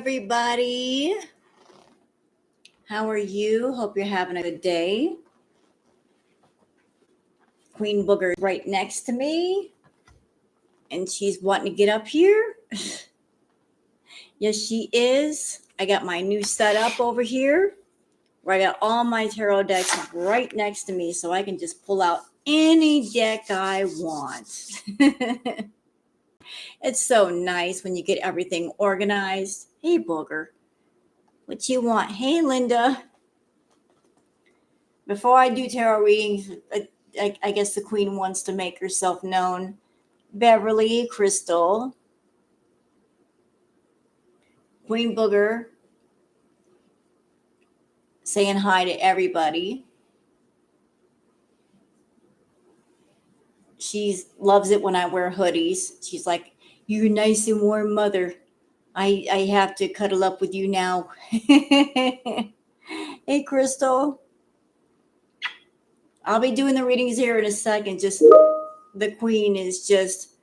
everybody. How are you? Hope you're having a good day. Queen Booger is right next to me, and she's wanting to get up here. Yes, she is. I got my new setup over here where I got all my tarot decks right next to me so I can just pull out any deck I want. It's so nice when you get everything organized. Hey, Booger. What you want? Hey, Linda. Before I do tarot readings, I guess the queen wants to make herself known. Beverly, Crystal, Queen Booger, saying hi to everybody. She loves it when I wear hoodies. She's like, "You're nice and warm, mother. I have to cuddle up with you now." Hey, Crystal. I'll be doing the readings here in a second. Just the queen is just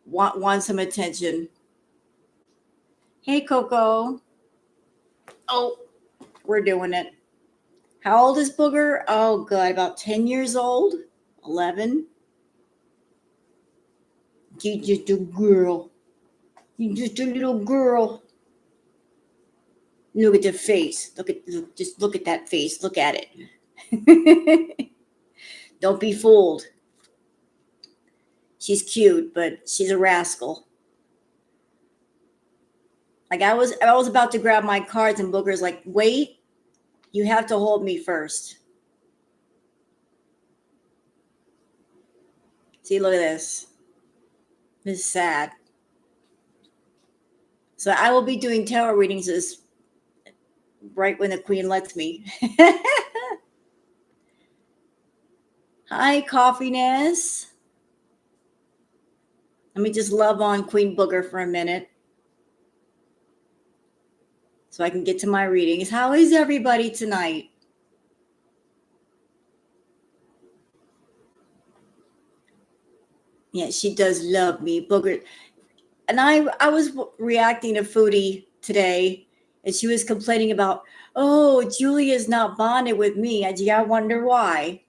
want some attention. Hey, Coco. Oh, we're doing it. How old is Booger? Oh, good. About 10 years old. 11. You just a girl. You just a little girl. Look at the face. Just look at that face. Look at it. Don't be fooled. She's cute, but she's a rascal. Like I was about to grab my cards, and Booger's like, "Wait, you have to hold me first." See, look at this. This is sad. So I will be doing tarot readings this right when the queen lets me. Hi, Coffeeness. Let me just love on Queen Booger for a minute so I can get to my readings. How is everybody tonight? Yeah, she does love me, Booger. And I was reacting to Foodie today, and she was complaining about, "Oh, Julia's not bonded with me." I wonder why.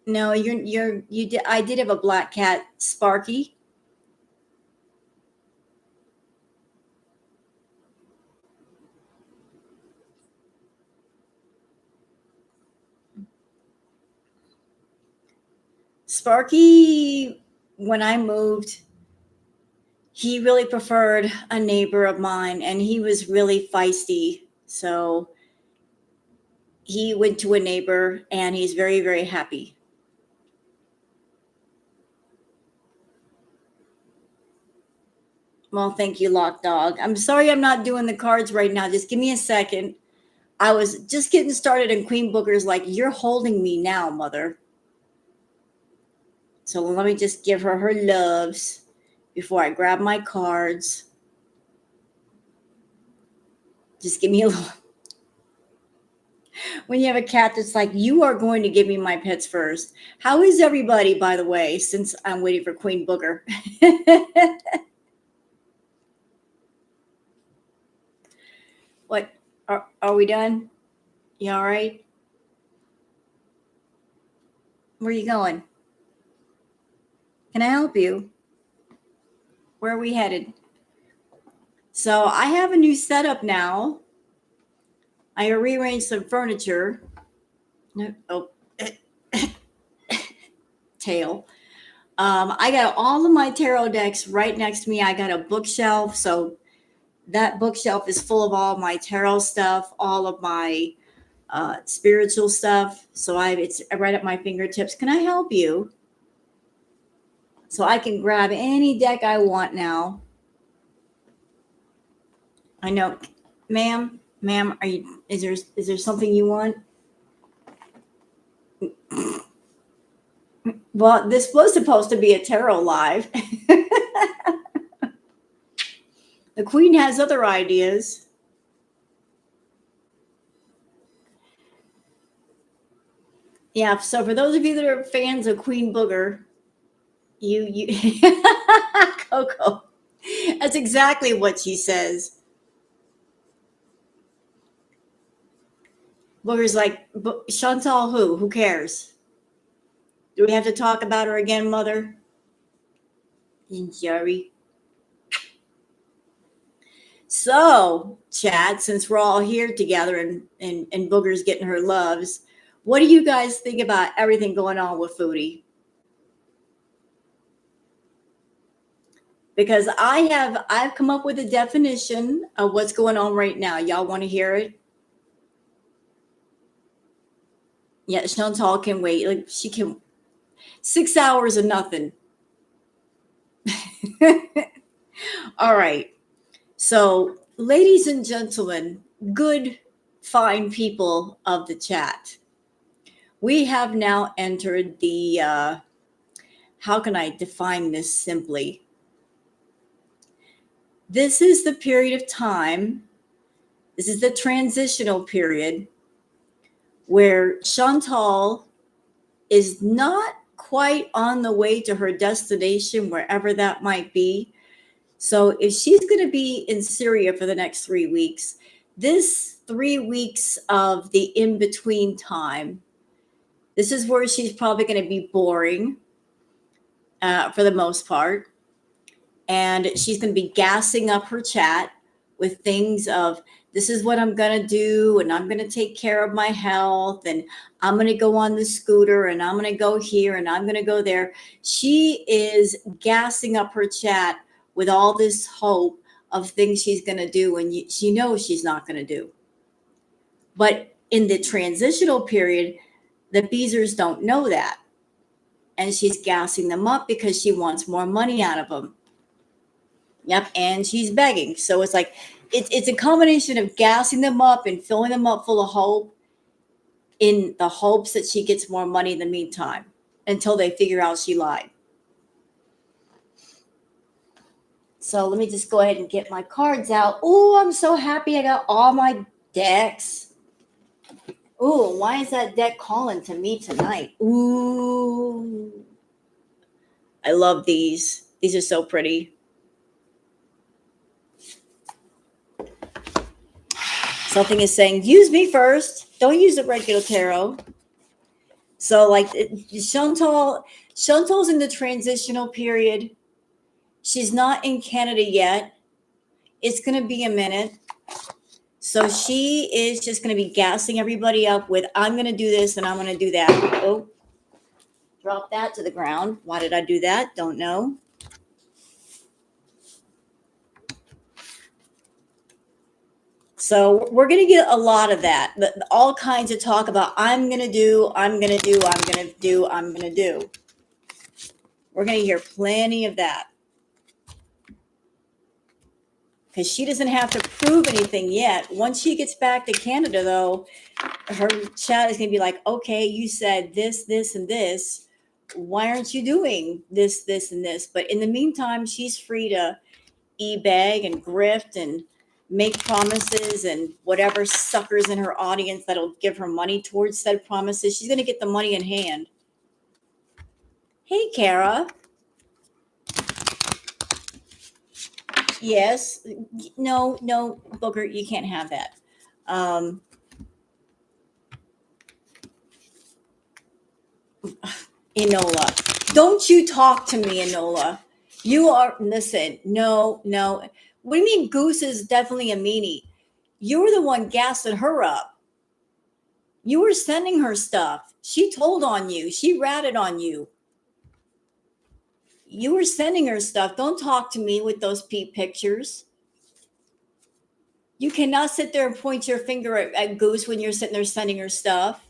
No, you did. I did have a black cat, Sparky. Sparky, when I moved, he really preferred a neighbor of mine, and he was really feisty. So he went to a neighbor, and he's very, very happy. Well, thank you, Lock Dog. I'm sorry I'm not doing the cards right now. Just give me a second. I was just getting started, and Queen Booger's like, "You're holding me now, mother." So let me just give her loves before I grab my cards. Just give me a little. When you have a cat that's like, "You are going to give me my pets first." How is everybody, by the way, since I'm waiting for Queen Booger? What? Are we done? You all right? Where are you going? Can I help you? Where are we headed? So I have a new setup now. I rearranged some furniture. Oh, tail. I got all of my tarot decks right next to me. I got a bookshelf. So that bookshelf is full of all my tarot stuff, all of my spiritual stuff. So it's right at my fingertips. Can I help you? So I can grab any deck I want now. I know, ma'am, is there something you want? Well, this was supposed to be a tarot live. The queen has other ideas. Yeah, so for those of you that are fans of Queen Booger, you Coco, That's exactly what she says. Booger's like, Chantal who? Who cares? Do we have to talk about her again, mother? And Jerry. So, chat, since we're all here together and Booger's getting her loves, what do you guys think about everything going on with Foodie? Because I've come up with a definition of what's going on right now. Y'all want to hear it? Yeah, Chantal can wait. Like she can 6 hours of nothing. All right. So, ladies and gentlemen, good, fine people of the chat, we have now entered the, how can I define this simply? This is the period of time, this is the transitional period where Chantal is not quite on the way to her destination, wherever that might be. So if she's going to be in Syria for the next 3 weeks, this 3 weeks of the in-between time, this is where she's probably going to be boring for the most part. And she's going to be gassing up her chat with things of, this is what I'm going to do, and I'm going to take care of my health, and I'm going to go on the scooter, and I'm going to go here, and I'm going to go there. She is gassing up her chat with all this hope of things she's going to do, and she knows she's not going to do. But in the transitional period, the Beasers don't know that. And she's gassing them up because she wants more money out of them. Yep, and she's begging. So it's like, it's a combination of gassing them up and filling them up full of hope in the hopes that she gets more money in the meantime until they figure out she lied. So let me just go ahead and get my cards out. Oh, I'm so happy I got all my decks. Oh, why is that deck calling to me tonight? Ooh. I love these. These are so pretty. Something is saying, use me first. Don't use the regular tarot. So like Chantal's in the transitional period. She's not in Canada yet. It's going to be a minute. So she is just going to be gassing everybody up with, I'm going to do this and I'm going to do that. Oh, drop that to the ground. Why did I do that? Don't know. So we're going to get a lot of that. All kinds of talk about, I'm going to do, I'm going to do, I'm going to do, I'm going to do. We're going to hear plenty of that. Because she doesn't have to prove anything yet. Once she gets back to Canada, though, her chat is going to be like, okay, you said this, this, and this. Why aren't you doing this, this, and this? But in the meantime, she's free to e-bag and grift and make promises and whatever suckers in her audience that'll give her money towards said promises. She's going to get the money in hand. Hey, Kara. Yes. No, Booker, you can't have that. Enola. Don't you talk to me, Enola. You are, listen, no. What do you mean Goose is definitely a meanie? You were the one gassing her up. You were sending her stuff. She told on you. She ratted on you. You were sending her stuff. Don't talk to me with those peep pictures. You cannot sit there and point your finger at Goose when you're sitting there sending her stuff.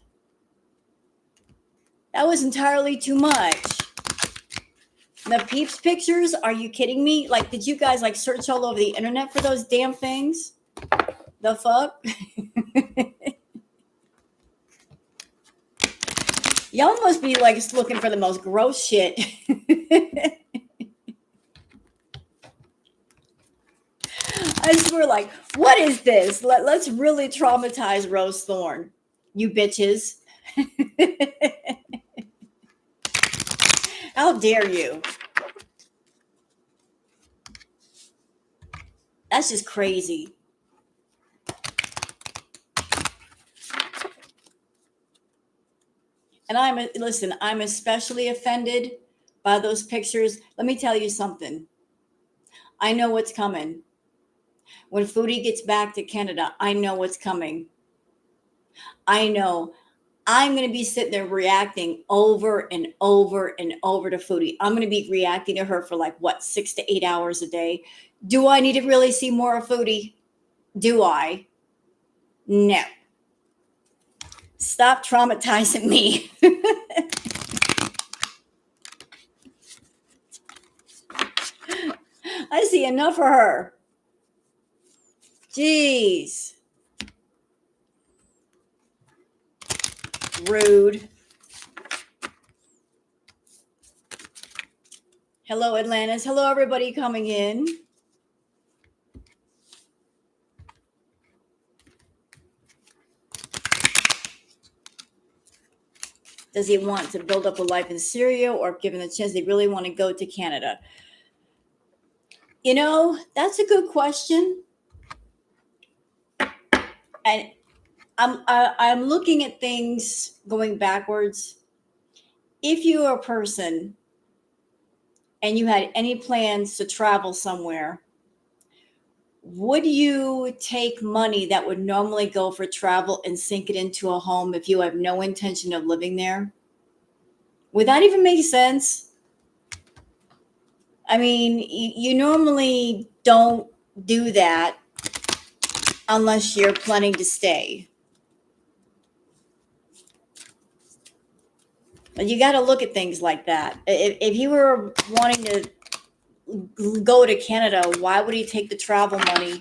That was entirely too much. The peeps pictures, are you kidding me? Like, did you guys like search all over the internet for those damn things? The fuck? Y'all must be like looking for the most gross shit. I swear, like, what is this? Let's really traumatize Rose Thorne, you bitches. How dare you? That's just crazy. And I'm especially offended by those pictures. Let me tell you something. I know what's coming. When Foodie gets back to Canada, I know what's coming. I know. I'm going to be sitting there reacting over and over and over to Foodie. I'm going to be reacting to her for like, what, 6 to 8 hours a day. Do I need to really see more of Foodie? Do I? No. Stop traumatizing me. I see enough for her. Jeez. Rude. Hello, Atlantis. Hello, everybody coming in. Does he want to build up a life in Syria, or given the chance, they really want to go to Canada? You know, that's a good question. And I'm looking at things going backwards. If you are a person and you had any plans to travel somewhere, would you take money that would normally go for travel and sink it into a home if you have no intention of living there? Would that even make sense? I mean, you normally don't do that unless you're planning to stay. But you got to look at things like that. If you were wanting to go to Canada, why would he take the travel money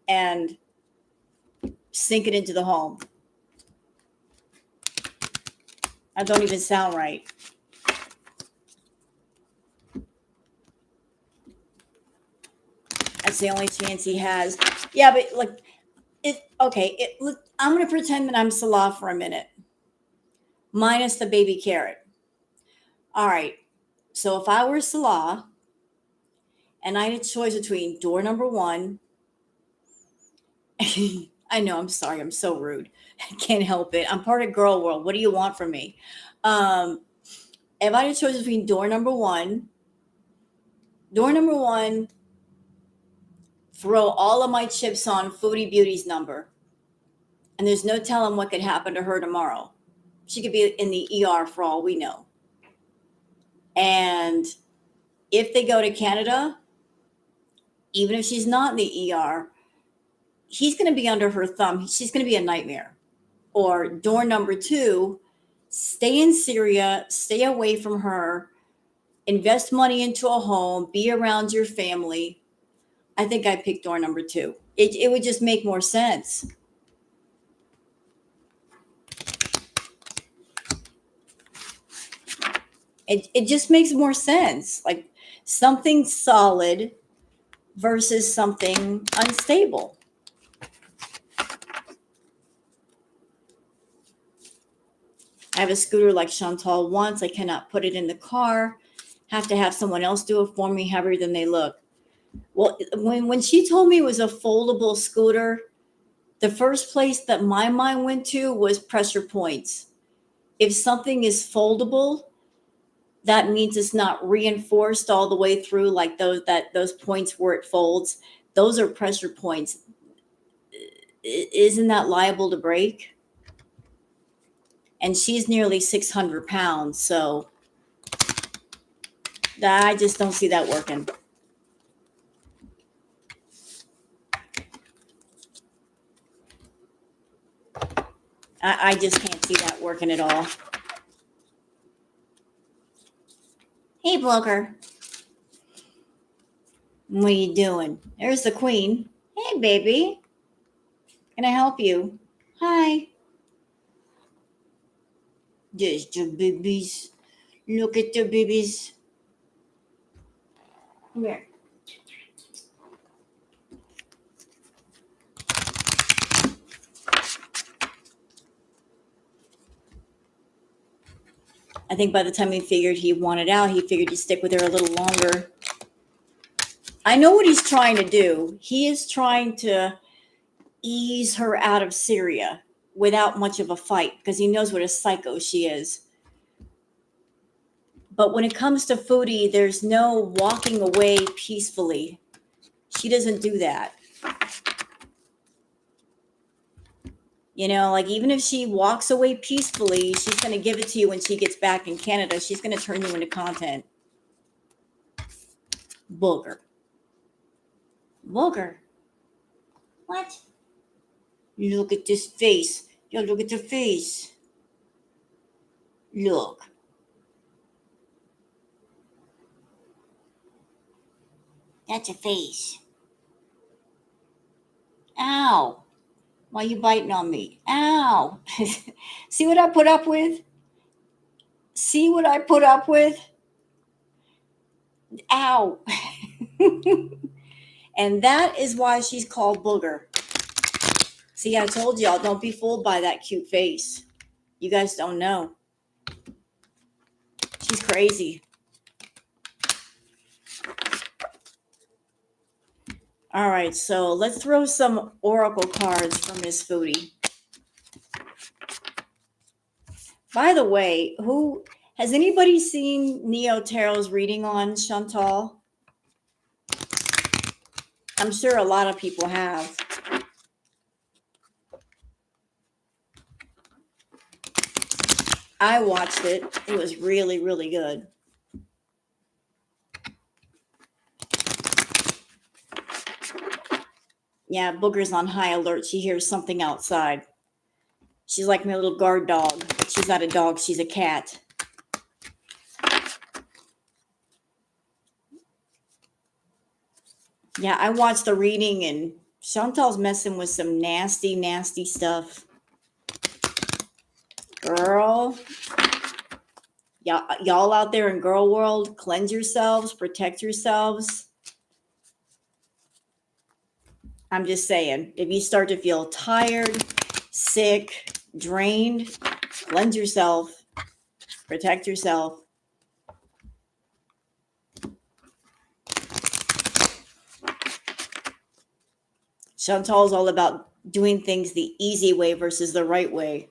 and sink it into the home? That don't even sound right. That's the only chance he has. Yeah, but like, I'm going to pretend that I'm Salah for a minute, minus the baby carrot. All right. So if I were Salah and I had a choice between door number one, I know, I'm sorry, I'm so rude. I can't help it. I'm part of girl world. What do you want from me? If I had a choice between door number one, throw all of my chips on Foodie Beauty's number. And there's no telling what could happen to her tomorrow. She could be in the ER for all we know. And if they go to Canada, even if she's not in the ER, he's going to be under her thumb. She's going to be a nightmare. Or door number two, stay in Syria, stay away from her, invest money into a home, be around your family. I think I picked door number two. It would just make more sense. It just makes more sense. Like something solid versus something unstable. I have a scooter like Chantal wants. I cannot put it in the car. Have to have someone else do it for me, heavier than they look. Well, when she told me it was a foldable scooter, the first place that my mind went to was pressure points. If something is foldable, that means it's not reinforced all the way through, like those points where it folds. Those are pressure points. Isn't that liable to break? And she's nearly 600 pounds, so I just don't see that working. I just can't see that working at all. Hey, Bloker. What are you doing? There's the queen. Hey, baby. Can I help you? Hi. There's the babies. Look at the babies. Come here. I think by the time he figured he wanted out, he figured he'd stick with her a little longer. I know what he's trying to do. He is trying to ease her out of Syria without much of a fight because he knows what a psycho she is. But when it comes to Foodie, there's no walking away peacefully. She doesn't do that. You know, like even if she walks away peacefully, she's going to give it to you when she gets back in Canada. She's going to turn you into content. Booger. Booger. What? You look at this face. You look at the face. Look. That's a face. Ow. Why are you biting on me? Ow. See what I put up with? See what I put up with? Ow. And that is why she's called Booger. See, I told y'all, don't be fooled by that cute face. You guys don't know. She's crazy. All right, so let's throw some oracle cards from Miss Foodie. By the way, who has anybody seen Neo Tarot's reading on Chantal? I'm sure a lot of people have. I watched it. It was really, really good. Yeah, Booger's on high alert. She hears something outside. She's like my little guard dog. She's not a dog. She's a cat. Yeah, I watched the reading and Chantal's messing with some nasty, nasty stuff. Girl. Y'all out there in girl world, cleanse yourselves, protect yourselves. I'm just saying, if you start to feel tired, sick, drained, cleanse yourself, protect yourself. Chantal's all about doing things the easy way versus the right way.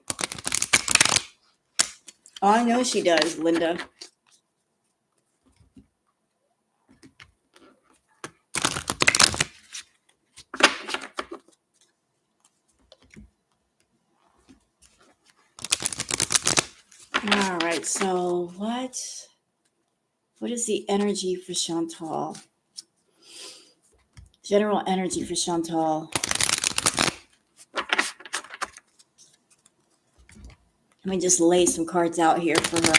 Oh, I know she does, Linda. All right, so what is the energy for Chantal? General energy for Chantal. Let me just lay some cards out here for her.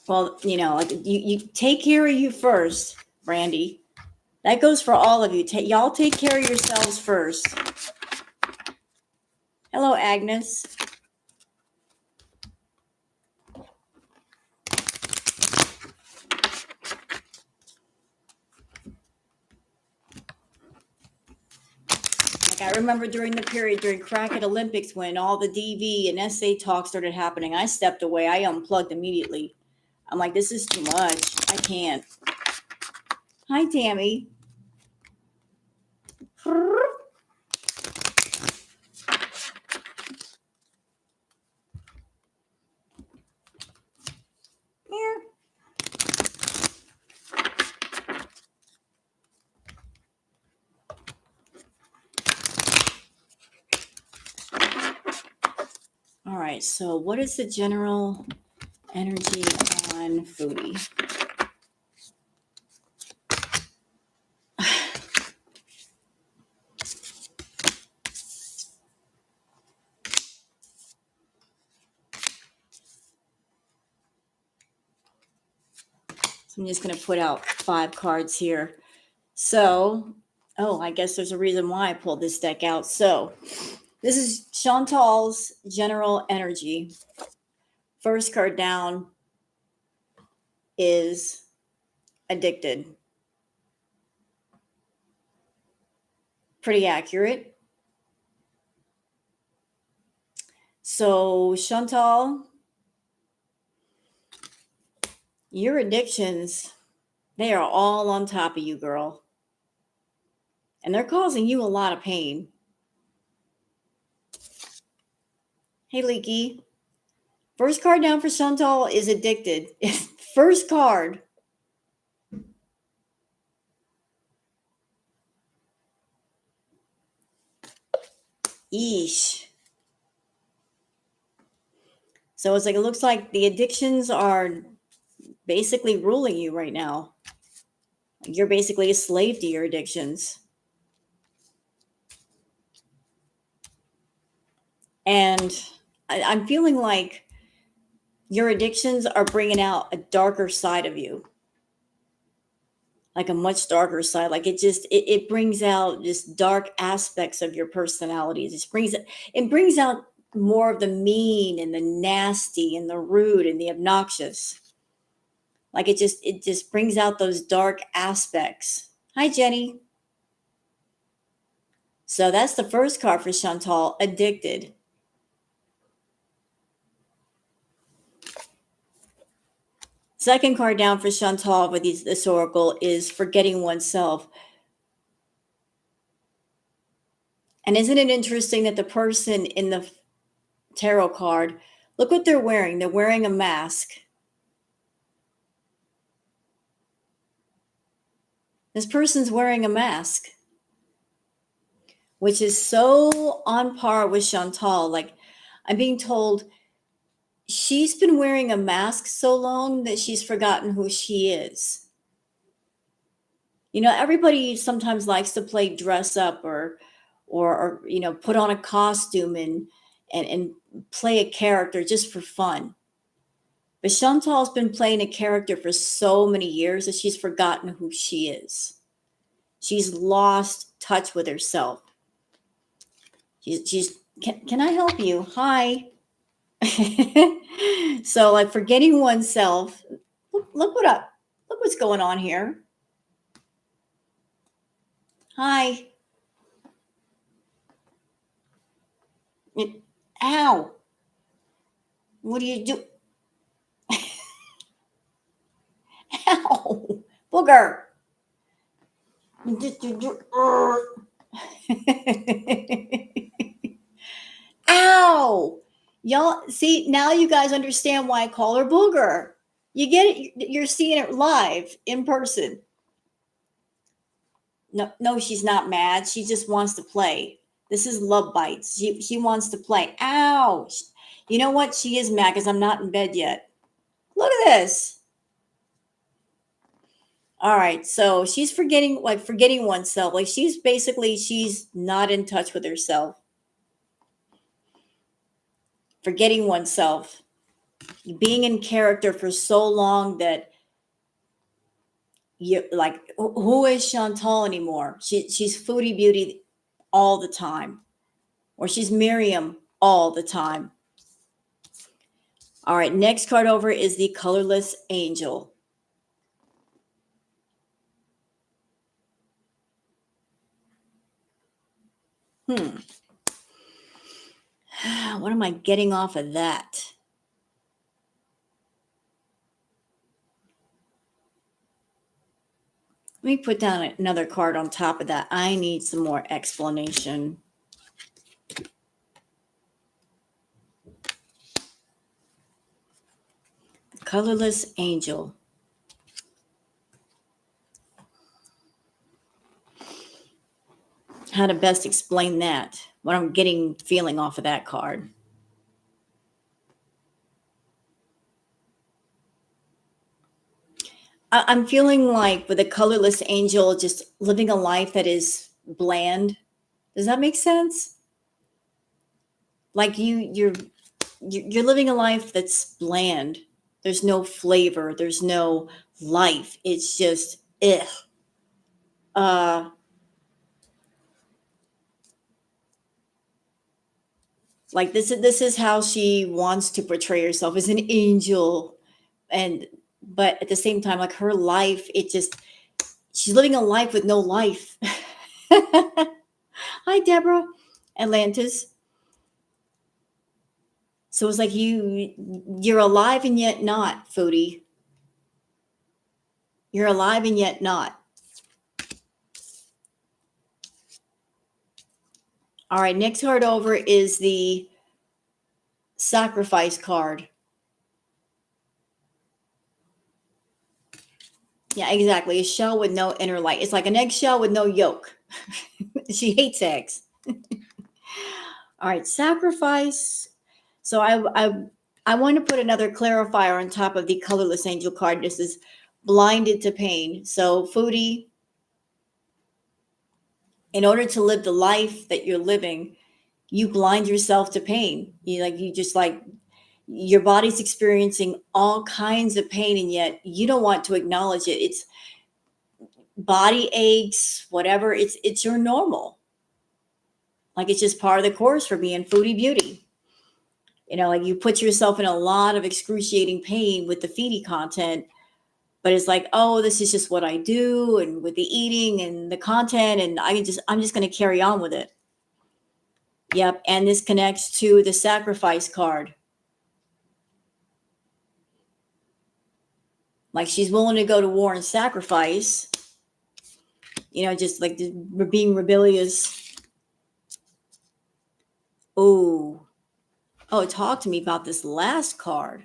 Well, you know, like you take care of you first, Brandy. That goes for all of you. Y'all take care of yourselves first. Hello, Agnes. Like I remember during the period during Cracked Olympics when all the DV and SA talk started happening, I stepped away. I unplugged immediately. I'm like, this is too much. I can't. Hi, Tammy. All right, so what is the general energy on Foodie? So I'm just going to put out 5 cards here. So, I guess there's a reason why I pulled this deck out. So, this is Chantal's general energy. First card down is addicted. Pretty accurate. So, Chantal, Your addictions, they are all on top of you, girl. And they're causing you a lot of pain. Hey, Leaky. First card down for Chantal is addicted. First card. Yeesh. So it's like, it looks like the addictions are basically ruling you right now. You're basically a slave to your addictions. And I'm feeling like your addictions are bringing out a darker side of you, like a much darker side. Like it brings out just dark aspects of your personality. It brings out more of the mean and the nasty and the rude and the obnoxious. Like it just brings out those dark aspects. Hi, Jenny. So that's the first card for Chantal, addicted. Second card down for Chantal with this oracle is forgetting oneself. And isn't it interesting that the person in the tarot card, look what they're wearing. They're wearing a mask. This person's wearing a mask, which is so on par with Chantal. Like, I'm being told she's been wearing a mask so long that she's forgotten who she is. You know, everybody sometimes likes to play dress up or put on a costume and play a character just for fun. But Chantal's been playing a character for so many years that she's forgotten who she is. She's lost touch with herself. Can I help you? Hi. So, like, forgetting oneself. Look what's going on here. Hi. Ow. What do you do? Ow. Booger. Ow. Y'all see, now you guys understand why I call her Booger. You get it. You're seeing it live in person. No, she's not mad. She just wants to play. This is love bites. She wants to play. Ow. You know what? She is mad because I'm not in bed yet. Look at this. All right. So she's forgetting oneself. Like, she's not in touch with herself. Forgetting oneself. Being in character for so long that you like, who is Chantal anymore? She's Foodie Beauty all the time, or she's Miriam all the time. All right, next card over is the colorless angel. What am I getting off of that? Let me put down another card on top of that. I need some more explanation. The colorless angel. How to best explain that? What I'm feeling off of that card. I'm feeling like with a colorless angel, just living a life that is bland. Does that make sense? Like you're living a life that's bland. There's no flavor. There's no life. It's just like this is how she wants to portray herself as an angel, but at the same time, like, her life, she's living a life with no life. Hi, Deborah. Atlantis. So it's like you're alive and yet not, Foodie. You're alive and yet not. All right, next card over is the sacrifice card. Yeah, exactly. A shell with no inner light. It's like an eggshell with no yolk. She hates eggs. All right, sacrifice. So I want to put another clarifier on top of the colorless angel card. This is blinded to pain. So Foodie, in order to live the life that you're living, you blind yourself to pain. You just like your body's experiencing all kinds of pain, and yet you don't want to acknowledge it. It's body aches, whatever. It's your normal. Like it's just part of the course for being Foodie Beauty. Like you put yourself in a lot of excruciating pain with the feedy content, but it's like, oh, this is just what I do, and with the eating and the content, and I'm just going to carry on with it. Yep, and this connects to the sacrifice card. Like she's willing to go to war and sacrifice, just like being rebellious. Oh, talk to me about this last card.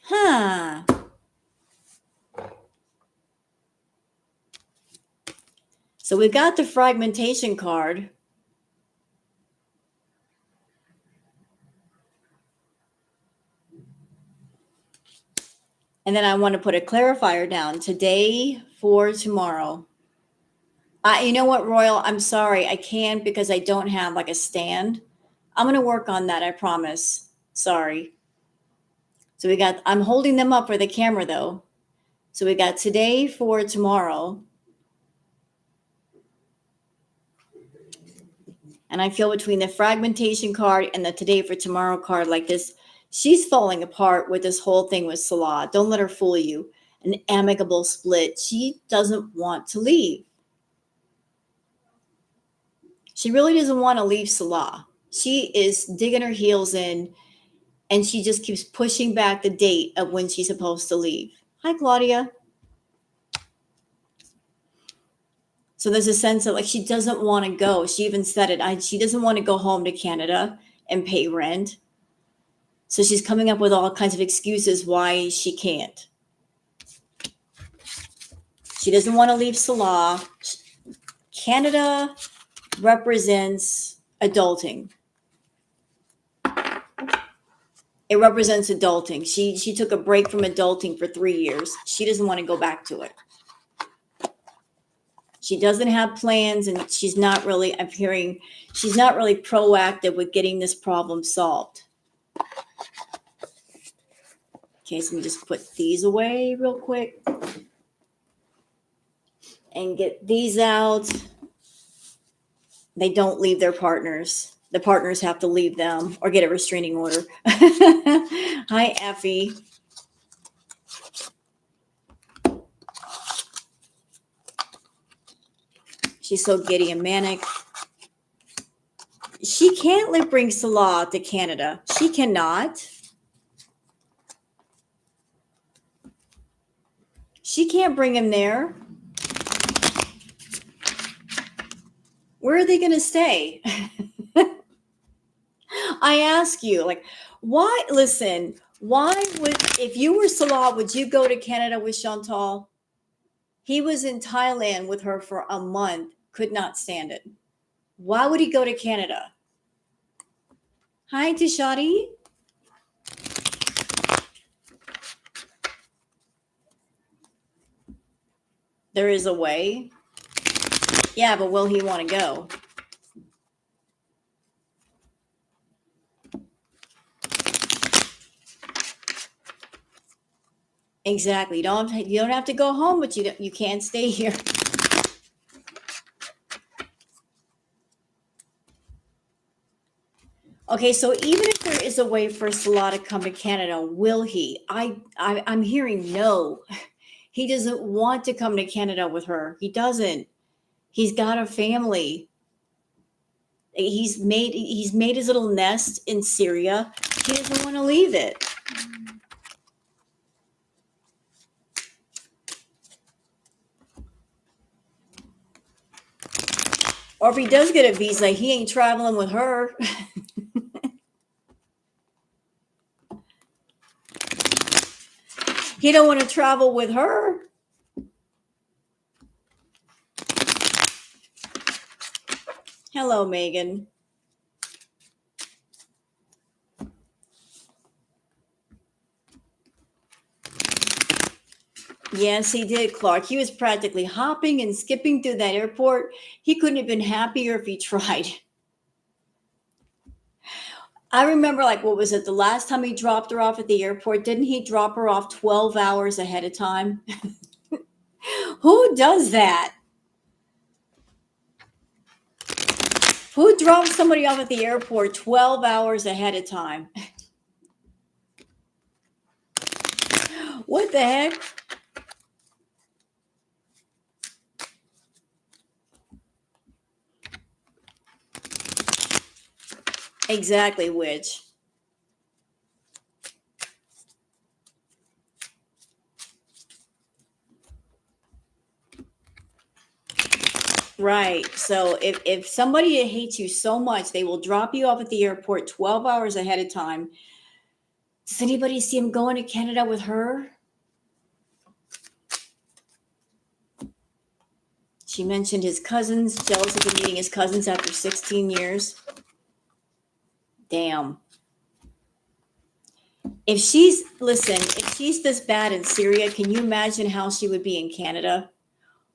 Huh. So we've got the fragmentation card. And then I want to put a clarifier down today for tomorrow. You know what, Royal? I'm sorry. I can't because I don't have like a stand. I'm going to work on that. I promise. Sorry. So I'm holding them up for the camera though. So we got today for tomorrow. And I feel between the fragmentation card and the today for tomorrow card like this, she's falling apart with this whole thing with Salah. Don't let her fool you. An amicable split. She doesn't want to leave. She really doesn't want to leave Salah. She is digging her heels in, and she just keeps pushing back the date of when she's supposed to leave. Hi, Claudia. So there's a sense that like she doesn't want to go. She even said it. She doesn't want to go home to Canada and pay rent. So she's coming up with all kinds of excuses why she can't. She doesn't want to leave Salah. Canada represents adulting. It represents adulting. She took a break from adulting for 3 years. She doesn't want to go back to it. She doesn't have plans, and she's not really proactive with getting this problem solved. Okay, so let me just put these away real quick and get these out. They don't leave their partners. The partners have to leave them or get a restraining order. Hi, Effie. She's so giddy and manic. She can't bring Salah to Canada. She cannot. She can't bring him there. Where are they going to stay? I ask you, why? Listen, if you were Salah, would you go to Canada with Chantal? He was in Thailand with her for a month, could not stand it. Why would he go to Canada? Hi, Tishadi. There is a way. Yeah, but will he want to go? Exactly. You don't have to go home, but you can't stay here. Okay, so even if there is a way for Salah to come to Canada, will he? I'm hearing no. He doesn't want to come to Canada with her. He doesn't. He's got a family. He's made his little nest in Syria. He doesn't want to leave it. Or if he does get a visa, he ain't traveling with her. He don't want to travel with her. Hello, Megan. Yes, he did, Clark. He was practically hopping and skipping through that airport. He couldn't have been happier if he tried. I remember, like, what was it? The last time he dropped her off at the airport, didn't he drop her off 12 hours ahead of time? Who does that? Who drops somebody off at the airport 12 hours ahead of time? What the heck? Exactly, which. Right. So if somebody hates you so much, they will drop you off at the airport 12 hours ahead of time. Does anybody see him going to Canada with her? She mentioned his cousins, jealous of him meeting his cousins after 16 years. Damn. If she's this bad in Syria, can you imagine how she would be in Canada?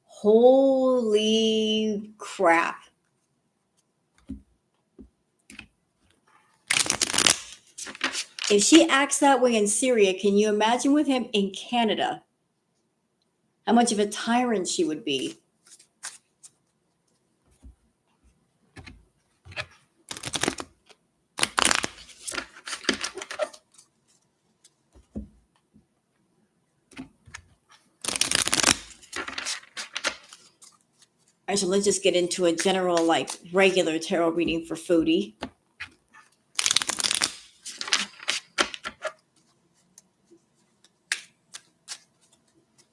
Holy crap. If she acts that way in Syria, can you imagine with him in Canada? How much of a tyrant she would be. All right, so let's just get into a general, like, regular tarot reading for Foodie.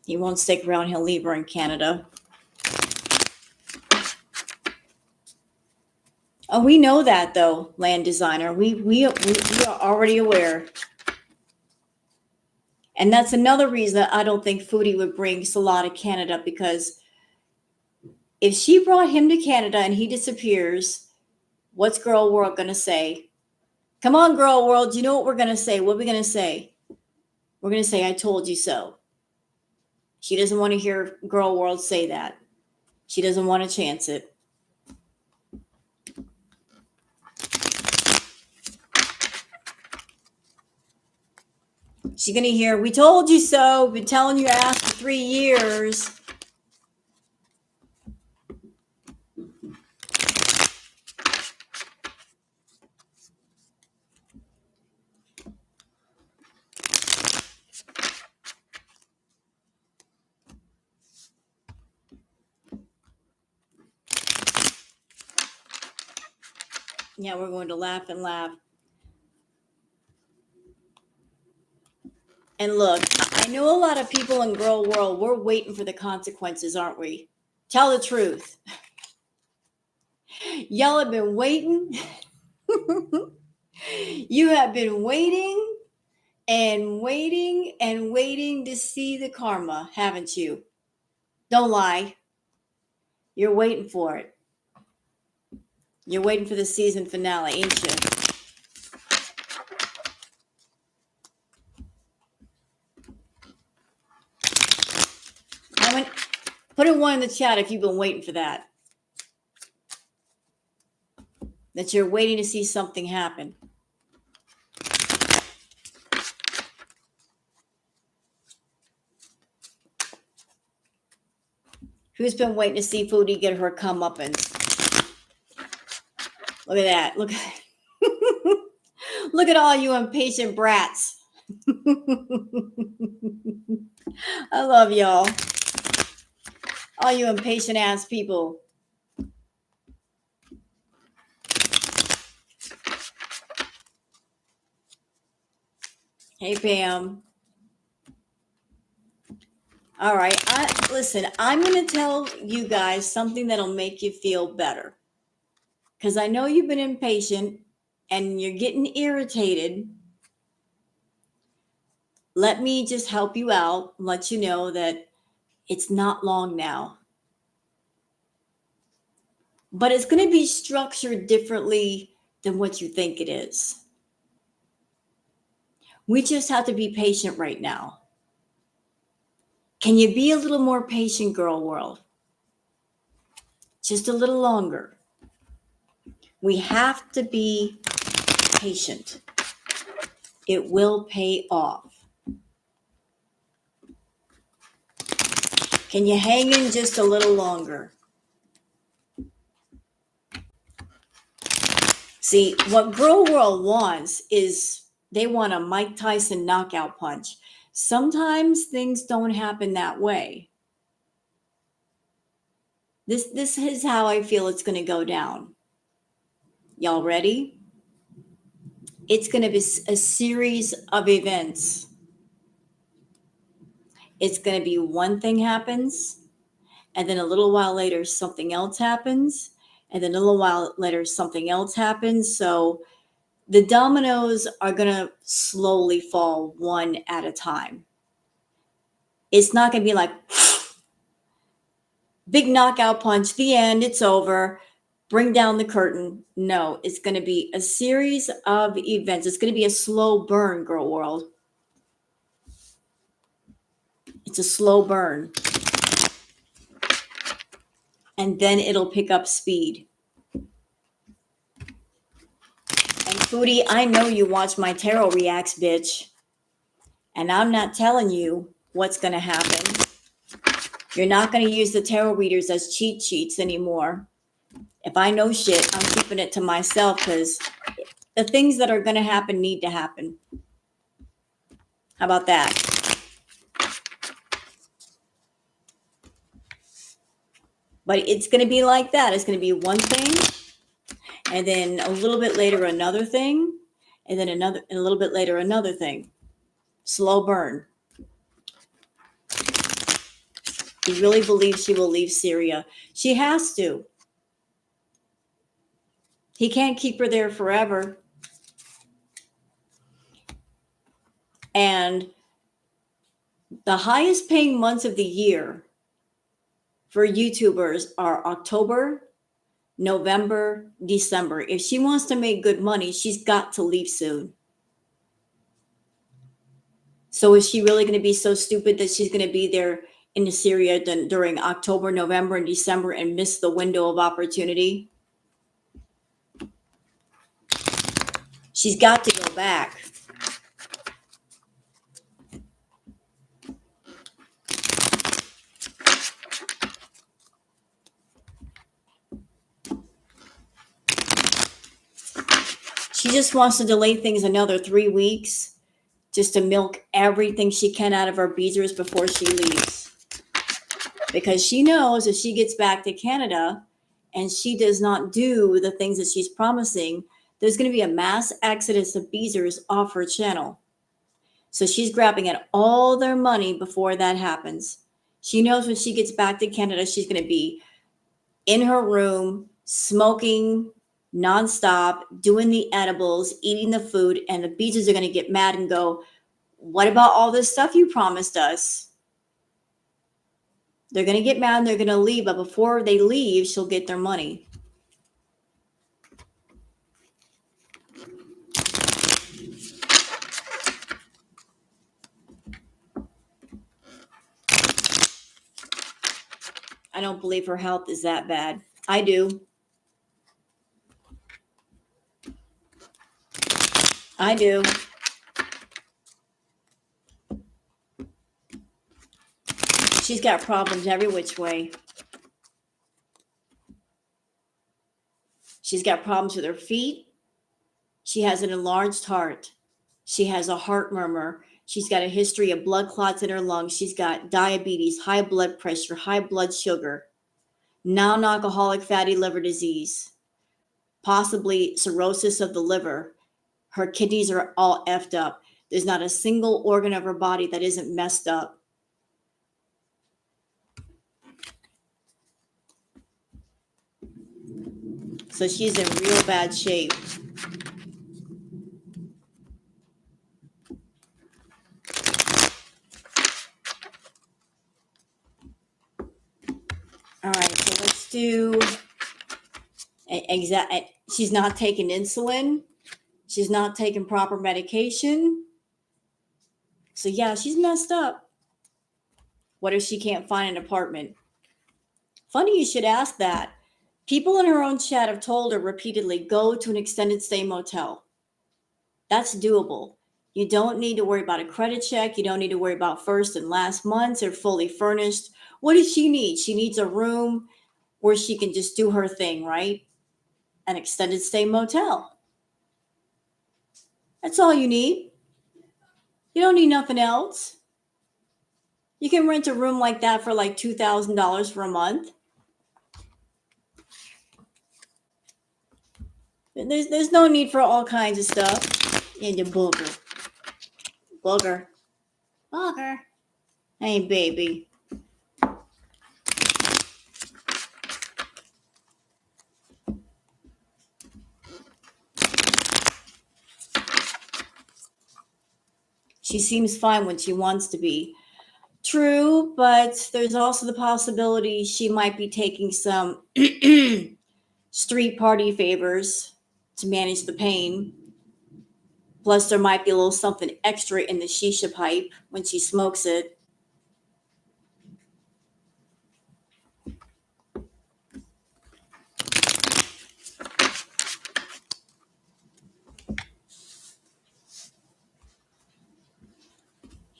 He won't stick around. He'll leave her in Canada. Oh, we know that, though, land designer. We are already aware. And that's another reason that I don't think Foodie would bring Salah to Canada, because if she brought him to Canada and he disappears, what's Girl World going to say? Come on, Girl World. You know what we're going to say? What are we going to say? We're going to say, I told you so. She doesn't want to hear Girl World say that. She doesn't want to chance it. She's going to hear, we told you so. Been telling your ass for 3 years. Yeah, we're going to laugh and laugh. And look, I know a lot of people in Girl World, we're waiting for the consequences, aren't we? Tell the truth. Y'all have been waiting. You have been waiting and waiting and waiting to see the karma, haven't you? Don't lie. You're waiting for it. You're waiting for the season finale, ain't you? Put a 1 in the chat if you've been waiting for that. That you're waiting to see something happen. Who's been waiting to see Foodie get her comeuppance? Look at that. Look at all you impatient brats. I love y'all. All you impatient ass people. Hey, Pam. All right. Listen, I'm going to tell you guys something that'll make you feel better. Because I know you've been impatient and you're getting irritated. Let me just help you out, let you know that it's not long now. But it's going to be structured differently than what you think it is. We just have to be patient right now. Can you be a little more patient, girl world? Just a little longer. We have to be patient. It will pay off. Can you hang in just a little longer? See, what Girl World wants is they want a Mike Tyson knockout punch. Sometimes things don't happen that way. This is how I feel it's going to go down. Y'all ready? It's going to be a series of events. It's going to be one thing happens, and then a little while later, something else happens, and then a little while later, something else happens. So the dominoes are going to slowly fall one at a time. It's not going to be like big knockout punch, the end, it's over, bring down the curtain. No, it's going to be a series of events. It's going to be a slow burn, girl world. It's a slow burn. And then it'll pick up speed. And Foodie, I know you watch my tarot reacts, bitch. And I'm not telling you what's going to happen. You're not going to use the tarot readers as cheat sheets anymore. If I know shit, I'm keeping it to myself because the things that are going to happen need to happen. How about that? But it's going to be like that. It's going to be one thing, and then a little bit later, another thing, and then another, and a little bit later, another thing. Slow burn. He really believes she will leave Syria. She has to. He can't keep her there forever. And the highest paying months of the year for YouTubers are October, November, December. If she wants to make good money, she's got to leave soon. So is she really going to be so stupid that she's going to be there in Syria during October, November, and December and miss the window of opportunity? She's got to go back. She just wants to delay things another 3 weeks just to milk everything she can out of her Beasers before she leaves. Because she knows if she gets back to Canada and she does not do the things that she's promising, there's going to be a mass exodus of Beasers off her channel. So she's grabbing at all their money before that happens. She knows when she gets back to Canada, she's going to be in her room, smoking nonstop, doing the edibles, eating the food, and the Beasers are going to get mad and go, what about all this stuff you promised us? They're going to get mad and they're going to leave, but before they leave, she'll get their money. I don't believe her health is that bad. I do. I do. She's got problems every which way. She's got problems with her feet. She has an enlarged heart. She has a heart murmur. She's got a history of blood clots in her lungs. She's got diabetes, high blood pressure, high blood sugar, non-alcoholic fatty liver disease, possibly cirrhosis of the liver. Her kidneys are all effed up. There's not a single organ of her body that isn't messed up. So she's in real bad shape. All right, so let's do she's not taking insulin. She's not taking proper medication. So yeah, she's messed up. What if she can't find an apartment? Funny you should ask that. People in her own chat have told her repeatedly, go to an extended stay motel. That's doable. You don't need to worry about a credit check. You don't need to worry about first and last months. They're fully furnished. What does she need? She needs a room where she can just do her thing, right? An extended stay motel. That's all you need. You don't need nothing else. You can rent a room like that for like $2,000 for a month. There's no need for all kinds of stuff. And the booger. Booger. Hey, baby. She seems fine when she wants to be. True, but there's also the possibility she might be taking some street party favors to manage the pain. Plus, there might be a little something extra in the shisha pipe when she smokes it.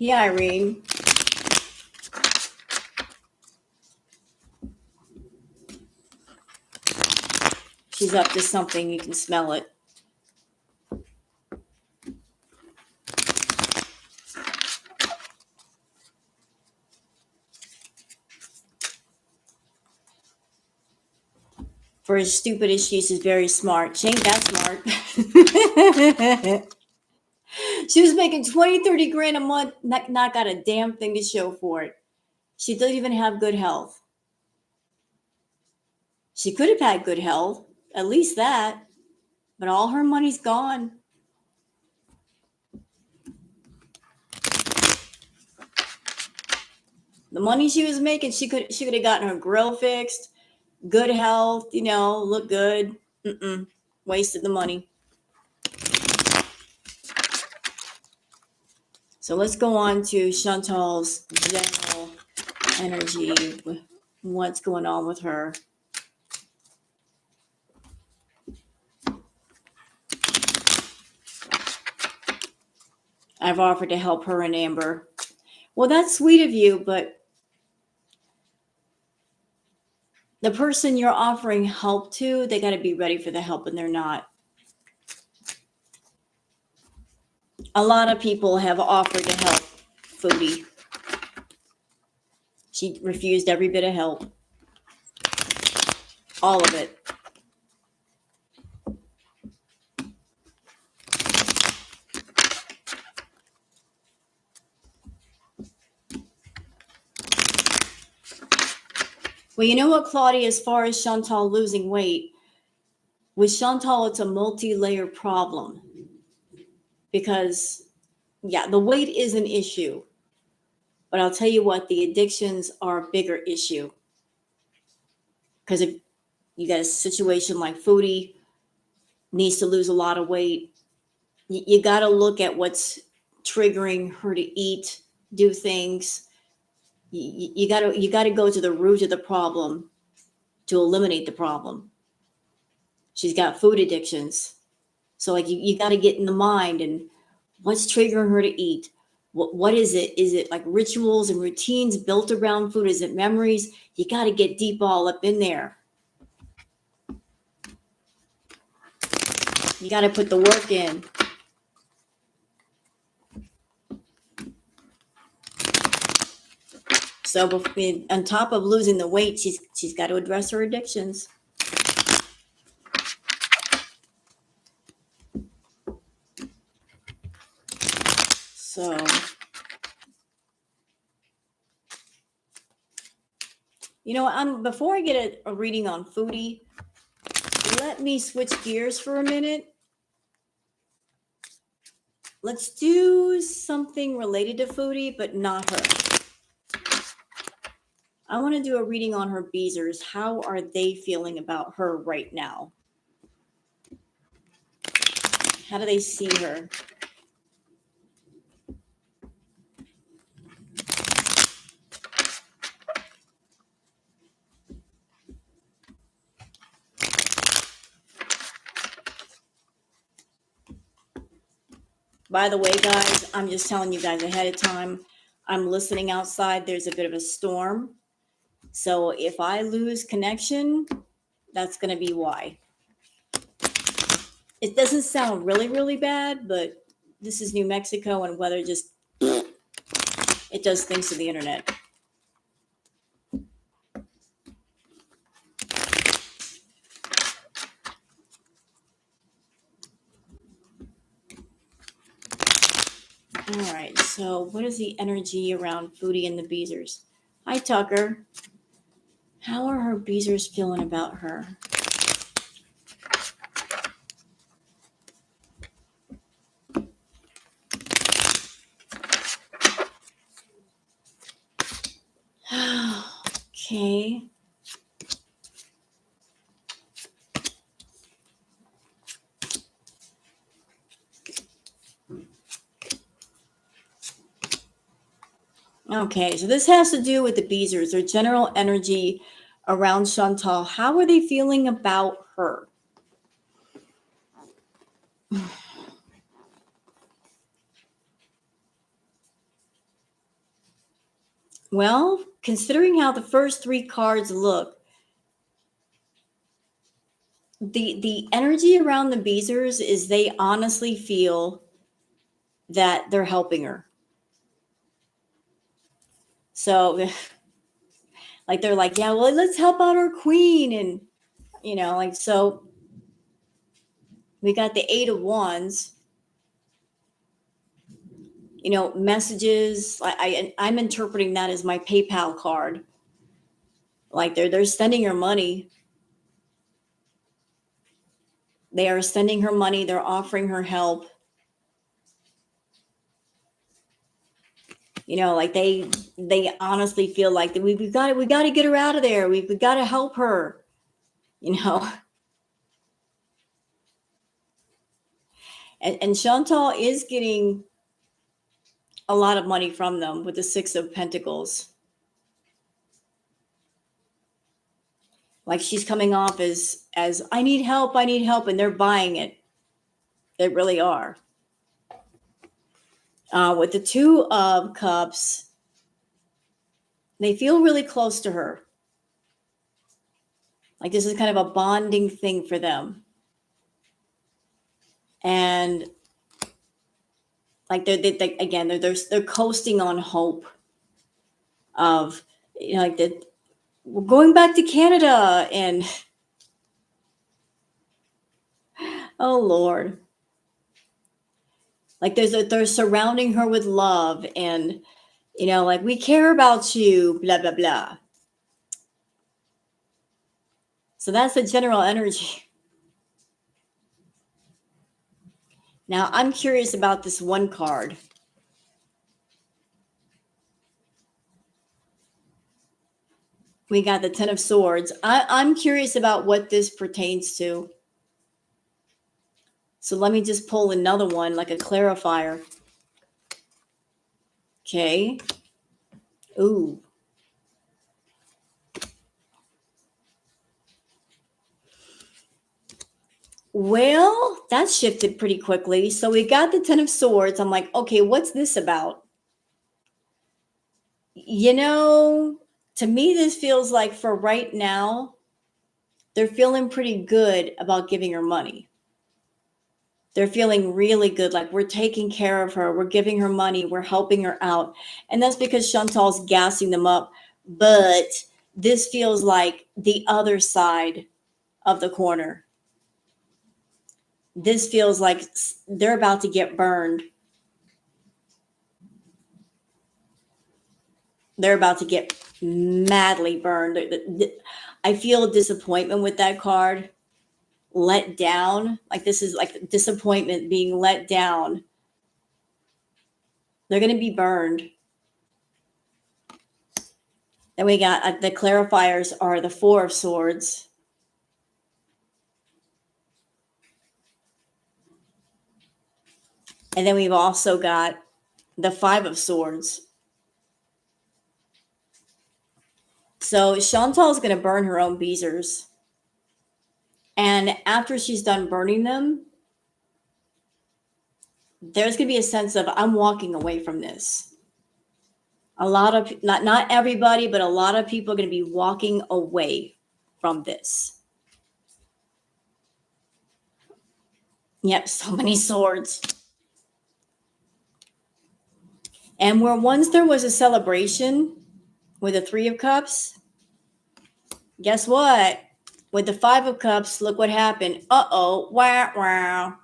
Yeah, Irene. She's up to something. You can smell it. For as stupid as she is, she's very smart. She ain't that smart. She was making 20, 30 grand a month, not got a damn thing to show for it. She doesn't even have good health. She could have had good health, at least that, but all her money's gone. The money she was making, she could have gotten her grill fixed, good health, look good. Wasted the money. So let's go on to Chantal's general energy. What's going on with her? I've offered to help her and Amber. Well, that's sweet of you, but the person you're offering help to, they got to be ready for the help, and they're not. A lot of people have offered to help Foodie. She refused every bit of help. All of it. Well, you know what, Claudia, as far as Chantal losing weight, with Chantal, it's a multi-layer problem. Because, yeah, the weight is an issue. But I'll tell you what, the addictions are a bigger issue. Because if you got a situation like Foodie needs to lose a lot of weight, you got to look at what's triggering her to eat, do things. You got to go to the root of the problem to eliminate the problem. She's got food addictions. So like you got to get in the mind and what's triggering her to eat. What is it? Is it like rituals and routines built around food? Is it memories? You got to get deep all up in there. You got to put the work in. So on top of losing the weight, she's got to address her addictions. So before I get a reading on Foodie, let me switch gears for a minute. Let's do something related to Foodie, but not her. I want to do a reading on her Beasers. How are they feeling about her right now? How do they see her? By the way, guys, I'm just telling you guys ahead of time. I'm listening outside. There's a bit of a storm. So if I lose connection, that's going to be why. It doesn't sound really, really bad, but this is New Mexico and weather just, it does things to the internet. All right, so what is the energy around Foodie and the Beasers? Hi, Tucker. How are her Beasers feeling about her? Okay. Okay, so this has to do with the Beasers, their general energy around Chantal. How are they feeling about her? Well, considering how the first three cards look, the energy around the Beasers is they honestly feel that they're helping her. So, like, they're like, yeah, well, let's help out our queen. And, so we got the 8 of Wands, messages. I'm interpreting that as my PayPal card. Like they're sending her money. They are sending her money. They're offering her help. Like they honestly feel like we got to get her out of there. We got to help her. And Chantal is getting a lot of money from them with the 6 of Pentacles. Like she's coming off as I need help, and they're buying it. They really are. With the 2 of Cups, they feel really close to her. Like this is kind of a bonding thing for them. And like they're coasting on hope of like we're going back to Canada and oh Lord. Like they're surrounding her with love and like we care about you, blah blah blah. So that's the general energy. Now I'm curious about this one card. We got the 10 of Swords. I'm curious about what this pertains to. So let me just pull another one, like a clarifier. Okay. Ooh. Well, that shifted pretty quickly. So we got the 10 of Swords. I'm like, okay, what's this about? To me, this feels like for right now, they're feeling pretty good about giving her money. They're feeling really good. Like we're taking care of her. We're giving her money. We're helping her out. And that's because Chantal's gassing them up. But this feels like the other side of the corner. This feels like they're about to get burned. They're about to get madly burned. I feel disappointment with that card. Let down. Like this is like disappointment being let down. They're going to be burned. Then we got the clarifiers are the Four of Swords. And then we've also got the Five of Swords. So Chantal's going to burn her own Beasers. And after she's done burning them, there's going to be a sense of, I'm walking away from this. A lot of, not everybody, but a lot of people are going to be walking away from this. Yep, so many swords. And where once there was a celebration with the Three of Cups, guess what? With the Five of Cups, look what happened. Uh-oh, wow.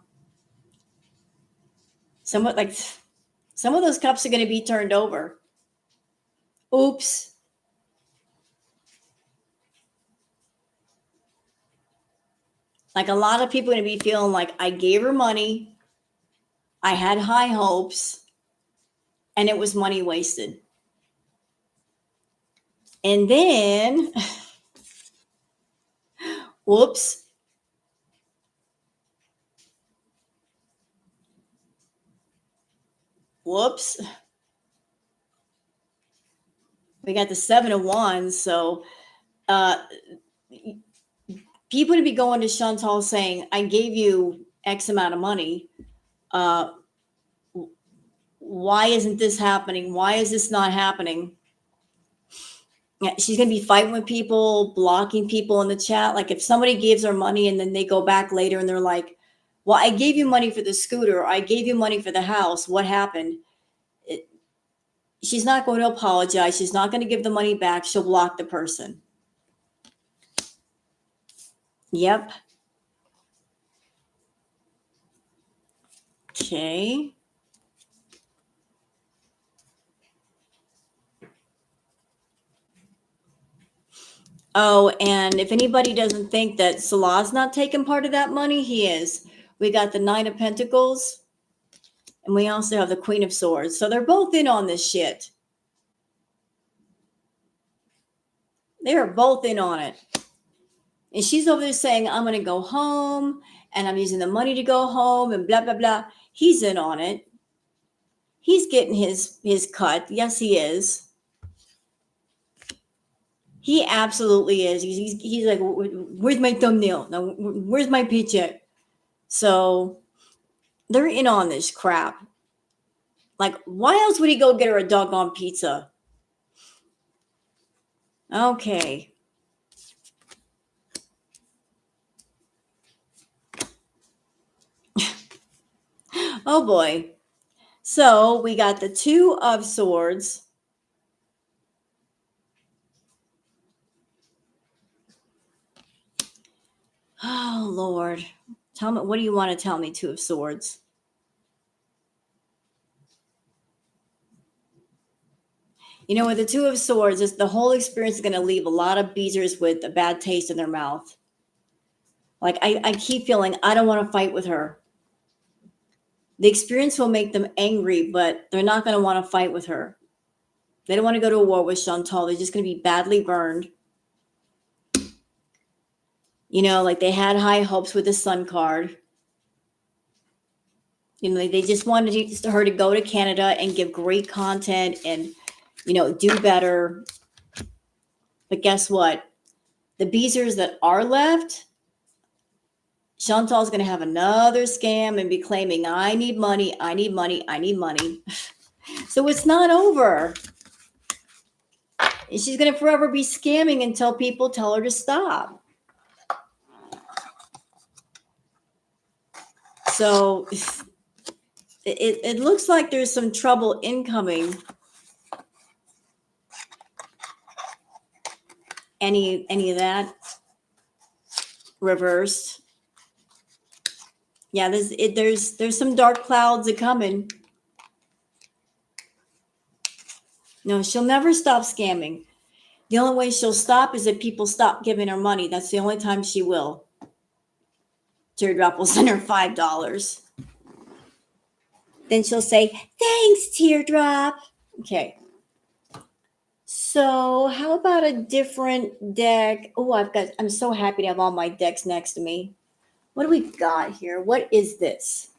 Some of those cups are going to be turned over. Oops. Like a lot of people are going to be feeling like I gave her money, I had high hopes, and it was money wasted. And then, whoops. Whoops. We got the Seven of Wands. So people to be going to Chantal saying, I gave you X amount of money. Why isn't this happening? Why is this not happening? Yeah, she's going to be fighting with people, blocking people in the chat. Like if somebody gives her money and then they go back later and they're like, well, I gave you money for the scooter. I gave you money for the house. What happened? She's not going to apologize. She's not going to give the money back. She'll block the person. Yep. Okay. Oh, and if anybody doesn't think that Salah's not taking part of that money, he is. We got the Nine of Pentacles, and we also have the Queen of Swords. So they're both in on this shit. They are both in on it. And she's over there saying, I'm going to go home, and I'm using the money to go home, and blah, blah, blah. He's in on it. He's getting his cut. Yes, he is. He absolutely is. He's like, where's my thumbnail? Now, where's my paycheck? So they're in on this crap. Like, why else would he go get her a doggone pizza? Okay. Oh, boy. So we got the Two of Swords. Oh, Lord. Tell me, what do you want to tell me, Two of Swords? You know, with the Two of Swords, the whole experience is going to leave a lot of Beasers with a bad taste in their mouth. Like, I keep feeling I don't want to fight with her. The experience will make them angry, but they're not going to want to fight with her. They don't want to go to a war with Chantal. They're just going to be badly burned. You know, like they had high hopes with the Sun card. You know, they just wanted her to go to Canada and give great content and, you know, do better. But guess what? The Beasers that are left, Chantal's going to have another scam and be claiming, I need money, I need money, I need money. So it's not over. And she's going to forever be scamming until people tell her to stop. So it looks like there's some trouble incoming. Any of that reversed? Yeah, there's some dark clouds a coming. No, she'll never stop scamming. The only way she'll stop is if people stop giving her money. That's the only time she will. Teardrop will send her $5. Then she'll say, thanks, Teardrop. Okay. So how about a different deck? Oh, I'm so happy to have all my decks next to me. What do we got here? What is this?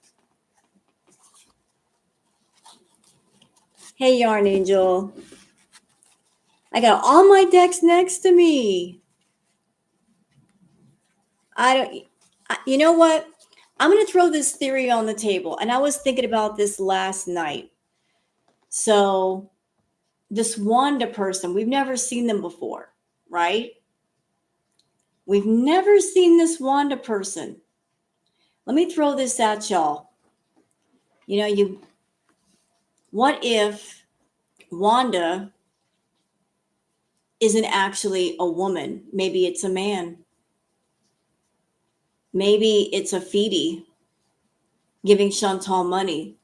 Hey, Yarn Angel. I got all my decks next to me. You know what? I'm going to throw this theory on the table. And I was thinking about this last night. So this Wanda person, we've never seen them before, right? We've never seen this Wanda person. Let me throw this at y'all. What if Wanda isn't actually a woman? Maybe it's a man. Maybe it's a Foodie giving Chantal money.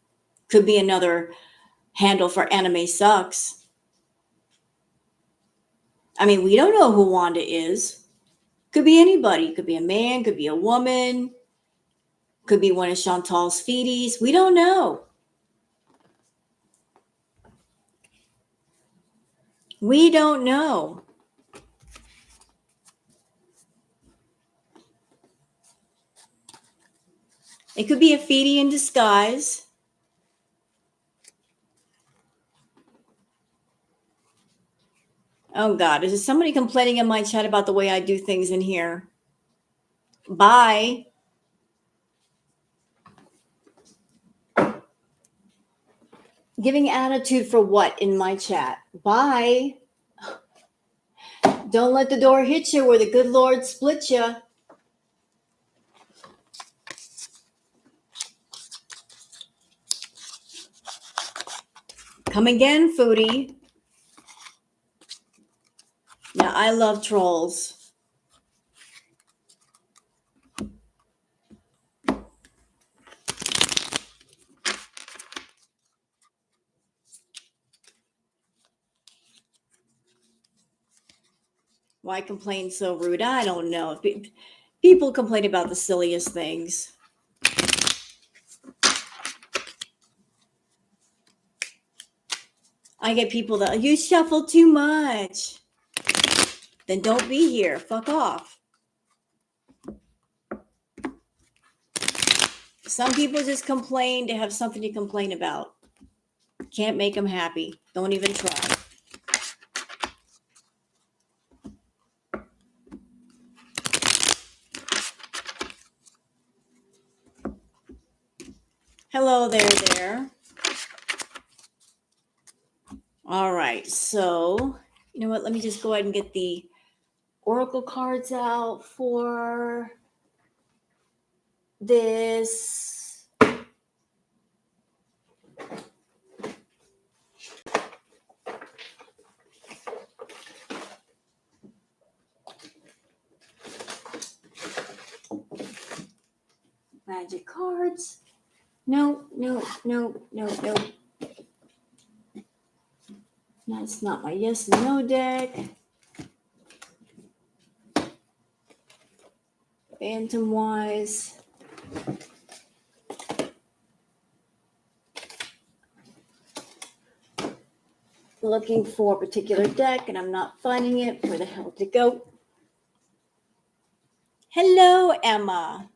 Could be another handle for Anime Sucks. I mean, we don't know who Wanda is. Could be anybody. Could be a man. Could be a woman. Could be one of Chantal's Foodies. We don't know. We don't know. It could be a Foodie in disguise. Oh, God. Is there somebody complaining in my chat about the way I do things in here? Bye. Giving attitude for what in my chat? Bye. Don't let the door hit you where the good Lord split you. Come again, Foodie. Now, I love trolls. Why complain so rude? I don't know. People complain about the silliest things. I get people that, you shuffle too much. Then don't be here. Fuck off. Some people just complain to have something to complain about. Can't make them happy. Don't even try. Hello there. All right. So, you know what? Let me just go ahead and get the oracle cards out for this. Magic cards. No. That's not my yes and no deck. Phantom Wise. Looking for a particular deck and I'm not finding it. Where the hell to go? Hello, Emma.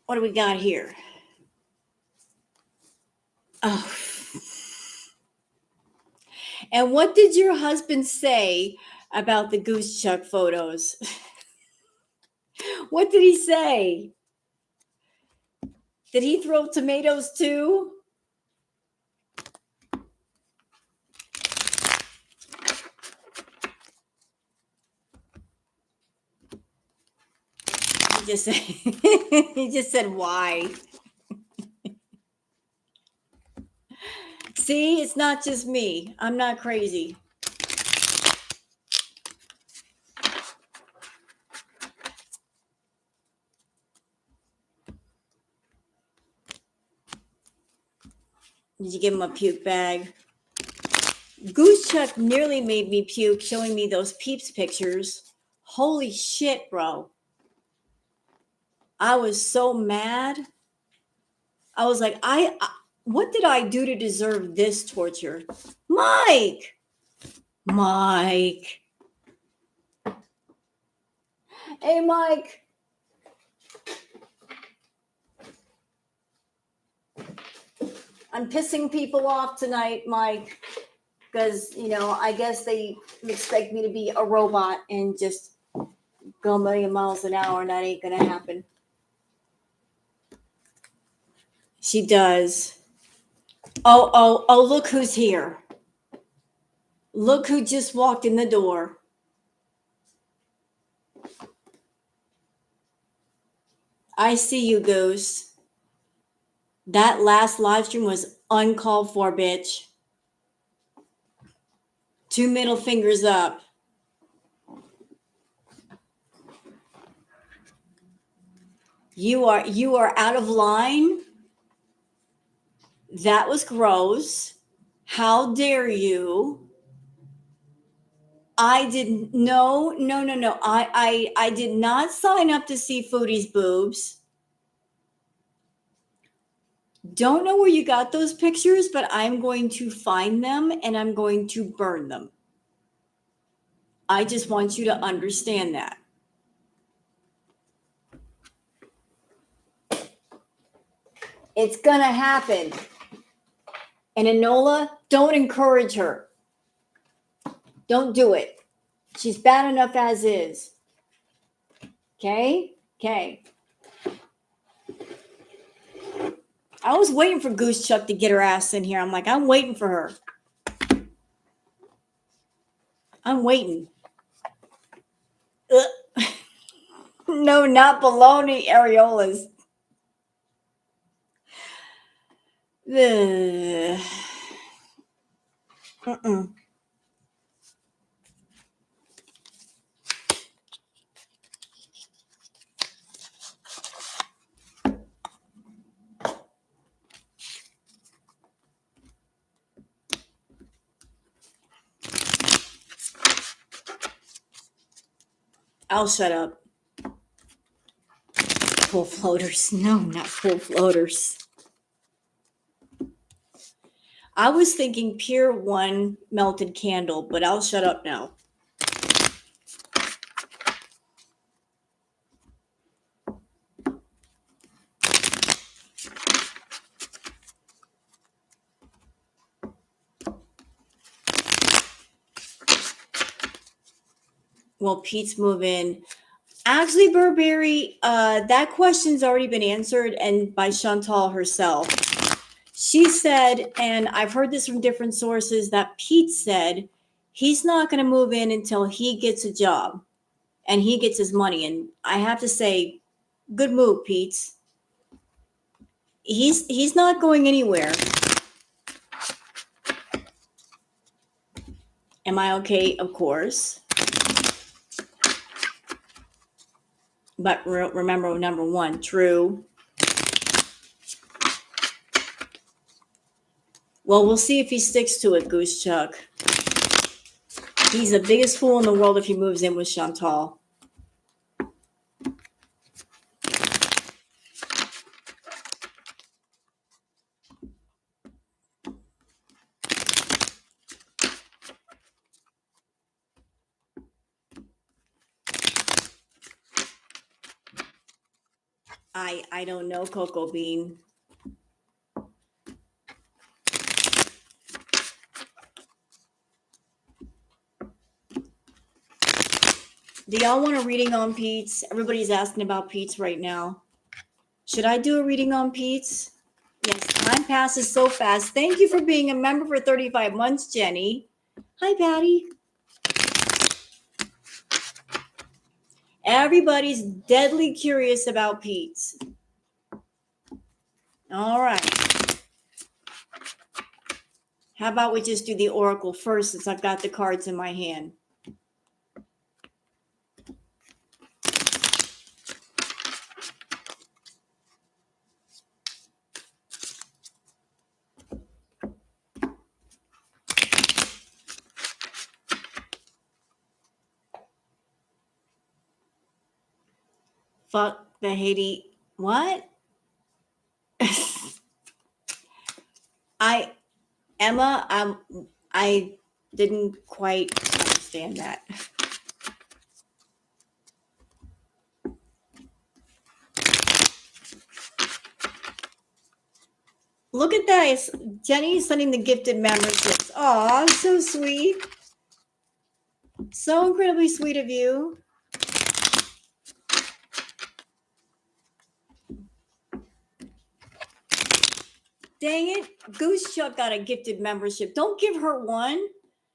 What do we got here? Oh. And what did your husband say about the goose chuck photos? What did he say? Did he throw tomatoes too? He just said why. See, it's not just me. I'm not crazy. Did you give him a puke bag? Goose Chuck nearly made me puke showing me those Peeps pictures. Holy shit, bro. I was so mad. I was like, what did I do to deserve this torture? Mike. Hey, Mike. I'm pissing people off tonight, Mike, because, I guess they expect me to be a robot and just go a million miles an hour, and that ain't going to happen. She does. Oh, look who's here. Look who just walked in the door. I see you, Goose. That last live stream was uncalled for, bitch. 2 middle fingers up. You are out of line. That was gross. How dare you? I didn't. No. I did not sign up to see Foodie's boobs. Don't know where you got those pictures, but I'm going to find them and I'm going to burn them. I just want you to understand that. It's going to happen. And Enola, don't encourage her. Don't do it. She's bad enough as is. Okay? I was waiting for Goose Chuck to get her ass in here. I'm like, I'm waiting for her. I'm waiting. Ugh. No, not bologna areolas. I'll shut up. Pool floaters. No, not pool floaters. I was thinking Pier 1 melted candle, but I'll shut up now. Will Pete's move in? Actually, Burberry, that question's already been answered, and by Chantal herself. She said, and I've heard this from different sources, that Pete said he's not going to move in until he gets a job and he gets his money. And I have to say, good move, Pete. He's not going anywhere. Am I okay? Of course. But remember, number one, true. Well, we'll see if he sticks to it, Goose Chuck. He's the biggest fool in the world if he moves in with Chantal. I don't know, Cocoa Bean. Do y'all want a reading on Pete's? Everybody's asking about Pete's right now. Should I do a reading on Pete's? Yes, time passes so fast. Thank you for being a member for 35 months, Jenny. Hi, Patty. Everybody's deadly curious about Pete's. All right. How about we just do the oracle first since I've got the cards in my hand? Fuck the Haiti. What? Emma, I didn't quite understand that. Look at that. It's Jenny's sending the gifted memberships. Aw, so sweet. So incredibly sweet of you. Dang it. Goose Chuck got a gifted membership. Don't give her one.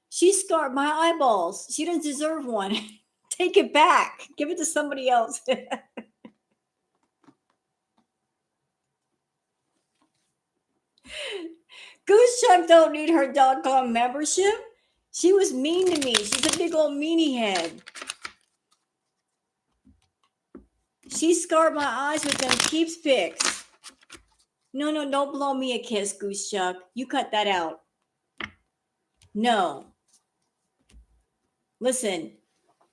She scarred my eyeballs. She doesn't deserve one. Take it back. Give it to somebody else. Goose Chuck don't need her .com membership. She was mean to me. She's a big old meanie head. She scarred my eyes with them Keeps pics. No, don't blow me a kiss, Goose Chuck. You cut that out. No. Listen,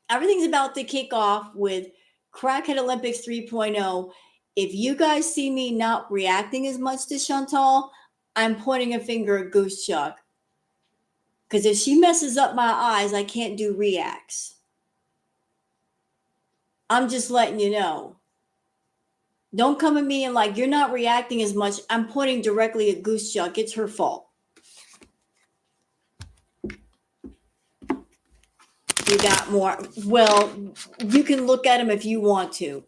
everything's about to kick off with Crackhead Olympics 3.0. If you guys see me not reacting as much to Chantal, I'm pointing a finger at Goose Chuck. Because if she messes up my eyes, I can't do reacts. I'm just letting you know. Don't come at me and like, you're not reacting as much. I'm pointing directly at Goose Chuck. It's her fault. You got more. Well, you can look at them if you want to.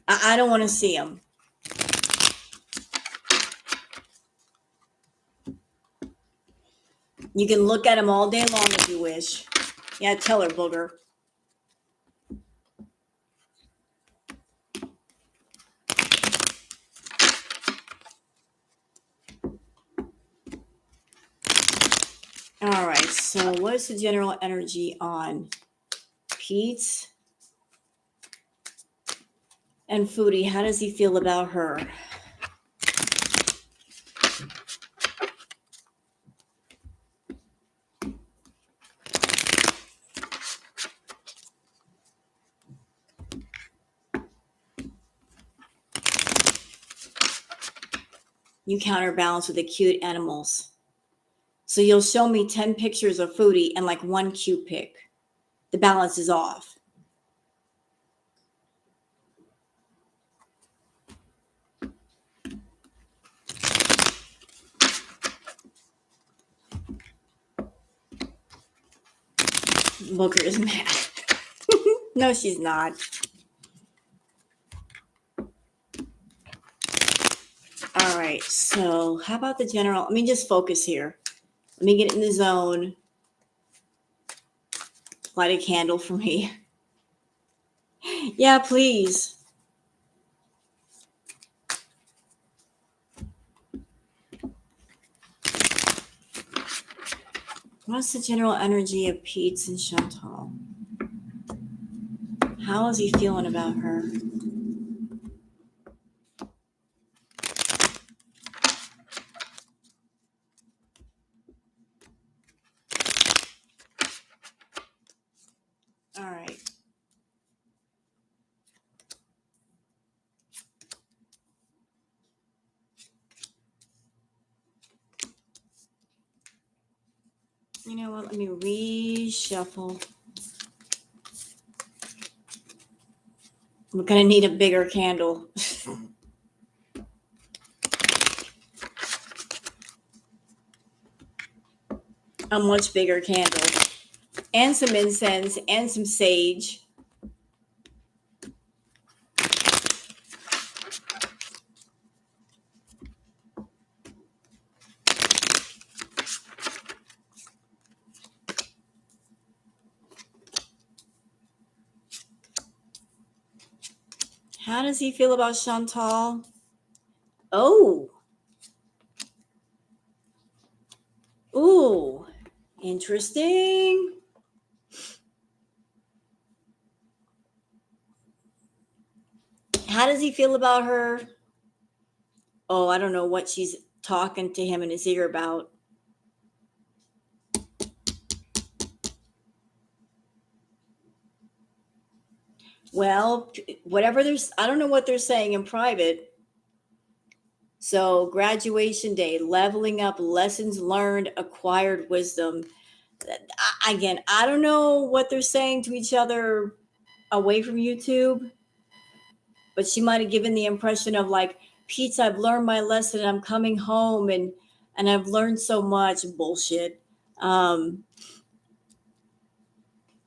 I don't want to see them. You can look at them all day long if you wish. Yeah, tell her, booger. All right, so what is the general energy on Pete and Foodie? How does he feel about her? You counterbalance with the cute animals. So you'll show me 10 pictures of Foodie and like one cute pic. The balance is off. Booker is mad. No, she's not. All right, so how about the general? Let me just focus here. Let me get in the zone. Light a candle for me. Yeah, please. What's the general energy of Pete and Chantal? How is he feeling about her? All right. You know what? Let me reshuffle. We're going to need a bigger candle. A much bigger candle. And some incense and some sage. How does he feel about Chantal? Oh. Ooh, interesting. How does he feel about her? Oh, I don't know what she's talking to him in his ear about. Well, whatever there's, I don't know what they're saying in private. So, graduation day, leveling up, lessons learned, acquired wisdom. Again, I don't know what they're saying to each other away from YouTube, but she might have given the impression of like, Pete, I've learned my lesson. I'm coming home and I've learned so much bullshit. Um,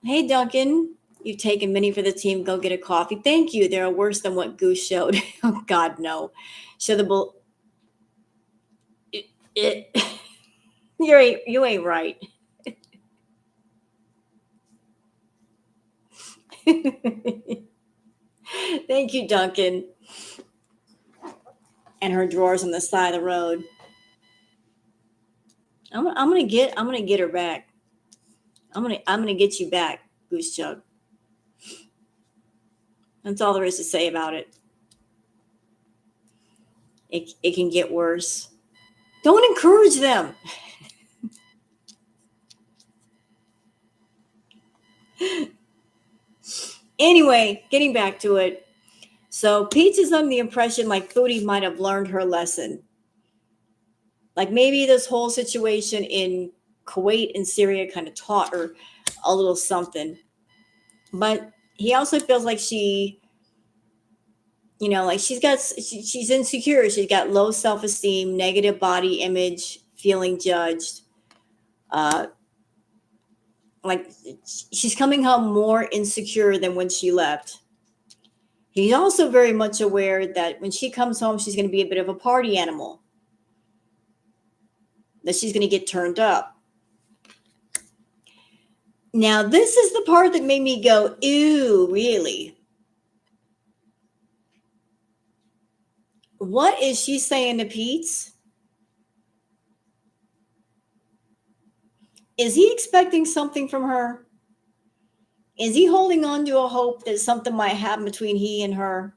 hey, Duncan, you've taken many for the team. Go get a coffee. Thank you. They're worse than what Goose showed. Oh, God, no. Show the bull. It you ain't right. Thank you, Duncan. And her drawers on the side of the road. I'm gonna get her back. I'm gonna get you back, Goose Chug. That's all there is to say about it. It can get worse. Don't encourage them. Anyway, getting back to it. So Peach is under the impression like Foodie might have learned her lesson. Like maybe this whole situation in Kuwait and Syria kind of taught her a little something. But he also feels like like she's insecure. She's got low self-esteem, negative body image, feeling judged. Uh, like she's coming home more insecure than when she left. He's also very much aware that when she comes home, she's going to be a bit of a party animal, that she's going to get turned up. Now, this is the part that made me go, ew, really? What is she saying to Pete? Is he expecting something from her? Is he holding on to a hope that something might happen between he and her?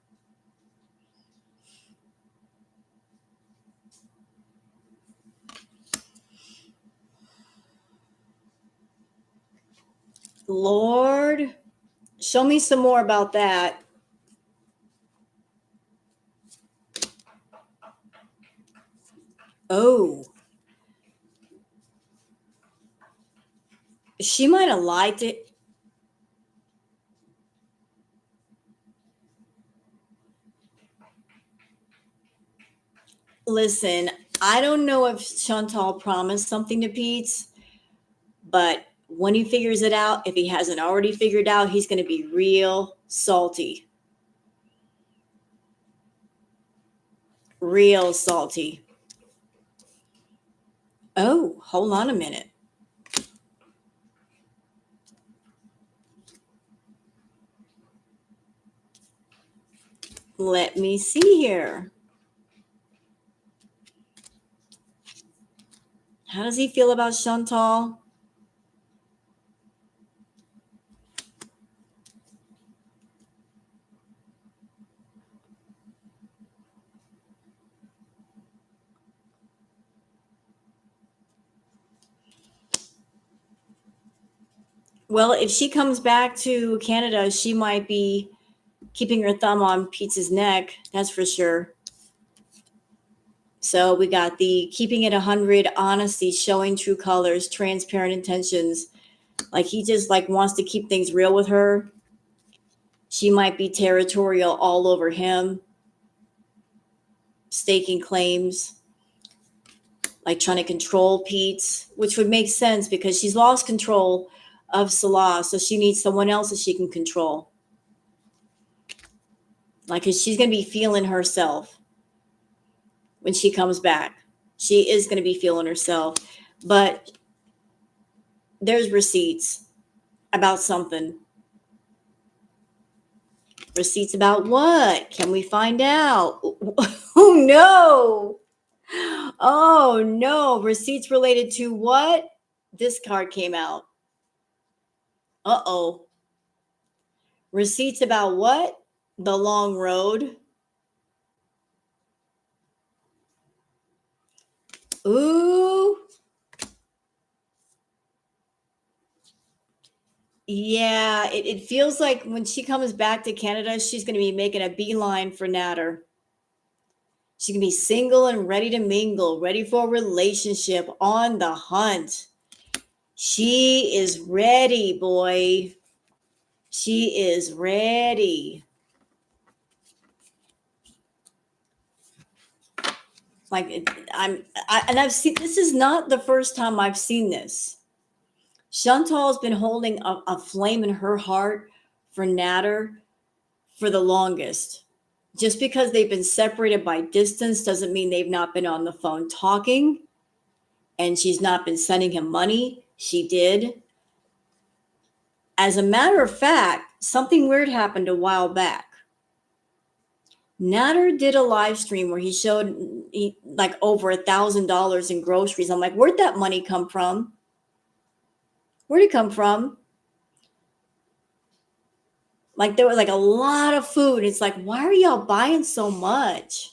Lord, show me some more about that. Oh, she might have lied to. Listen, I don't know if Chantal promised something to Pete, but when he figures it out, if he hasn't already figured out, he's going to be real salty. Real salty. Oh, hold on a minute. Let me see here. How does he feel about Chantal? Well, if she comes back to Canada, she might be keeping her thumb on Pete's neck. That's for sure. So we got the keeping it 100, honesty, showing true colors, transparent intentions. Like he just like wants to keep things real with her. She might be territorial all over him, staking claims, like trying to control Pete, which would make sense because she's lost control of Salah, so she needs someone else that she can control. Like, 'cause she's going to be feeling herself when she comes back. She is going to be feeling herself, but there's receipts about something. Receipts about what? Can we find out? Oh no. Oh no, receipts related to what? This card came out. Uh-oh. Receipts about what? The long road. Ooh. Yeah, it feels like when she comes back to Canada, she's going to be making a beeline for Natter. She's going to be single and ready to mingle, ready for a relationship, on the hunt. She is ready, boy. She is ready. Like I've seen, this is not the first time I've seen this. Chantal's been holding a flame in her heart for Natter for the longest. Just because they've been separated by distance doesn't mean they've not been on the phone talking, and she's not been sending him money. She did. As a matter of fact, something weird happened a while back. Natter did a live stream where he showed like over $1,000 in groceries. I'm like, where'd that money come from? Where'd it come from? Like there was like a lot of food. It's like, why are y'all buying so much?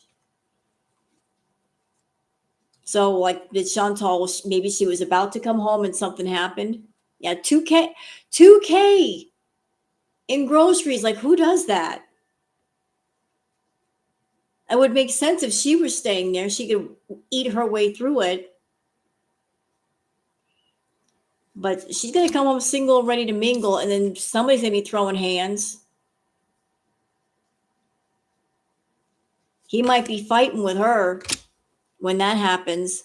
So like, did Chantal, maybe she was about to come home and something happened? Yeah, 2K in groceries. Like, who does that? It would make sense if she was staying there. She could eat her way through it. But she's going to come home single, ready to mingle, and then somebody's going to be throwing hands. He might be fighting with her when that happens.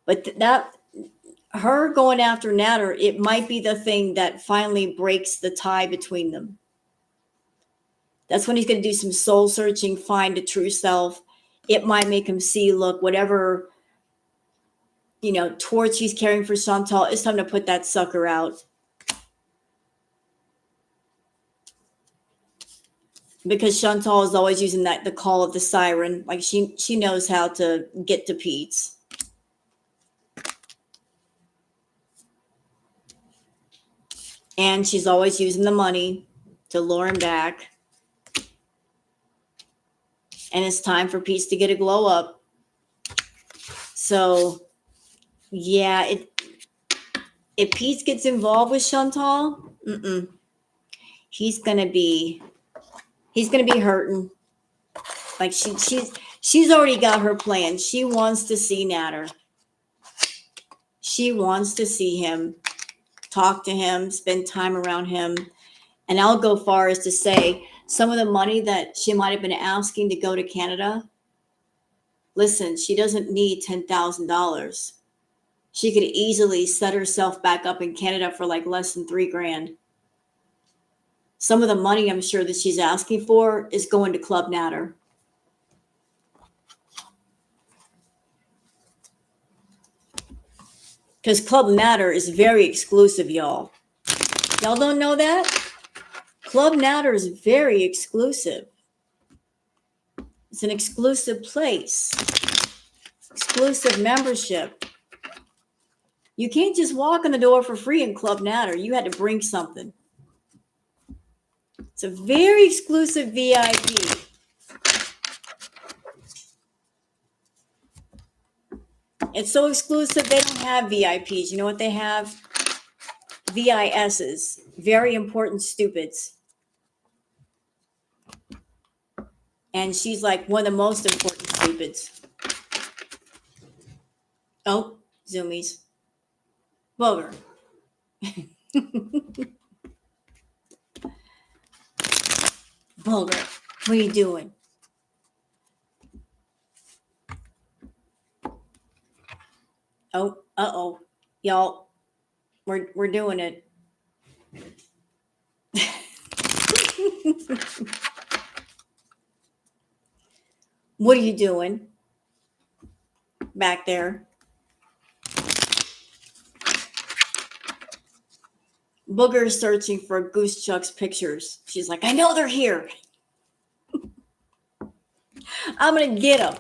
But that, her going after Natter, it might be the thing that finally breaks the tie between them. That's when he's going to do some soul searching, find a true self. It might make him see, look, whatever, torch he's carrying for Chantal, it's time to put that sucker out. Because Chantal is always using the call of the siren. Like she knows how to get to Pete's. And she's always using the money to lure him back. And it's time for Pete's to get a glow up. So, yeah, if Pete gets involved with Chantal, he's gonna be hurting. Like she's already got her plan. She wants to see Natter. She wants to see him, talk to him, spend time around him. And I'll go far as to say some of the money that she might have been asking to go to Canada. Listen, she doesn't need $10,000. She could easily set herself back up in Canada for like less than $3,000. Some of the money I'm sure that she's asking for is going to Club Natter. Because Club Natter is very exclusive, y'all. Y'all don't know that? Club Natter is very exclusive. It's an exclusive place. Exclusive membership. You can't just walk in the door for free in Club Natter. You had to bring something. It's a very exclusive VIP. It's so exclusive, they don't have VIPs. You know what they have? VISs. Very important stupids. And she's like one of the most important stupids. Oh, zoomies. Booger. Booger, what are you doing? Oh, uh-oh. Y'all, we're doing it. What are you doing back there? Booger's searching for Goose Chuck's pictures. She's like, I know they're here. I'm going to get them.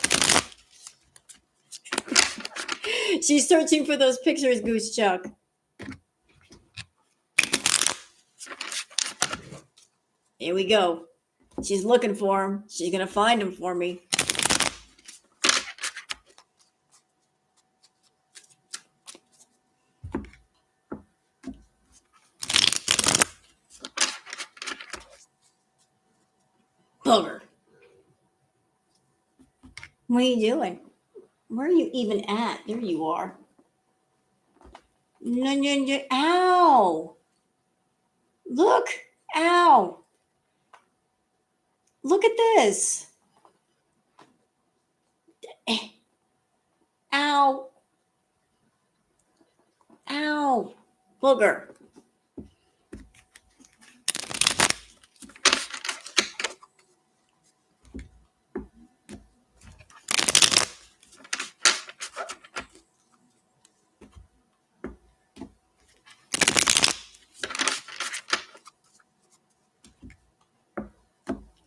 She's searching for those pictures, Goose Chuck. Here we go. She's looking for him. She's going to find him for me. Booger. What are you doing? Where are you even at? There you are. No, no, no. Ow. Look. Ow. Look at this. Ow. Ow. Booger.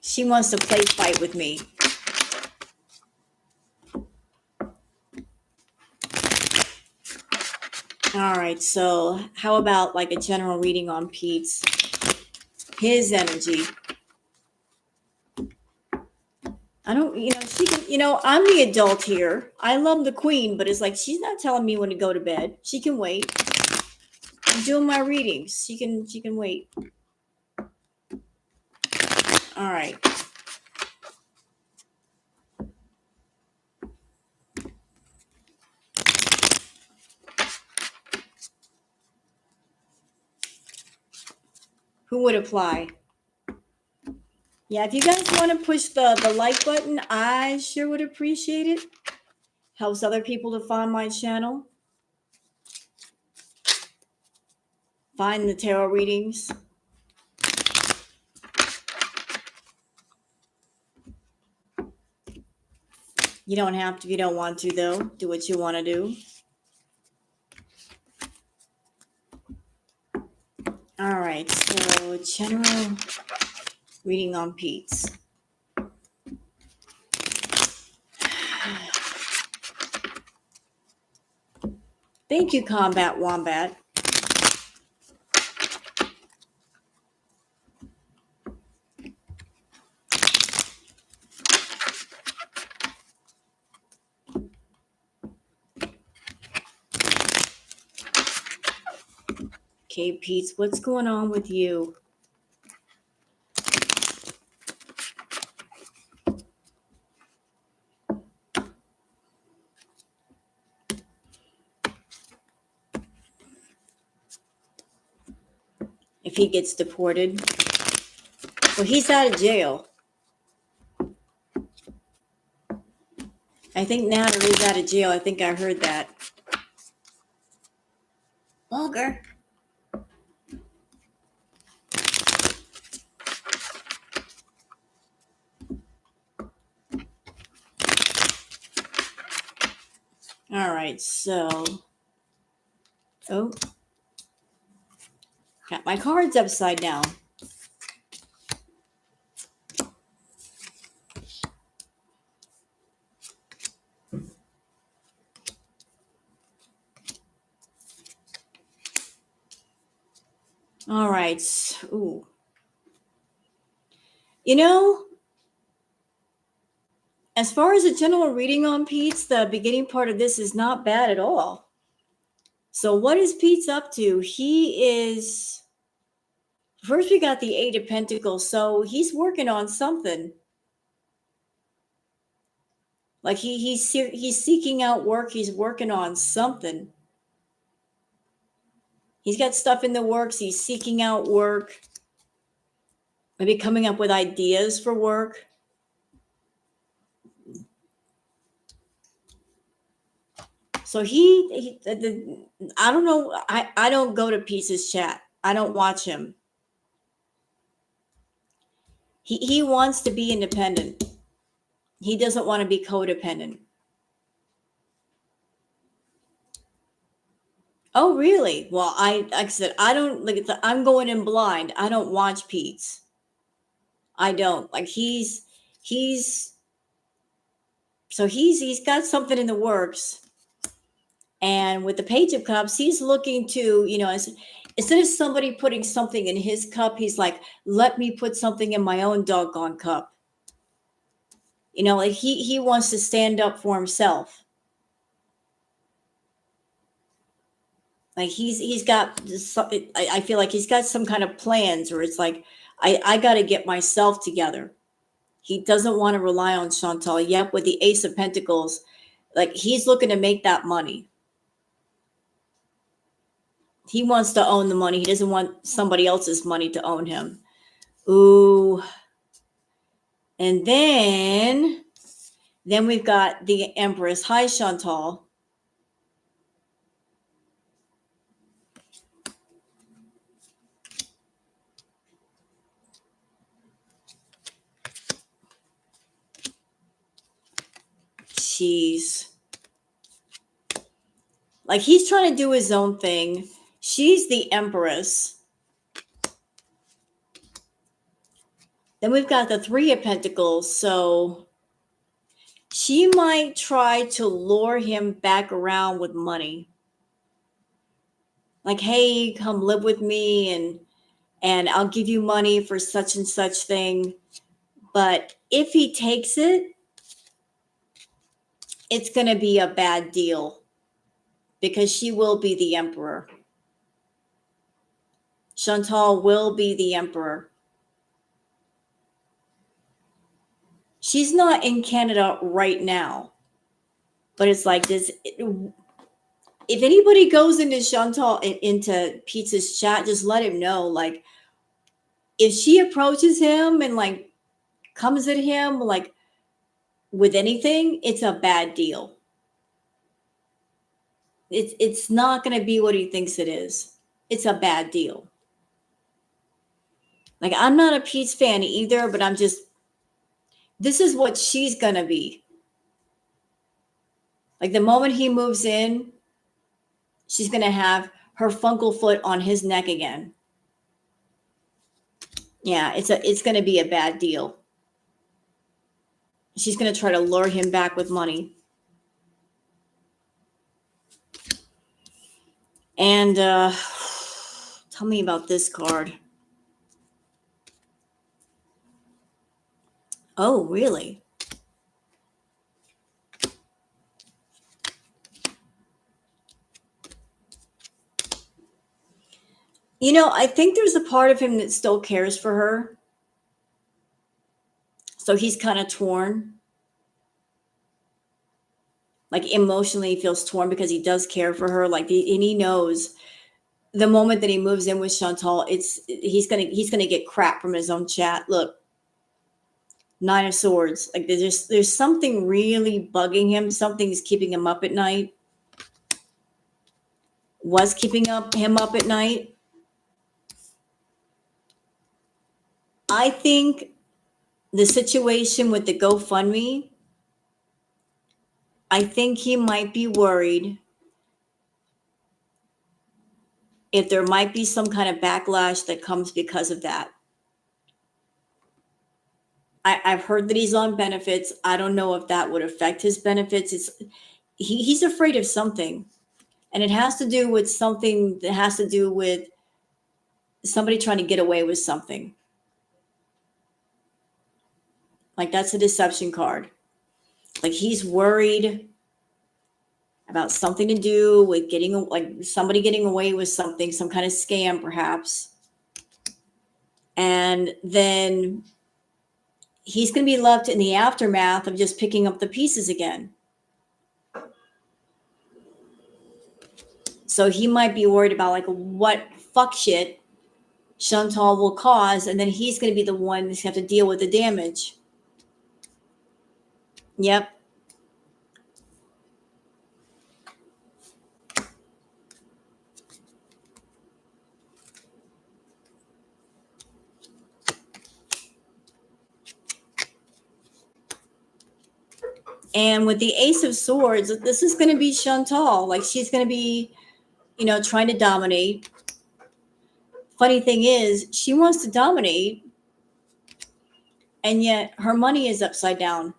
She wants to play fight with me. All right, so how about like a general reading on Pete's, his energy? I don't, she can, I'm the adult here. I love the queen, but it's like she's not telling me when to go to bed. She can wait. I'm doing my readings. She can wait. All right. Who would apply? Yeah, if you guys want to push the like button, I sure would appreciate it. Helps other people to find my channel. Find the tarot readings. You don't have to if you don't want to, though. Do what you want to do. All right, so general reading on Pete's. Thank you, Combat Wombat. Okay, Pete, what's going on with you? If he gets deported. Well, he's out of jail. I think Natalie's out of jail. I think I heard that. Vulgar. All right, so. Oh. Got my cards upside down. All right. Ooh. As far as a general reading on Pete's, the beginning part of this is not bad at all. So what is Pete's up to? He is... First, we got the Eight of Pentacles. So he's working on something. Like he's seeking out work. He's working on something. He's got stuff in the works. He's seeking out work. Maybe coming up with ideas for work. So I don't know. I don't go to Pete's chat. I don't watch him. He wants to be independent. He doesn't want to be codependent. Oh, really? Well, like I said, I don't like. I'm going in blind. I don't watch Pete's. I don't like. He's got something in the works, And with the Page of Cups, he's looking to, instead of somebody putting something in his cup, he's like, let me put something in my own doggone cup. Like he wants to stand up for himself. Like he's got this, I feel like he's got some kind of plans where it's like, I got to get myself together. He doesn't want to rely on Chantal. Yep, with the Ace of Pentacles, like he's looking to make that money. He wants to own the money. He doesn't want somebody else's money to own him. Ooh. And then we've got the Empress. Hi, Chantal. Jeez. Like he's trying to do his own thing. She's the Empress. Then we've got the Three of Pentacles. So she might try to lure him back around with money. Like, hey, come live with me and I'll give you money for such and such thing. But if he takes it, it's going to be a bad deal because she will be the emperor. Chantal will be the emperor. She's not in Canada right now, but it's like this. If anybody goes into Chantal, into Pete's chat, just let him know. Like, if she approaches him and like comes at him like with anything, it's a bad deal. It's not going to be what he thinks it is. It's a bad deal. Like, I'm not a Pete's fan either, but this is what she's going to be. Like, the moment he moves in, she's going to have her funkle foot on his neck again. Yeah, it's going to be a bad deal. She's going to try to lure him back with money. And tell me about this card. Oh, really? I think there's a part of him that still cares for her. So he's kind of torn. Like emotionally he feels torn because he does care for her. Like, and he knows the moment that he moves in with Chantal, he's gonna get crap from his own chat. Look, Nine of Swords. Like there's something really bugging him. Something's keeping him up at night. Was keeping him up at night. I think the situation with the GoFundMe, I think he might be worried if there might be some kind of backlash that comes because of that. I've heard that he's on benefits. I don't know if that would affect his benefits. He's afraid of something. And it has to do with something that has to do with somebody trying to get away with something. Like, that's a deception card. Like, he's worried about something to do with somebody getting away with something, some kind of scam perhaps. And then he's going to be left in the aftermath of just picking up the pieces again. So he might be worried about like what fuck shit Chantal will cause, and then he's going to be the one that's going to have to deal with the damage. Yep. And with the Ace of Swords, this is going to be Chantal. Like, she's going to be, trying to dominate. Funny thing is, she wants to dominate, and yet her money is upside down.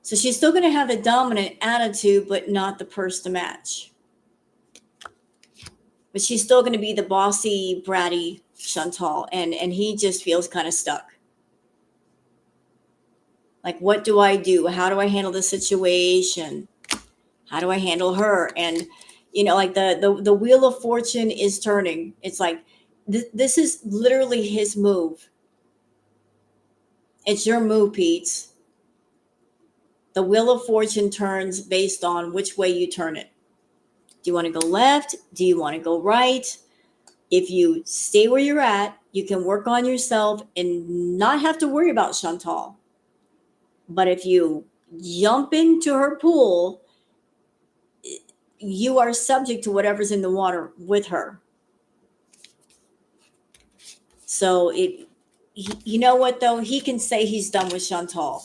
So she's still going to have the dominant attitude, but not the purse to match. But she's still going to be the bossy, bratty Chantal, and he just feels kind of stuck. Like, what do I do? How do I handle the situation? How do I handle her? And like the wheel of fortune is turning. It's like this is literally his move. It's your move, Pete. The wheel of fortune turns based on which way you turn it. Do you want to go left? Do you want to go right? If you stay where you're at, you can work on yourself and not have to worry about Chantal. But if you jump into her pool, you are subject to whatever's in the water with her. So you know what though? He can say he's done with Chantal.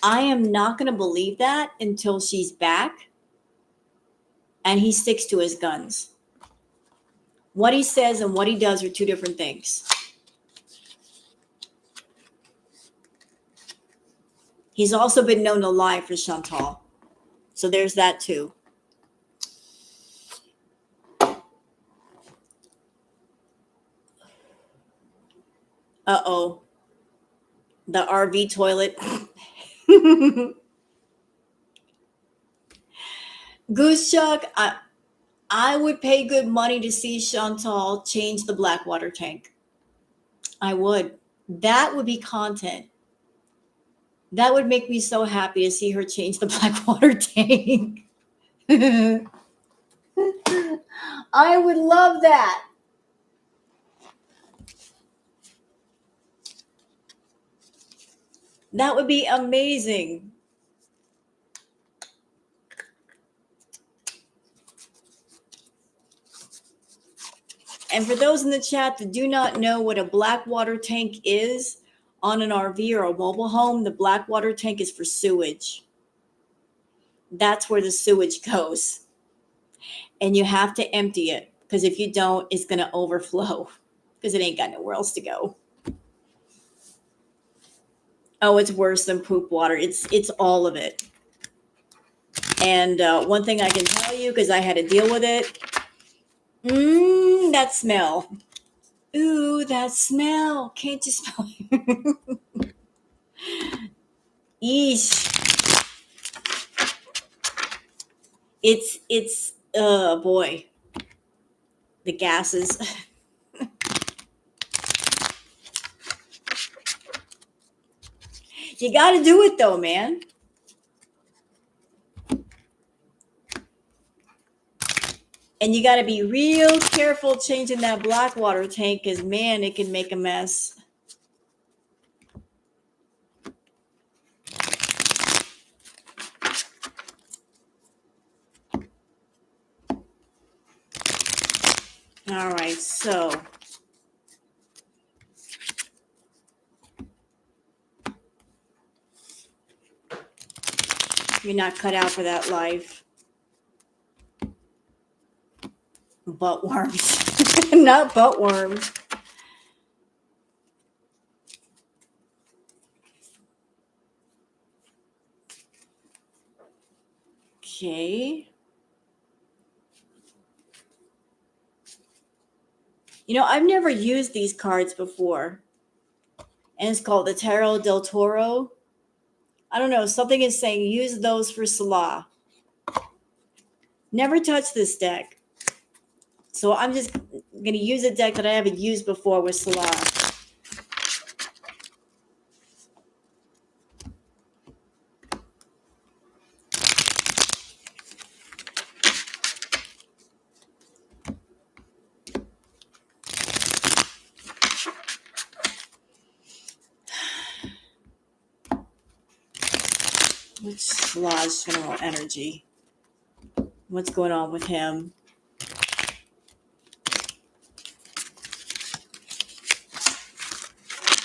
I am not going to believe that until she's back and he sticks to his guns. What he says and what he does are two different things. He's also been known to lie for Chantal. So there's that too. Uh-oh. The RV toilet. Goose Chuck, I would pay good money to see Chantal change the Blackwater tank. I would. That would be content. That would make me so happy to see her change the Blackwater tank. I would love that. That would be amazing. And for those in the chat that do not know what a Blackwater tank is on an RV or a mobile home, the Blackwater tank is for sewage. That's where the sewage goes. And you have to empty it because if you don't, it's going to overflow because it ain't got nowhere else to go. Oh, it's worse than poop water. It's all of it. And one thing I can tell you, because I had to deal with it, that smell. Ooh, that smell. Can't you smell it? Yeesh. It's boy. The gases. You got to do it though, man. And you got to be real careful changing that Blackwater tank because, man, it can make a mess. All right, so you're not cut out for that life. Butt worms. Not butt worms. Okay. I've never used these cards before. And it's called the Tarot del Toro. I don't know. Something is saying use those for Salah. Never touched this deck. So I'm just going to use a deck that I haven't used before with Salah. Which Salah's general energy? What's going on with him?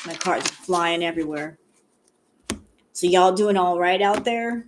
My cards are flying everywhere. So y'all doing all right out there?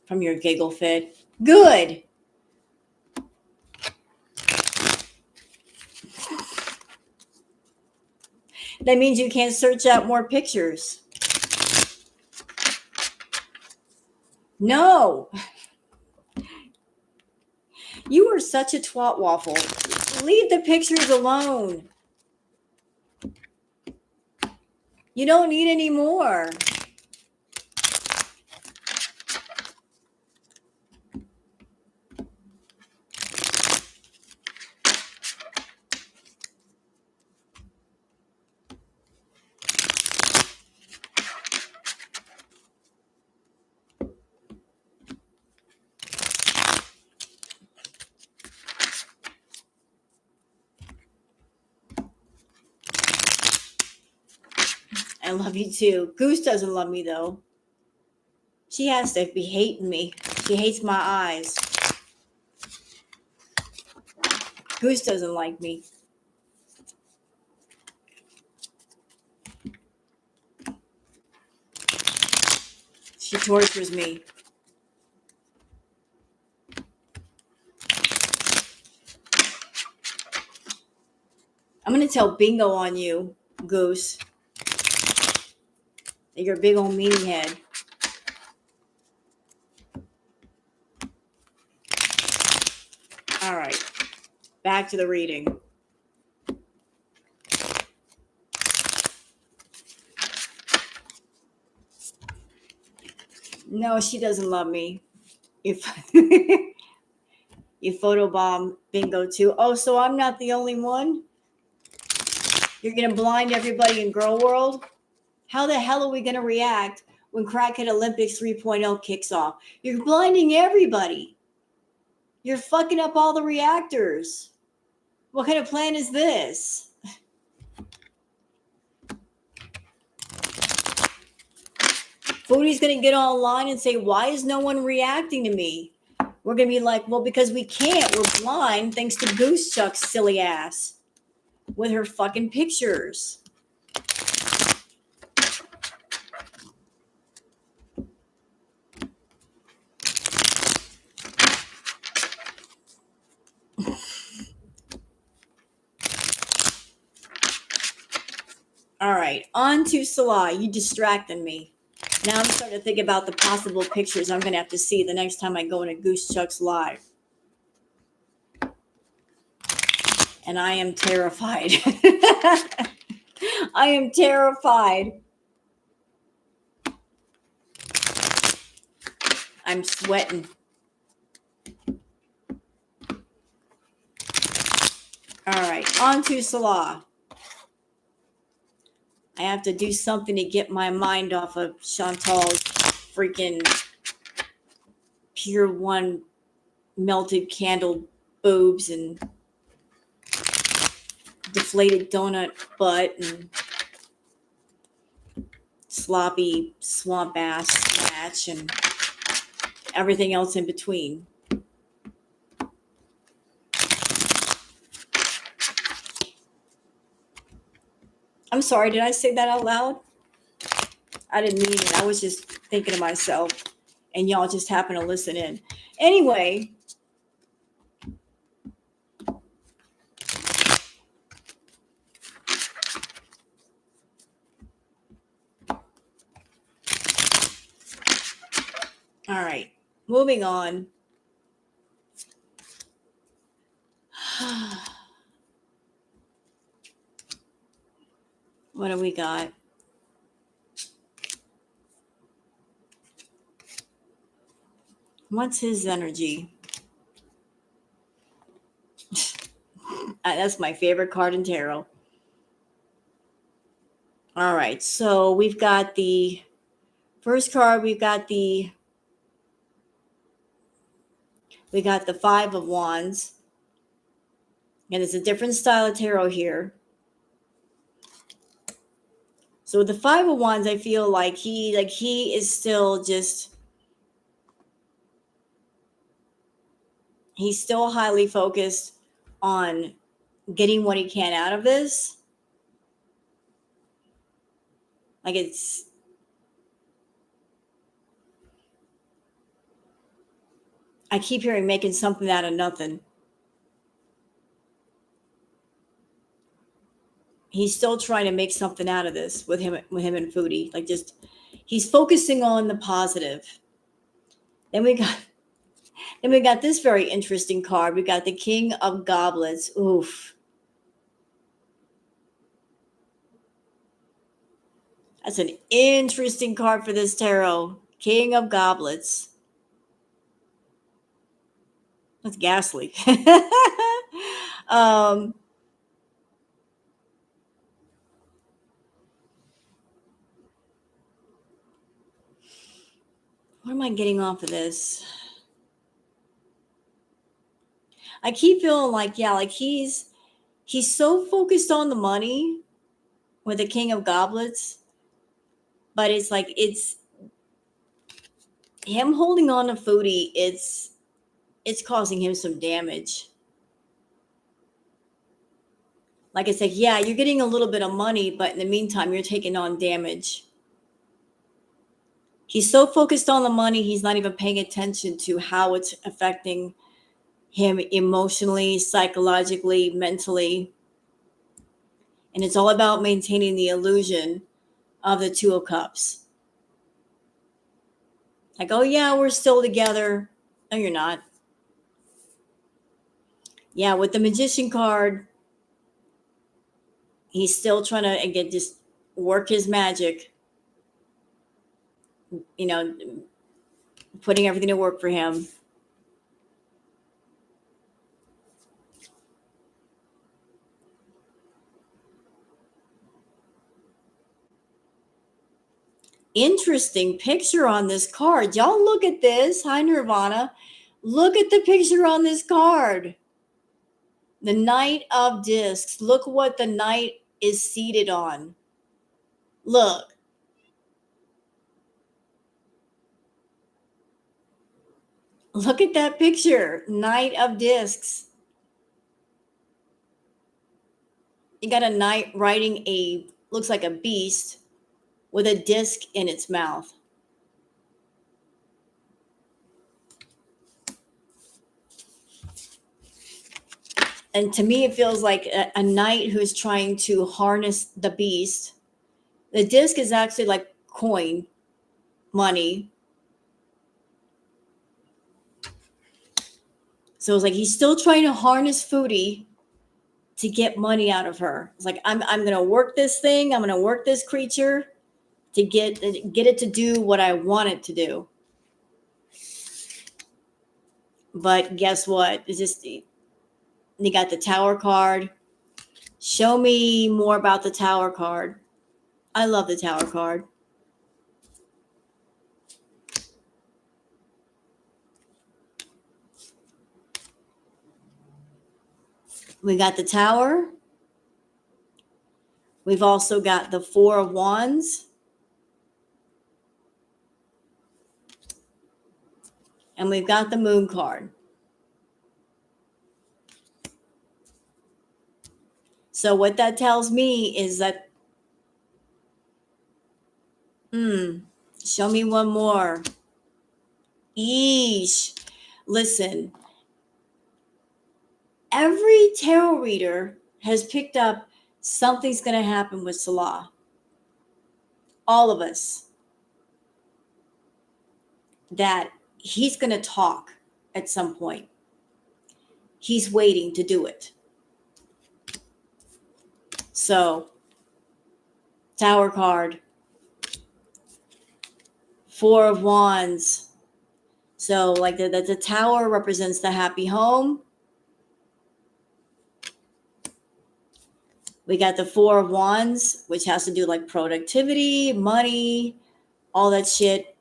from your giggle fit. Good. That means you can't search out more pictures. No. You are such a twat waffle. Leave the pictures alone. You don't need any more. I love you too. Goose doesn't love me though. She has to be hating me. She hates my eyes. Goose doesn't like me. She tortures me. I'm going to tell Bingo on you, Goose. You're a big old meanie head. All right. Back to the reading. No, she doesn't love me. If you photobomb Bingo too. Oh, so I'm not the only one? You're going to blind everybody in Girl World? How the hell are we going to react when Crackhead Olympics 3.0 kicks off? You're blinding everybody. You're fucking up all the reactors. What kind of plan is this? Foodie's going to get online and say, why is no one reacting to me? We're going to be like, well, because we can't. We're blind thanks to Goose Chuck's silly ass with her fucking pictures. All right, on to Salah. You distracted me. Now I'm starting to think about the possible pictures I'm going to have to see the next time I go into Goose Chuck's live. And I am terrified. I am terrified. I'm sweating. All right, on to Salah. I have to do something to get my mind off of Chantal's freaking Pure One melted candle boobs and deflated donut butt and sloppy swamp ass snatch and everything else in between. I'm sorry, did I say that out loud? I didn't mean it. I was just thinking to myself, and y'all just happen to listen in. Anyway, all right, moving on. What do we got? What's his energy? That's my favorite card in tarot. All right, so we've got the first card. We got the Five of Wands, and it's a different style of tarot here. So with the Five of Wands, I feel like he is still just. He's still highly focused on getting what he can out of this. Like I keep hearing making something out of nothing. He's still trying to make something out of this with him and Foodie. Like, just he's focusing on the positive. Then we got this very interesting card. We got the King of Goblets. Oof. That's an interesting card for this tarot. King of Goblets. That's ghastly. um, what am I getting off of this? I keep feeling like, yeah, like he's so focused on the money with the King of Goblets, but it's like it's him holding on to Foodie. It's causing him some damage. Like I said, yeah, you're getting a little bit of money, but in the meantime, you're taking on damage. He's so focused on the money, he's not even paying attention to how it's affecting him emotionally, psychologically, mentally. And it's all about maintaining the illusion of the Two of Cups. Like, oh, yeah, we're still together. No, you're not. Yeah, with the Magician card, he's still trying to, again, just work his magic, you know, putting everything to work for him. Interesting picture on this card. Y'all look at this. Hi, Nirvana. Look at the picture on this card. The Knight of Discs. Look what the knight is seated on. Look. Look at that picture. Knight of Discs. You got a knight riding looks like a beast with a disc in its mouth. And to me, it feels like a knight who's trying to harness the beast. The disc is actually like coin, money. So it's like he's still trying to harness Foodie to get money out of her. It's like I'm gonna work this thing. I'm gonna work this creature to get it to do what I want it to do. But guess what? It's just you got the Tower card. Show me more about the Tower card. I love the Tower card. We got the Tower. We've also got the Four of Wands. And we've got the Moon card. So what that tells me is that, show me one more. Eesh. Listen, every tarot reader has picked up something's going to happen with Salah. All of us. That he's going to talk at some point. He's waiting to do it. So, Tower card. Four of Wands. So, like the Tower represents the happy home. We got the Four of Wands, which has to do like productivity, money, all that shit.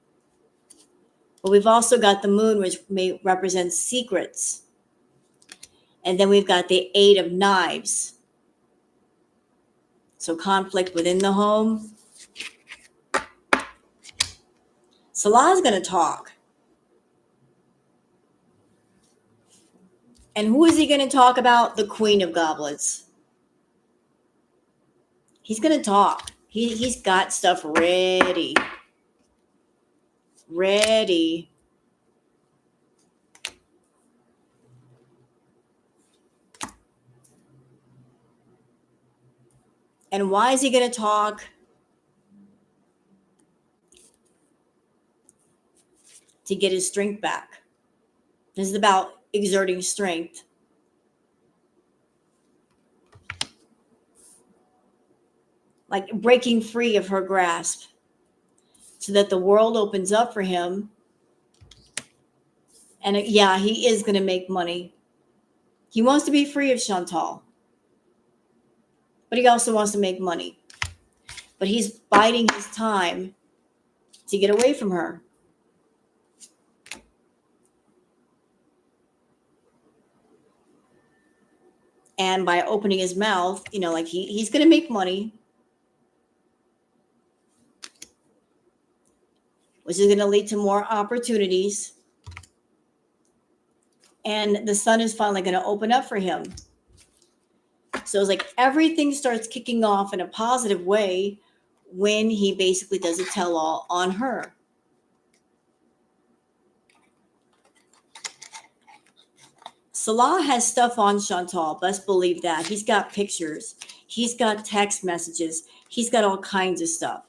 But we've also got the Moon, which may represent secrets. And then we've got the Eight of Knives. So conflict within the home. Salah's going to talk. And who is he going to talk about? The Queen of Goblets. He's going to talk. He's got stuff ready. Ready. And why is he going to talk? To get his strength back. This is about exerting strength. Like breaking free of her grasp so that the world opens up for him. And yeah, he is going to make money. He wants to be free of Chantal, but he also wants to make money. But he's biding his time to get away from her. And by opening his mouth, like he's going to make money, which is going to lead to more opportunities. And the sun is finally going to open up for him. So it's like everything starts kicking off in a positive way when he basically does a tell-all on her. Salah has stuff on Chantal, best believe that. He's got pictures. He's got text messages. He's got all kinds of stuff.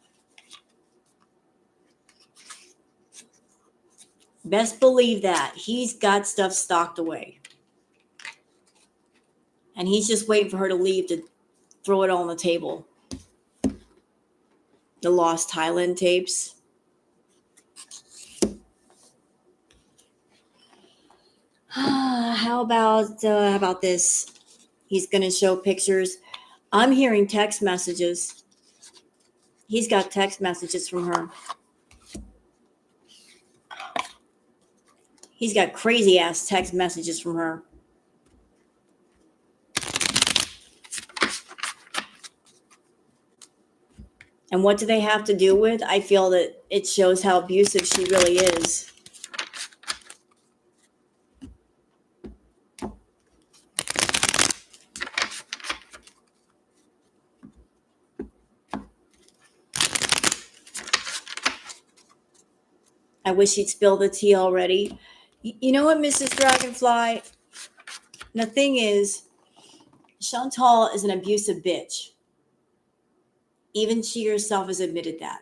Best believe that. He's got stuff stocked away. And he's just waiting for her to leave to throw it all on the table. The Lost Thailand tapes. How about this? He's going to show pictures. I'm hearing text messages. He's got text messages from her. He's got crazy ass text messages from her. And what do they have to do with? I feel that it shows how abusive she really is. I wish he'd spill the tea already. You know what, Mrs. Dragonfly? The thing is, Chantal is an abusive bitch. Even she herself has admitted that.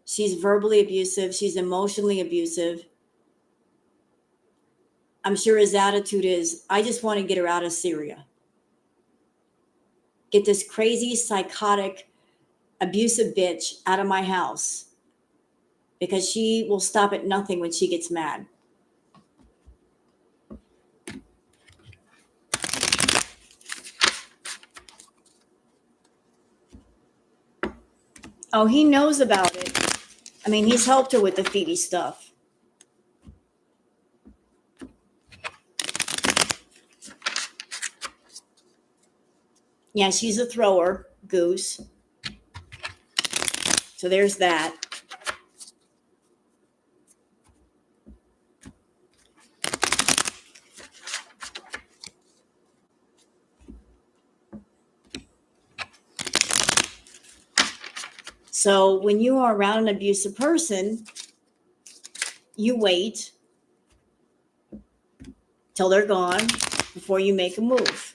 She's verbally abusive. She's emotionally abusive. I'm sure his attitude is, I just want to get her out of Syria. Get this crazy, psychotic, abusive bitch out of my house. Because she will stop at nothing when she gets mad. Oh, he knows about it. I mean, he's helped her with the Foodie stuff. Yeah, she's a thrower, Goose. So there's that. So when you are around an abusive person, you wait till they're gone before you make a move.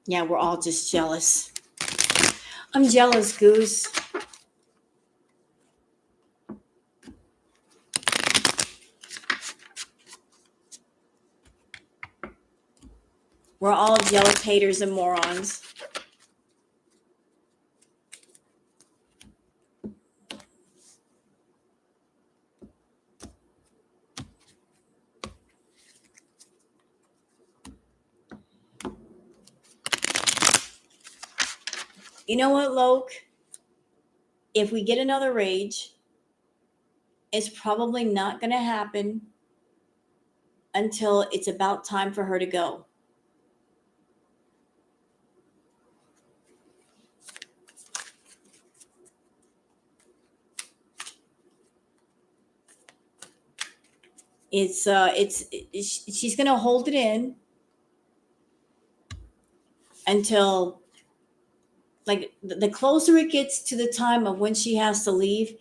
Yeah, we're all just jealous. I'm jealous, Goose. We're all jealous haters and morons. You know what, Loke? If we get another rage, it's probably not going to happen until it's about time for her to go. She's going to hold it in until, like, the closer it gets to the time of when she has to leave,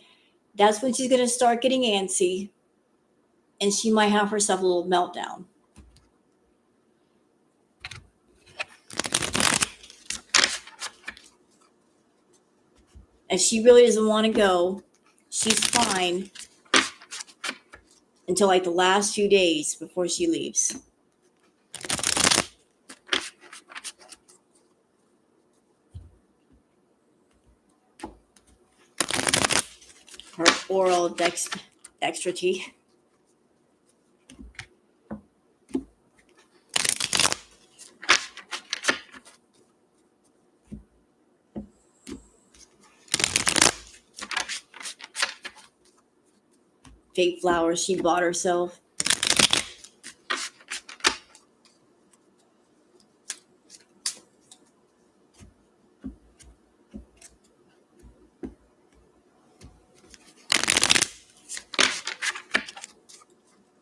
that's when she's going to start getting antsy, and she might have herself a little meltdown. If she really doesn't want to go, she's fine until like the last few days before she leaves. Her oral dexterity. Fake flowers she bought herself.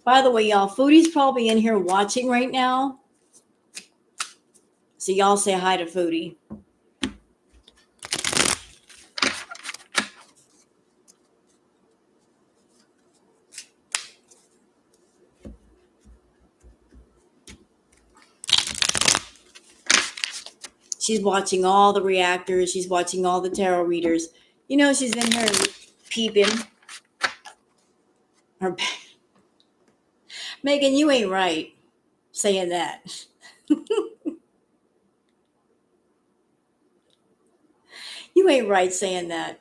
By the way, y'all, Foodie's probably in here watching right now. So y'all say hi to Foodie. She's watching all the reactors. She's watching all the tarot readers. You know, she's in here peeping. Her Megan, you ain't right saying that. You ain't right saying that.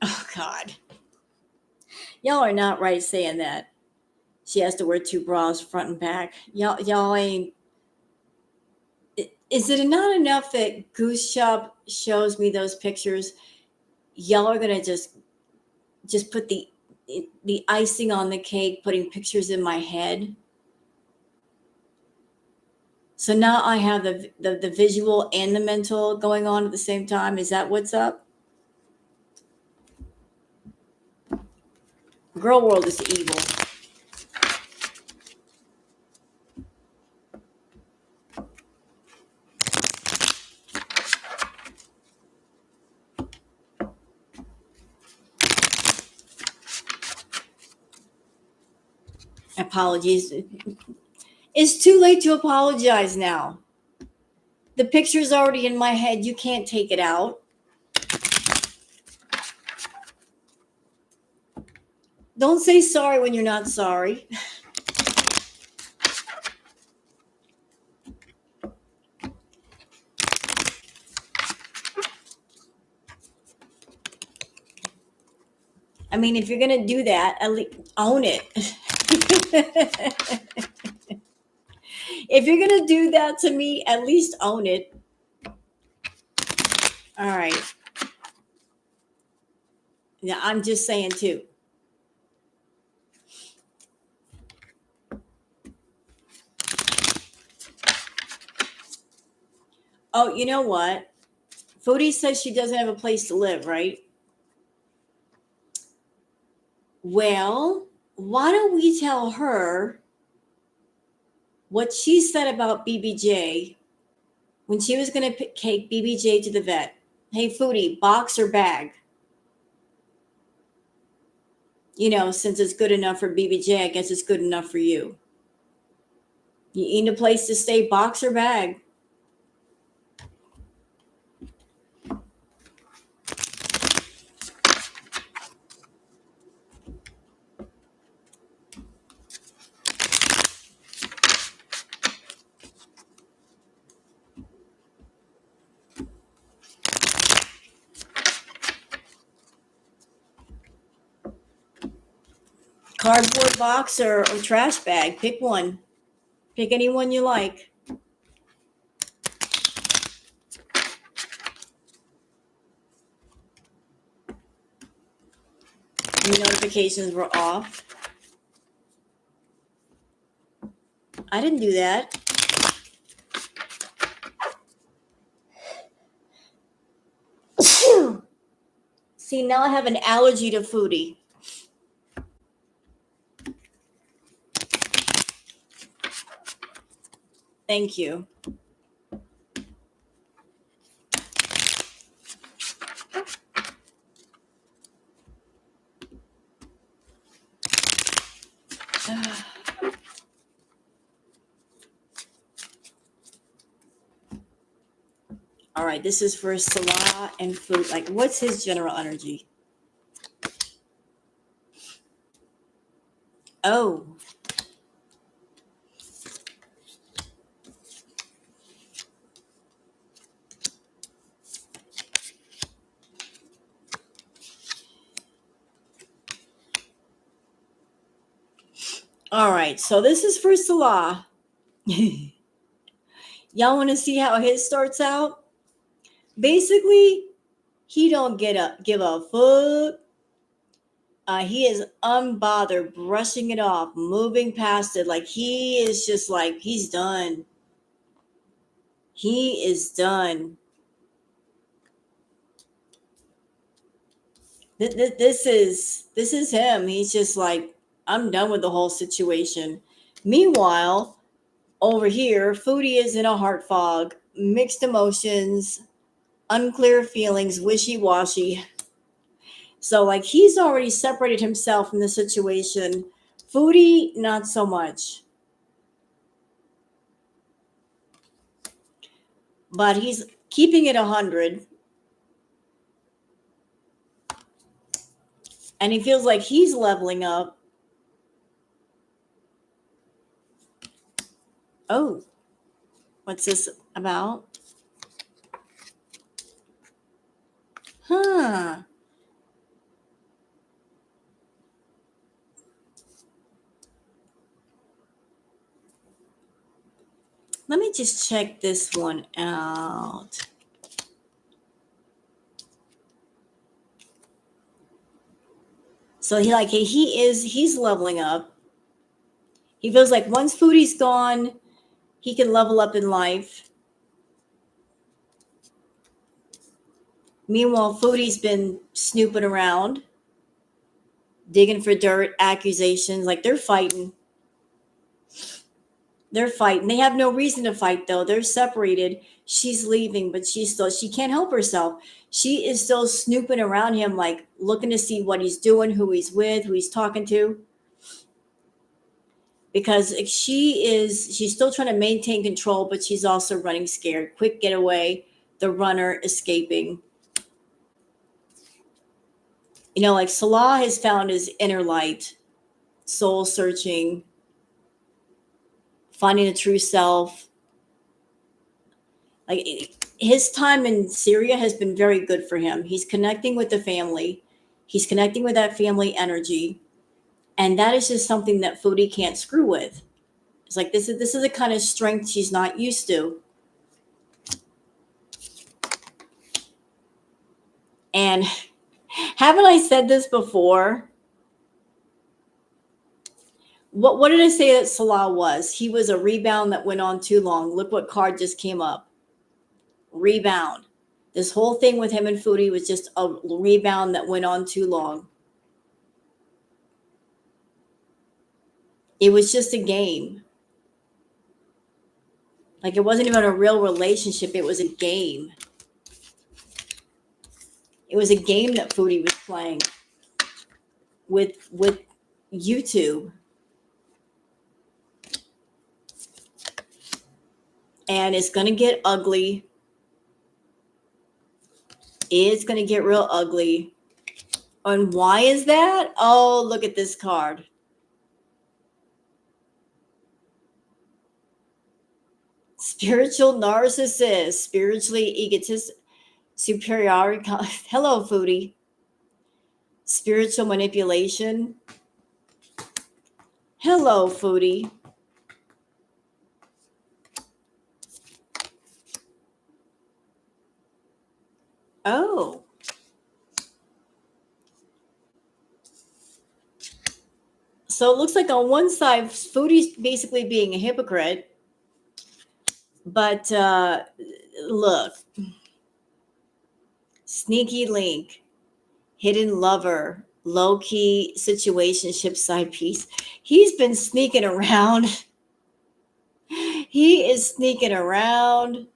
Oh, God. Y'all are not right saying that. She has to wear 2 bras front and back. Y'all ain't. Is it not enough that Goose Shop shows me those pictures? Y'all are gonna just put the icing on the cake, putting pictures in my head. So now I have the visual and the mental going on at the same time. Is that what's up? Girl world is evil. Apologies. It's too late to apologize now. The picture's already in my head. You can't take it out. Don't say sorry when you're not sorry. I mean, if you're going to do that, at least own it. If you're going to do that to me, at least own it. All right. Now, I'm just saying too. Oh, you know what? Foodie says she doesn't have a place to live, right? Well, why don't we tell her what she said about BBJ when she was going to take BBJ to the vet? Hey, Foodie, box or bag? You know, since it's good enough for BBJ, I guess it's good enough for you. You need a place to stay, box or bag? Cardboard box or trash bag? Pick one. Pick any one you like. Your notifications were off. I didn't do that. See, now I have an allergy to Foodie. Thank you. All right, this is for Salah and food. Like, what's his general energy? Oh, all right. So this is for Salah. Y'all want to see how his starts out? Basically, he don't give a fuck. He is unbothered, brushing it off, moving past it. Like he is just like he's done. He is done. This is him. He's just like, I'm done with the whole situation. Meanwhile, over here, Foodie is in a heart fog, mixed emotions, unclear feelings, wishy-washy. So like he's already separated himself from the situation. Foodie, not so much. But he's keeping it 100. And he feels like he's leveling up. Oh, what's this about? Huh. Let me just check this one out. So he's leveling up. He feels like once Foodie's gone, he can level up in life. Meanwhile, Foodie's been snooping around, digging for dirt, accusations. Like they're fighting. They're fighting. They have no reason to fight though. They're separated. She's leaving, but she can't help herself. She is still snooping around him, like looking to see what he's doing, who he's with, who he's talking to. Because she's still trying to maintain control, but she's also running scared. Quick getaway, the runner escaping. You know, like Salah has found his inner light, soul searching, finding a true self. Like his time in Syria has been very good for him. He's connecting with the family. He's connecting with that family energy. And that is just something that Foodie can't screw with. It's like this is the kind of strength she's not used to. And haven't I said this before? What did I say that Salah was? He was a rebound that went on too long. Look what card just came up. Rebound. This whole thing with him and Foodie was just a rebound that went on too long. It was just a game. Like it wasn't even a real relationship. It was a game. It was a game that Foodie was playing with YouTube. And it's going to get ugly. It's going to get real ugly. And why is that? Oh, look at this card. Spiritual narcissist, spiritually egotist, superiority. Hello, Foodie. Spiritual manipulation. Hello, Foodie. Oh. So it looks like on one side, Foodie's basically being a hypocrite. But look, sneaky link, hidden lover, low-key situationship side piece. He's been sneaking around. He is sneaking around.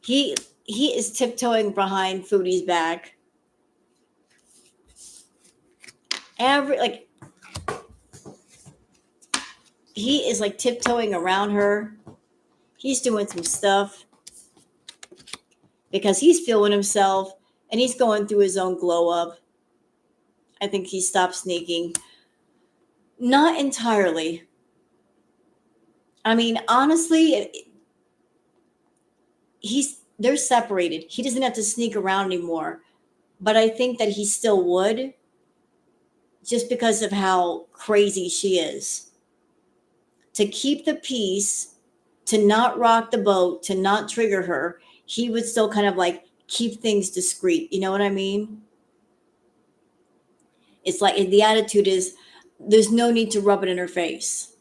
He he is tiptoeing behind Foodie's back. He is like tiptoeing around her. He's doing some stuff because he's feeling himself and he's going through his own glow up. I think he stopped sneaking. Not entirely. I mean, honestly, they're separated. He doesn't have to sneak around anymore. But I think that he still would, just because of how crazy she is. To keep the peace, to not rock the boat, to not trigger her, he would still kind of like keep things discreet. You know what I mean? It's like the attitude is there's no need to rub it in her face.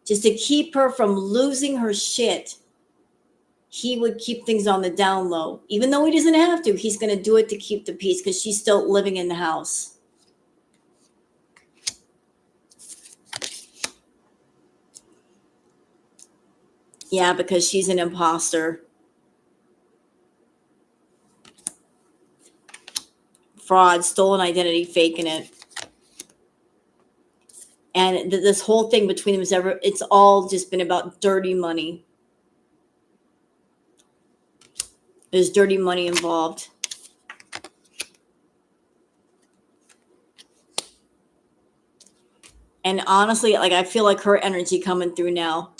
Just to keep her from losing her shit, he would keep things on the down low. Even though he doesn't have to, he's going to do it to keep the peace because she's still living in the house. Yeah, because she's an imposter. Fraud, stolen identity, faking it. And this whole thing between them it's all just been about dirty money. There's dirty money involved. And honestly, like I feel like her energy coming through now.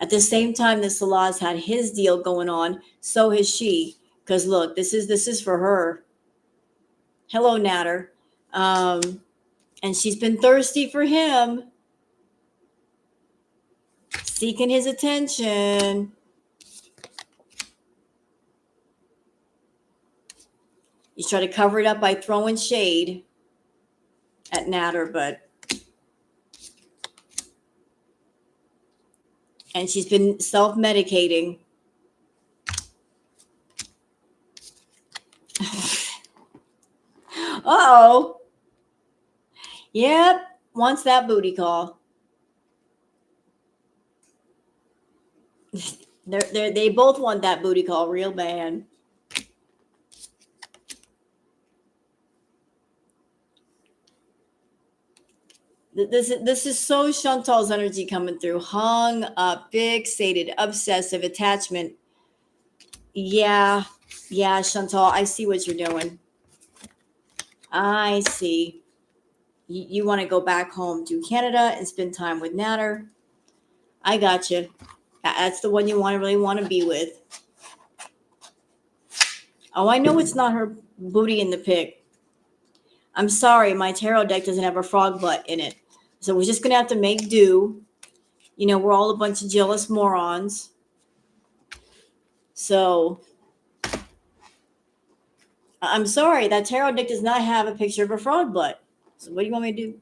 At the same time that Salah's had his deal going on, so has she. Because look, this is for her. Hello, Natter. And she's been thirsty for him, seeking his attention. You try to cover it up by throwing shade at Natter, and she's been self-medicating. Uh-oh. Yep, wants that booty call. They both want that booty call real bad. This is so Chantal's energy coming through. Hung up, fixated, obsessive, attachment. Yeah, Chantal, I see what you're doing. I see. You want to go back home to Canada and spend time with Natter. I got you. That's the one you really want to be with. Oh, I know it's not her booty in the pic. I'm sorry, my tarot deck doesn't have a frog butt in it. So we're just going to have to make do. You know, we're all a bunch of jealous morons. So I'm sorry, that tarot deck does not have a picture of a frog butt. So what do you want me to do?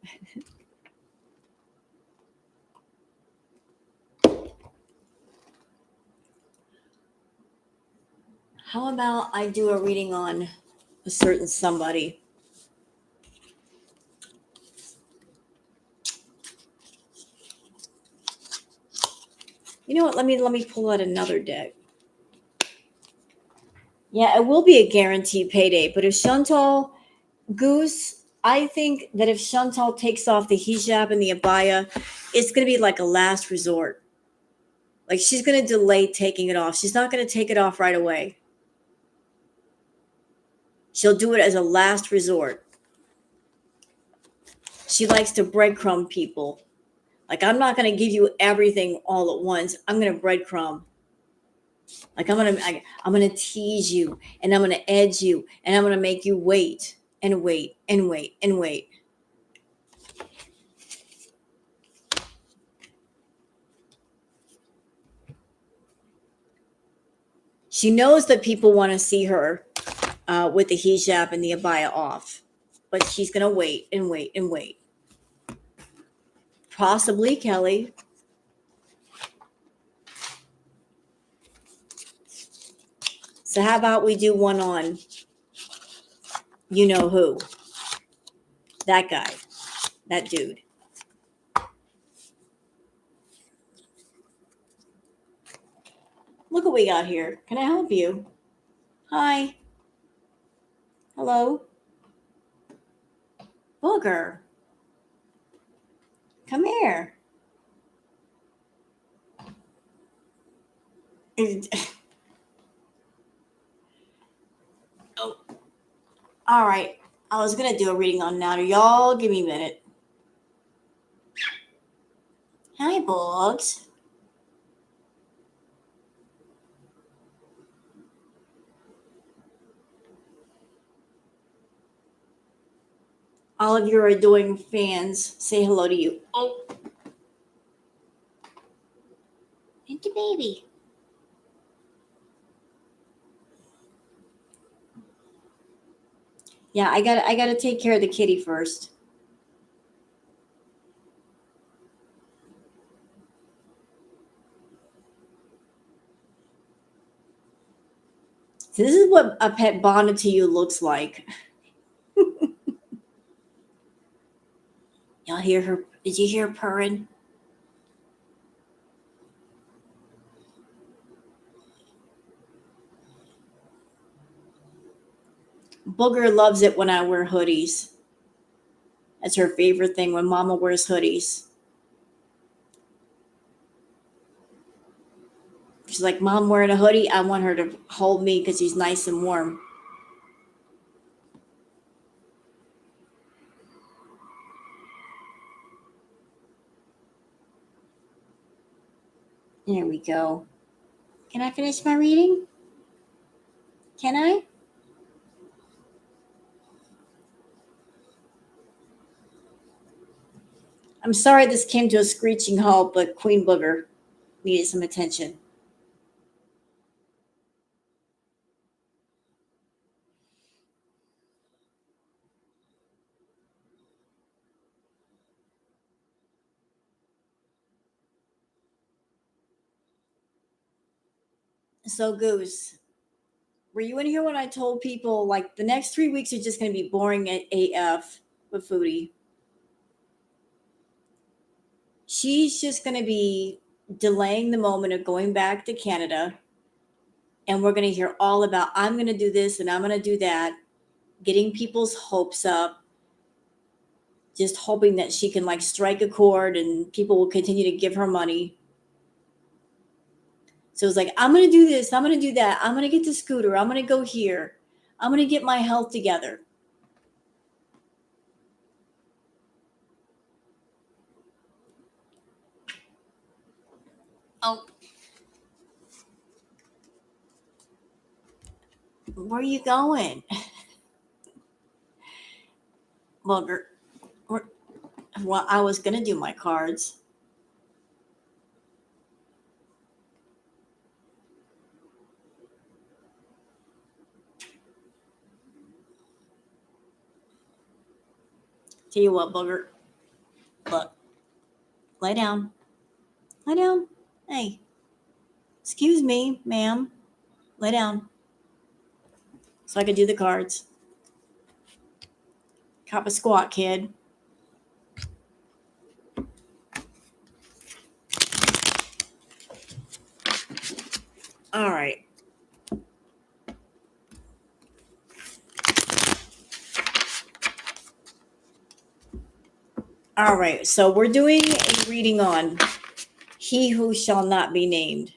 How about I do a reading on a certain somebody? You know what? Let me pull out another deck. Yeah, it will be a guaranteed payday. But if Chantal Goose, I think that if Chantal takes off the hijab and the abaya, it's going to be like a last resort. Like she's going to delay taking it off. She's not going to take it off right away. She'll do it as a last resort. She likes to breadcrumb people. Like, I'm not going to give you everything all at once. I'm going to breadcrumb. Like, I'm going to tease you, and I'm going to edge you, and I'm going to make you wait and wait and wait and wait. She knows that people want to see her with the hijab and the abaya off, but she's going to wait and wait and wait. Possibly, Kelly. So how about we do one on you know who? That guy. That dude. Look what we got here. Can I help you? Hi. Hello. Booger. Come here. Oh, all right. I was going to do a reading on now. Y'all give me a minute. Hi, Bugs. All of your adoring fans say hello to you. Oh. And the baby. Yeah, I gotta take care of the kitty first. So this is what a pet bonded to you looks like. Y'all hear her? Did you hear her purring? Booger loves it when I wear hoodies. That's her favorite thing when Mama wears hoodies. She's like, Mom wearing a hoodie. I want her to hold me because he's nice and warm. There we go. Can I finish my reading? Can I? I'm sorry this came to a screeching halt, but Queen Booger needed some attention. So, Goose, were you in here when I told people like the next 3 weeks are just going to be boring at AF with Foodie? She's just going to be delaying the moment of going back to Canada. And we're going to hear all about, I'm going to do this and I'm going to do that, getting people's hopes up, just hoping that she can like strike a chord and people will continue to give her money. So it's like, I'm going to do this. I'm going to do that. I'm going to get the scooter. I'm going to go here. I'm going to get my health together. Oh. Where are you going? Well, I was going to do my cards. Tell you what, Booger. Look. Lay down. Lay down. Hey. Excuse me, ma'am. Lay down. So I can do the cards. Cop a squat, kid. All right. All right. So we're doing a reading on He Who Shall Not Be Named.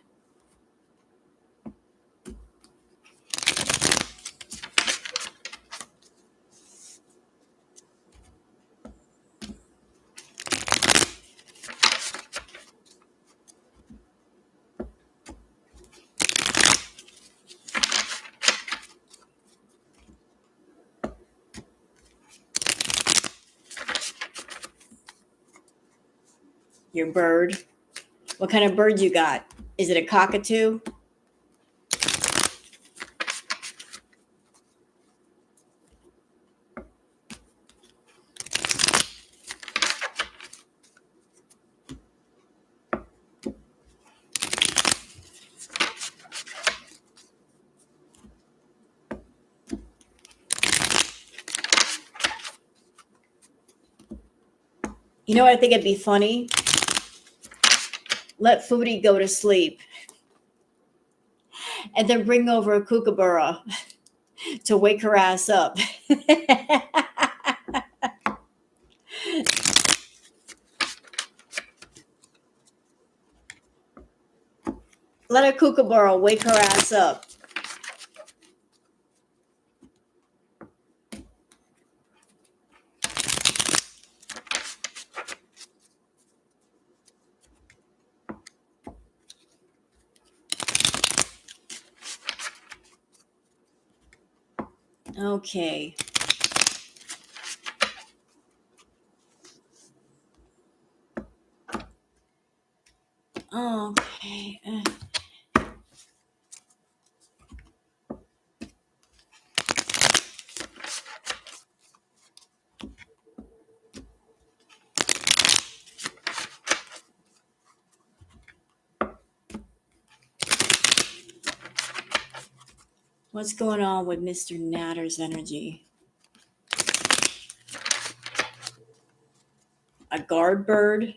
Your bird. What kind of bird you got? Is it a cockatoo? You know what I think it'd be funny? Let Foodie go to sleep and then bring over a kookaburra to wake her ass up. Let a kookaburra wake her ass up. Okay. Okay. What's going on with Mr. Natter's energy? A guard bird?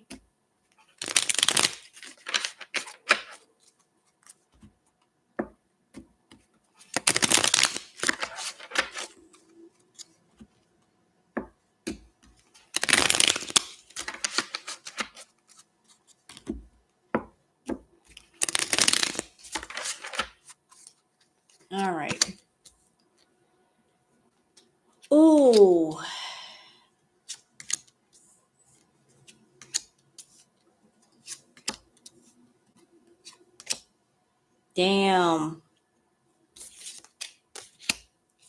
All right. Ooh. Damn.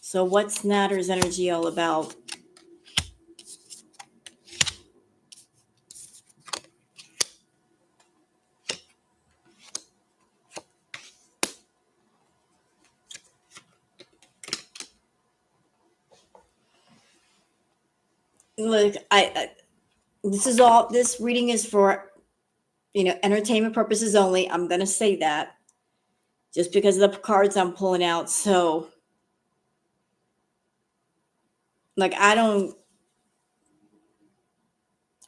So what's Natter's energy all about? Look, this reading is for, entertainment purposes only. I'm going to say that just because of the cards I'm pulling out. So, like, I don't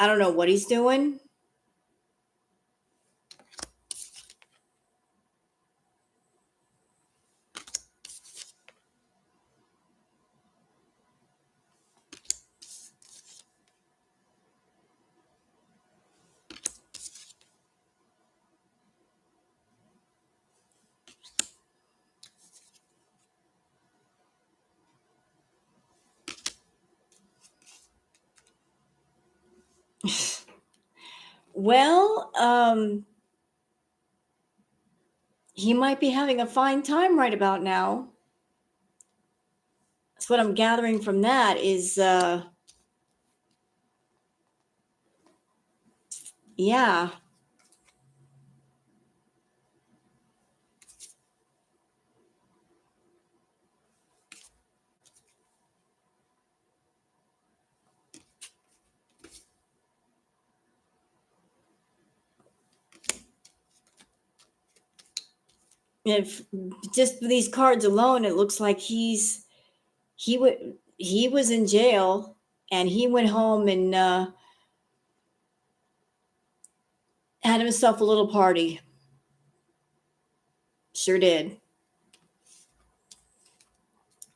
know what he's doing. Well, he might be having a fine time right about now. That's what I'm gathering from that is, yeah. If just these cards alone, it looks like he was in jail and he went home and had himself a little party. Sure did.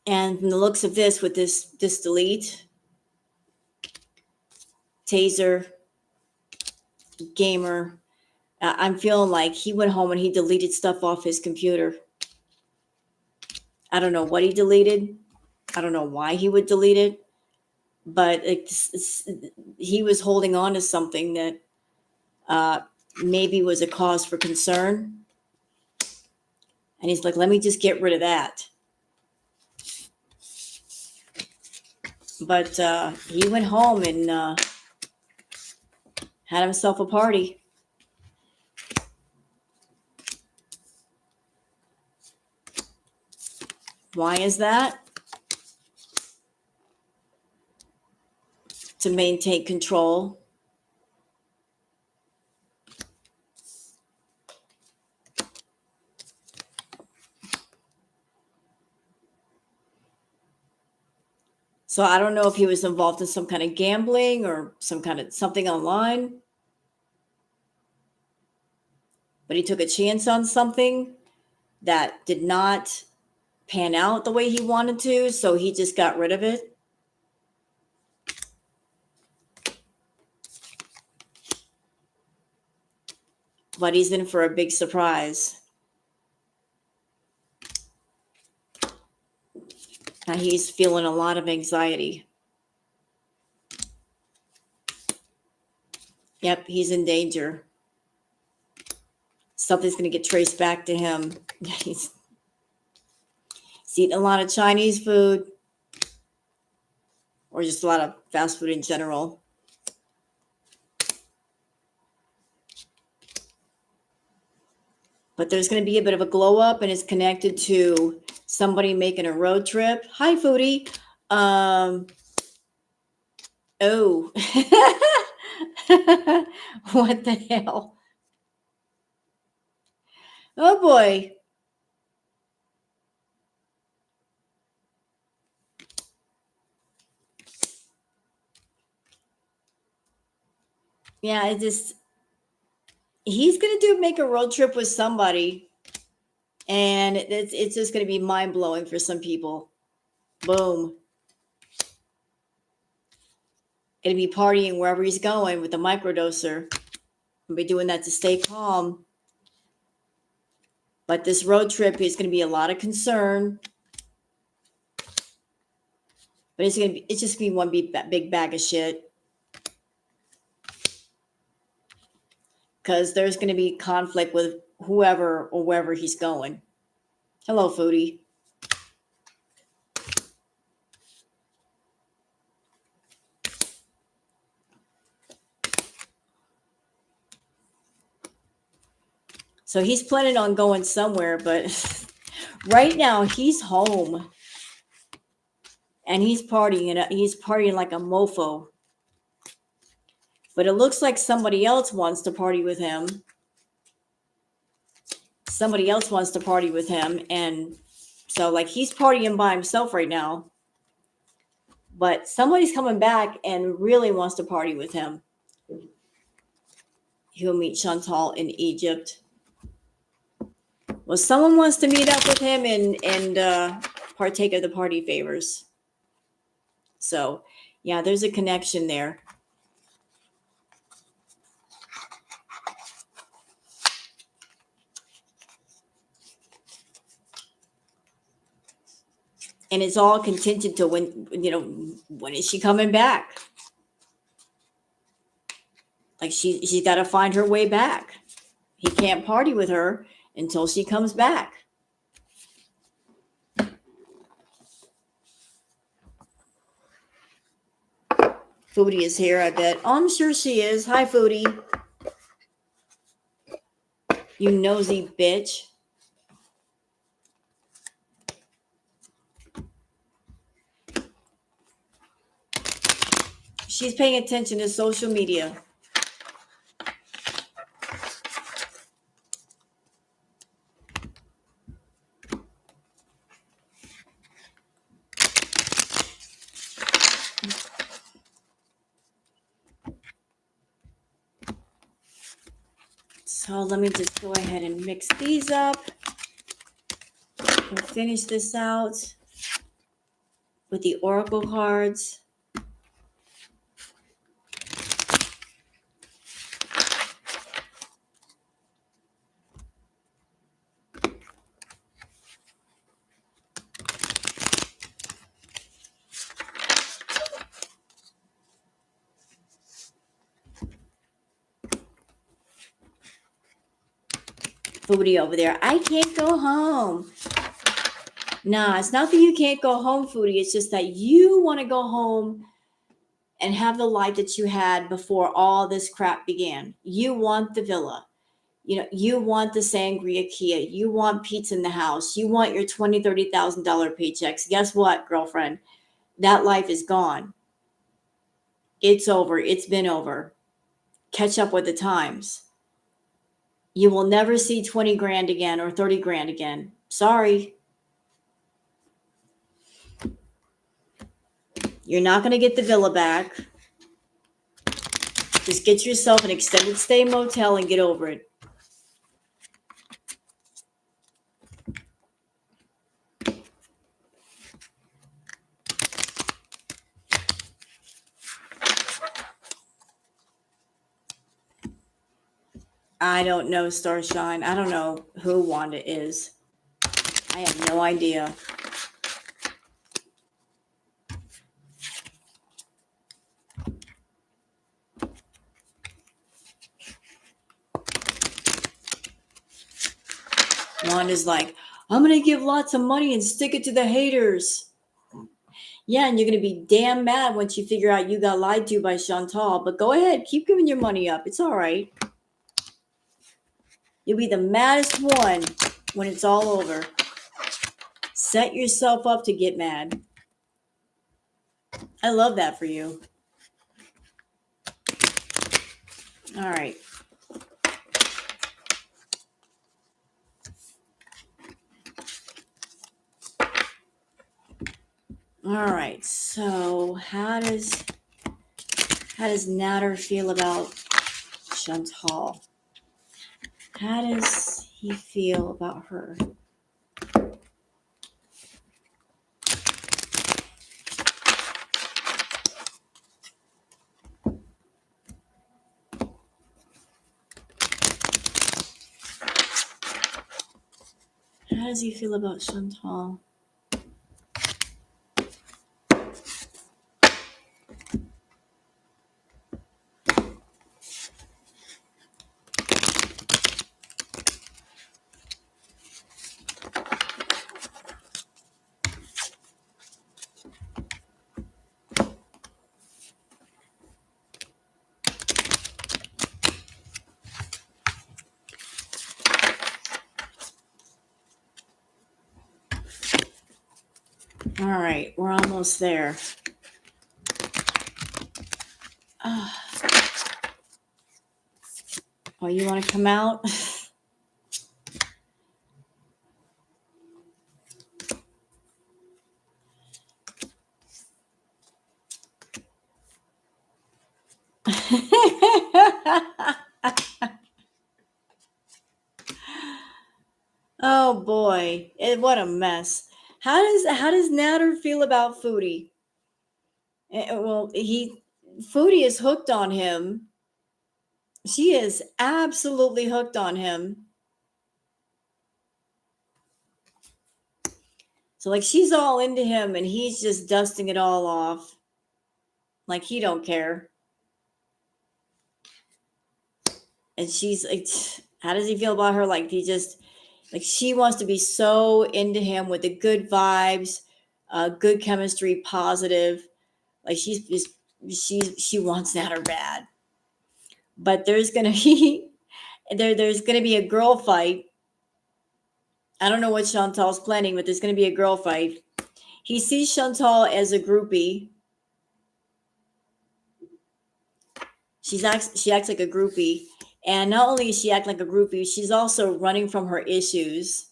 And from the looks of this, with this delete, taser, gamer, I'm feeling like he went home and he deleted stuff off his computer. I don't know what he deleted. I don't know why he would delete it, but he was holding on to something that maybe was a cause for concern. And he's like, let me just get rid of that. But he went home and had himself a party. Why is that? To maintain control. So So I don't know if he was involved in some kind of gambling or some kind of something online, but he took a chance on something that did not pan out the way he wanted to, so he just got rid of it. But he's in for a big surprise. Now he's feeling a lot of anxiety. Yep, he's in danger. Something's going to get traced back to him. He's eating a lot of Chinese food or just a lot of fast food in general. But there's going to be a bit of a glow up, and it's connected to somebody making a road trip. Hi, Foodie. Oh. What the hell? Oh, boy. Yeah, he's going to make a road trip with somebody, and it's just going to be mind-blowing for some people. Boom. Going to be partying wherever he's going with the microdoser. He'll be doing that to stay calm. But this road trip is going to be a lot of concern. But it's just going to be one big bag of shit. Because there's going to be conflict with whoever or wherever he's going. Hello, Foodie. So he's planning on going somewhere, but right now he's home. And he's partying, and he's partying like a mofo. But it looks like somebody else wants to party with him. Somebody else wants to party with him. And so, like, he's partying by himself right now. But somebody's coming back and really wants to party with him. He'll meet Chantal in Egypt. Well, someone wants to meet up with him and partake of the party favors. So, yeah, there's a connection there. And it's all contingent to when is she coming back? Like she's got to find her way back. He can't party with her until she comes back. Foodie is here, I bet. Oh, I'm sure she is. Hi, Foodie. You nosy bitch. She's paying attention to social media. So let me just go ahead and mix these up and finish this out with the oracle cards. Foodie over there. I can't go home. Nah, it's not that you can't go home, Foodie. It's just that you want to go home and have the life that you had before all this crap began. You want the villa. You want the sangria Kia. You want pizza in the house. You want your $20,000, $30,000 paychecks. Guess what, girlfriend? That life is gone. It's over. It's been over. Catch up with the times. You will never see 20 grand again or 30 grand again. Sorry. You're not going to get the villa back. Just get yourself an extended stay motel and get over it. I don't know, Starshine. I don't know who Wanda is. I have no idea. Wanda's like, I'm going to give lots of money and stick it to the haters. Yeah, and you're going to be damn mad once you figure out you got lied to by Chantal. But go ahead, keep giving your money up. It's all right. You'll be the maddest one when it's all over. Set yourself up to get mad. I love that for you. All right. All right. So how does Nader feel about Chantal? How does he feel about her? How does he feel about Chantal? All right, we're almost there. Oh, you want to come out? Oh boy, what a mess. How does Nader feel about Foodie? Well, Foodie is hooked on him. She is absolutely hooked on him. So like she's all into him and he's just dusting it all off. Like he don't care. And she's like, how does he feel about her? Like she wants to be so into him with the good vibes, good chemistry, positive. Like she wants that or bad. But there's gonna be a girl fight. I don't know what Chantal's planning, but there's gonna be a girl fight. He sees Chantal as a groupie. She acts like a groupie. And not only is she acting like a groupie, she's also running from her issues.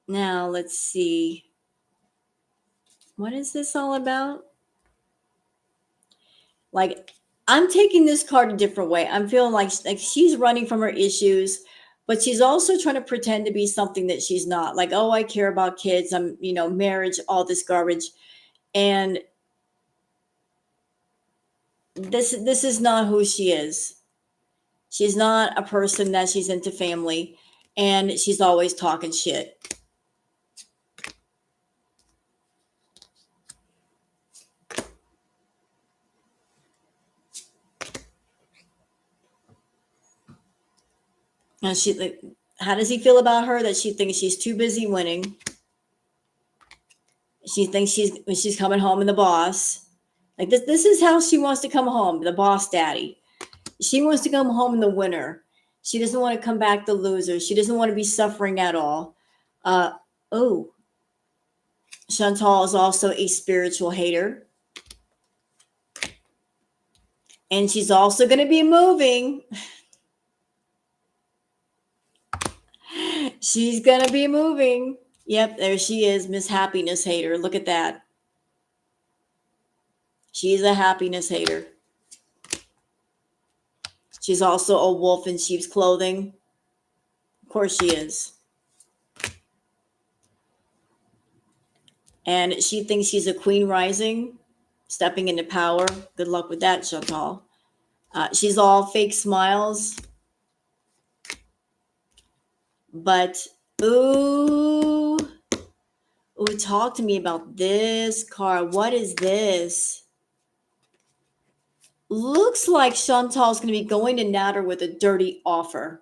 Now, let's see. What is this all about? Like, I'm taking this card a different way. I'm feeling like she's running from her issues, but she's also trying to pretend to be something that she's not. Like, oh, I care about kids. I'm, marriage, all this garbage. And this is not who she is. She's not a person that she's into family, and she's always talking shit. And how does he feel about her? That she thinks she's too busy winning. She thinks she's coming home and the boss. Like this is how she wants to come home, the boss daddy. She wants to come home in the winner. She doesn't want to come back the loser. She doesn't want to be suffering at all. Chantal is also a spiritual hater. And she's also going to be moving. She's going to be moving. Yep, there she is, Miss Happiness Hater. Look at that. She's a happiness hater. She's also a wolf in sheep's clothing. Of course she is. And she thinks she's a queen rising, stepping into power. Good luck with that, Chantal. She's all fake smiles. But, ooh, talk to me about this card. What is this? Looks like Chantal's going to be going to Natter with a dirty offer.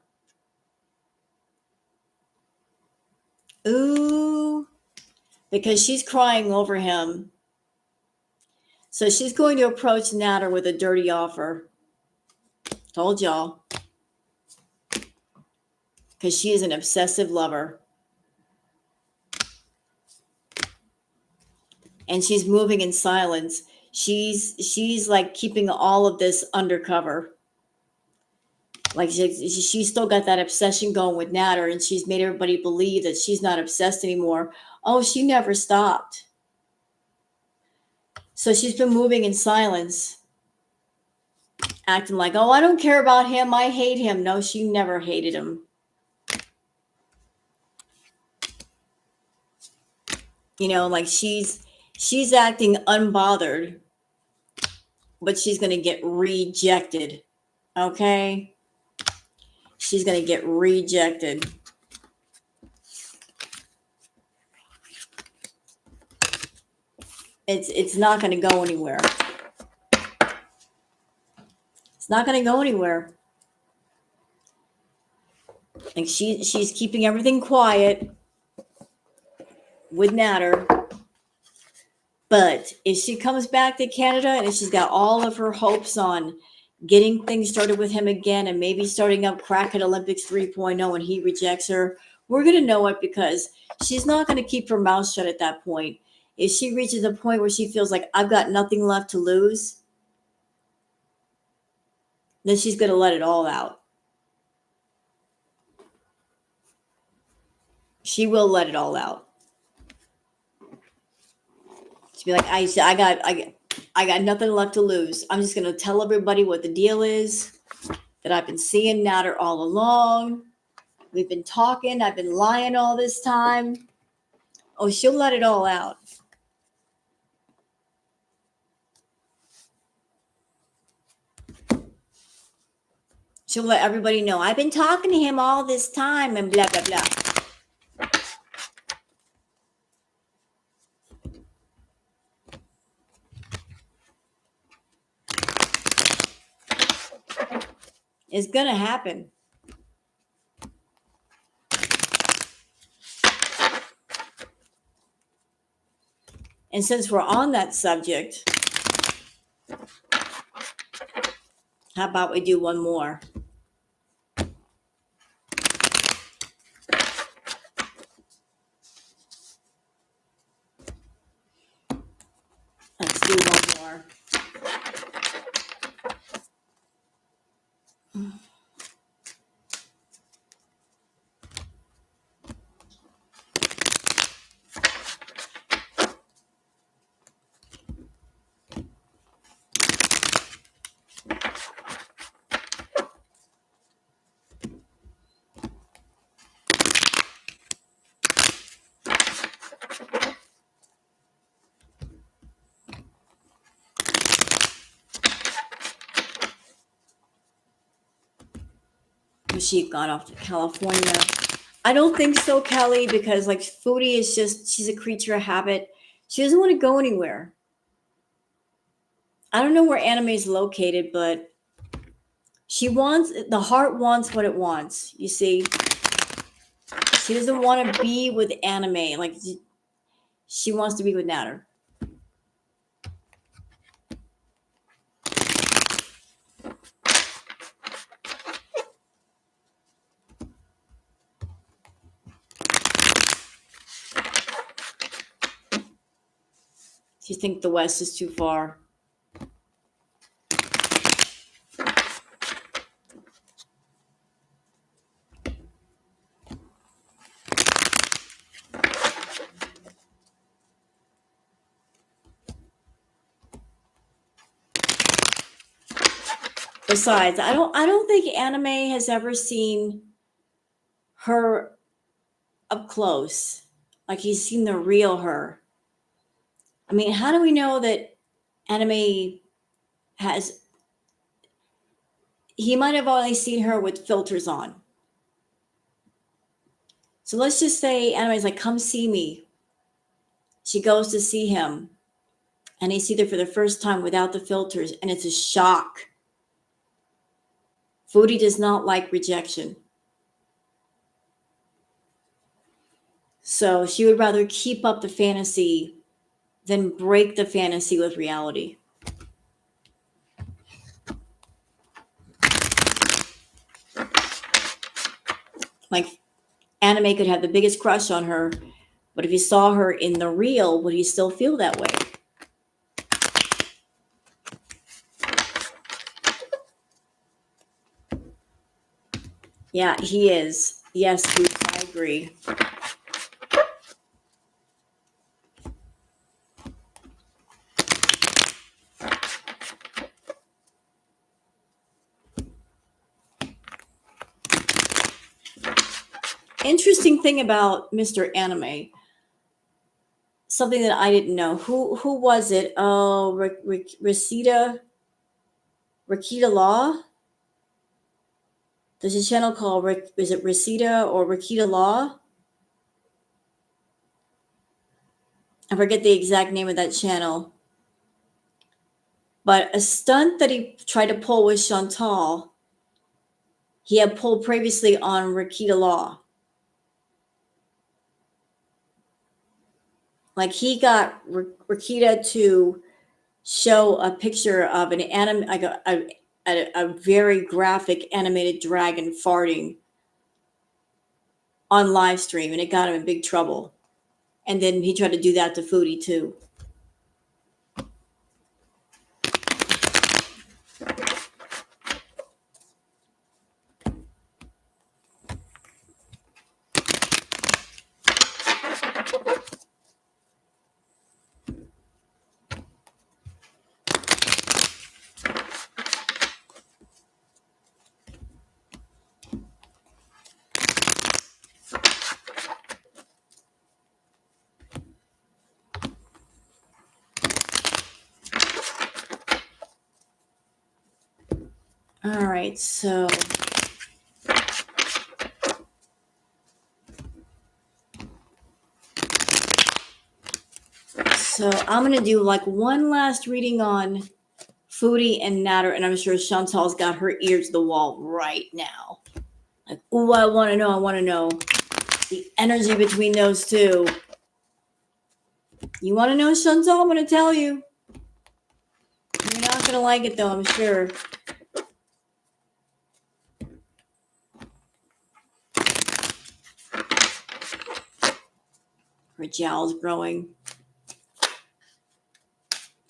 Ooh, because she's crying over him. So she's going to approach Natter with a dirty offer. Told y'all. Because she is an obsessive lover. And she's moving in silence. She's like keeping all of this undercover. Like she's still got that obsession going with Natter, and she's made everybody believe that she's not obsessed anymore. Oh, she never stopped. So she's been moving in silence, acting like, oh, I don't care about him. I hate him. No, she never hated him. You know, like she's acting unbothered, but she's going to get rejected. Okay? She's going to get rejected. It's not going to go anywhere. It's not going to go anywhere. Like she's keeping everything quiet with Natter. But if she comes back to Canada and if she's got all of her hopes on getting things started with him again and maybe starting up Crack at Olympics 3.0 and he rejects her, we're going to know it because she's not going to keep her mouth shut at that point. If she reaches a point where she feels like I've got nothing left to lose, then she's going to let it all out. She will let it all out. She'll be like, I got nothing left to lose. I'm just going to tell everybody what the deal is, that I've been seeing Natter all along. We've been talking. I've been lying all this time. Oh, she'll let it all out. She'll let everybody know, I've been talking to him all this time and blah, blah, blah. It's going to happen. And since we're on that subject, how about we do one more? Let's do one more. She got off to California. I don't think so, Kelly, because like Foodie is just, she's a creature of habit. She doesn't want to go anywhere. I don't know where anime is located, but the heart wants what it wants. You see, she doesn't want to be with anime. Like she wants to be with Natter. She thinks the West is too far. Besides, I don't think anime has ever seen her up close. Like he's seen the real her. I mean, how do we know that anime has he might have only seen her with filters on. So let's just say anime's like, come see me. She goes to see him and he sees her for the first time without the filters, and it's a shock. Foodie does not like rejection. So she would rather keep up the fantasy than break the fantasy with reality. Like anime could have the biggest crush on her, but if he saw her in the real, would he still feel that way? Yeah, he is. Yes, I agree. Interesting thing about Mr. Anime, something that I didn't know. Who was it? Oh, Rakita Law. There's a channel called is it Resita or Rakita Law? I forget the exact name of that channel. But a stunt that he tried to pull with Chantal, he had pulled previously on Rakita Law. Like he got Rakita to show a picture of an anime, like a very graphic animated dragon farting on live stream, and it got him in big trouble. And then he tried to do that to Foodie too. All right, so I'm gonna do like one last reading on Foodie and Natter, and I'm sure Chantal's got her ear to the wall right now. Like, oh, I want to know the energy between those two. You want to know, Chantal? I'm gonna tell you. You're not gonna like it though, I'm sure. Her jowls growing.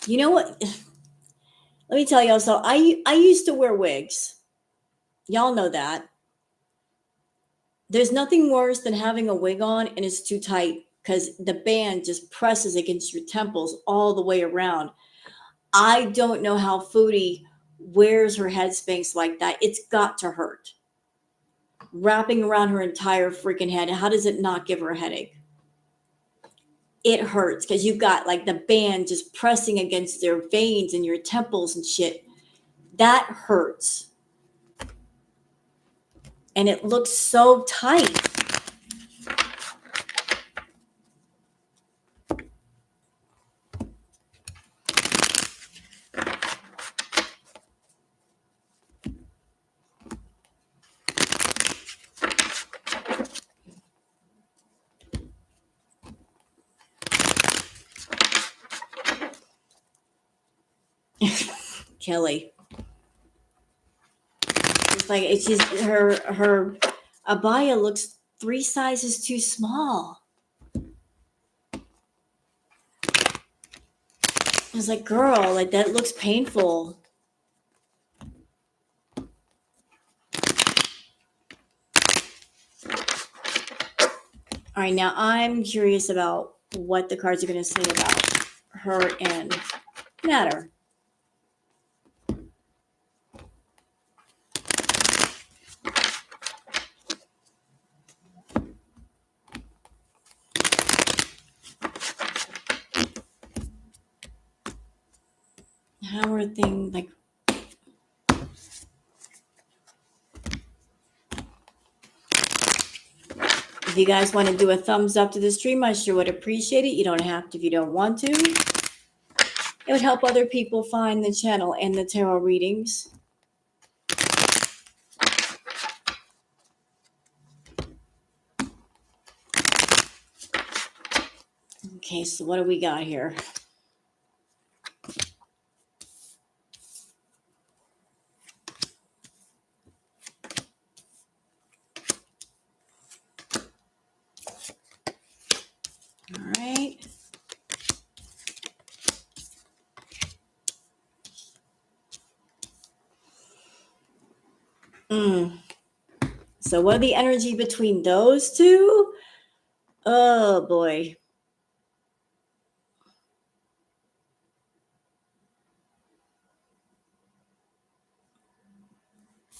You know what? Let me tell y'all. So I used to wear wigs. Y'all know that. There's nothing worse than having a wig on and it's too tight because the band just presses against your temples all the way around. I don't know how Foodie wears her head spanks like that. It's got to hurt. Wrapping around her entire freaking head. How does it not give her a headache? It hurts because you've got like the band just pressing against their veins and your temples and shit. That hurts. And it looks so tight. Kelly. It's like it's just her abaya looks 3 sizes too small. I was like, girl, like that looks painful. All right, now I'm curious about what the cards are going to say about her and Natter. how are things like? If you guys want to do a thumbs up to the stream, I sure would appreciate it. You don't have to if you don't want to. It would help other people find the channel and the tarot readings. Okay, so what do we got here? All right. So what are the energy between those two? Oh boy.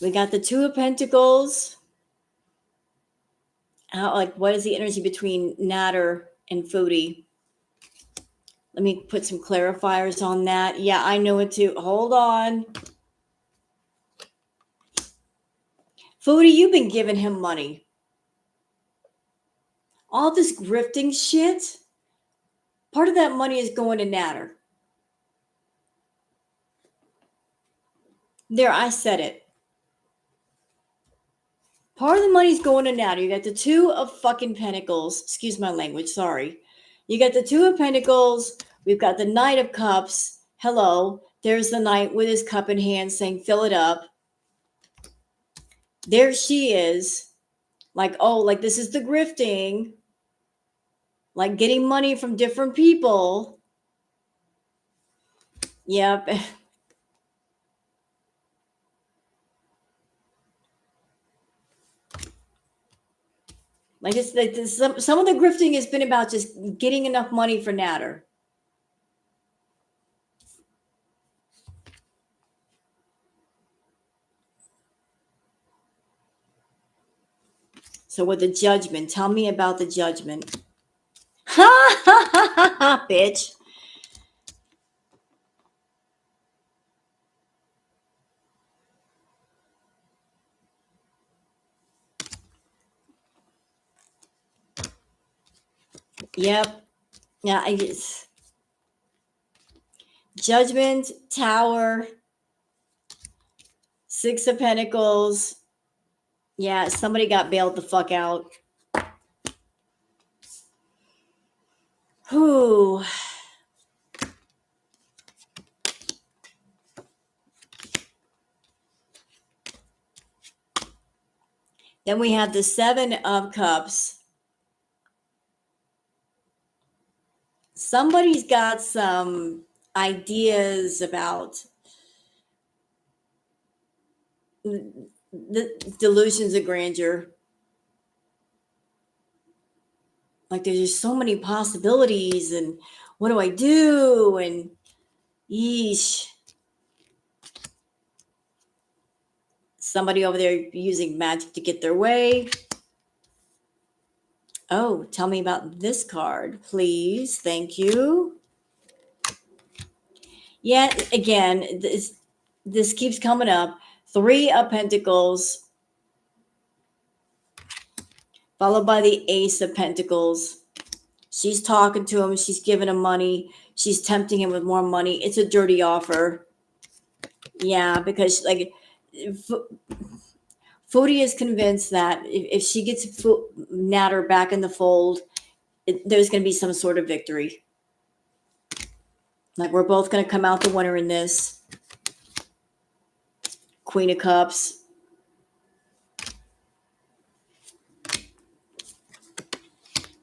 We got the Two of Pentacles. What is the energy between Natter and Foodie? Let me put some clarifiers on that. Yeah, I know it too. Hold on. Foodie, you've been giving him money. All this grifting shit, part of that money is going to Natter. There, I said it. Part of the money's going to Natter. You got the Two of fucking Pentacles. Excuse my language, sorry. You got the Two of Pentacles. We've got the Knight of Cups. Hello. There's the Knight with his cup in hand saying, fill it up. There she is. Like, oh, like this is the grifting. Like getting money from different people. Yep. Like it's like this, some of the grifting has been about just getting enough money for Natter. So with the Judgment, tell me about the Judgment. Ha ha ha ha ha, bitch. Yep. Yeah, I guess. Judgment, Tower, Six of Pentacles. Yeah, somebody got bailed the fuck out. Whew. Then we have the Seven of Cups. Somebody's got some ideas about the delusions of grandeur. Like there's just so many possibilities, and what do I do? And yeesh. Somebody over there using magic to get their way. Oh, tell me about this card, please. Thank you. Yeah, again, this keeps coming up. Three of Pentacles, followed by the Ace of Pentacles. She's talking to him. She's giving him money. She's tempting him with more money. It's a dirty offer. Yeah, because like Foodie is convinced that if she gets Natter back in the fold, there's going to be some sort of victory. Like we're both going to come out the winner in this. Queen of Cups.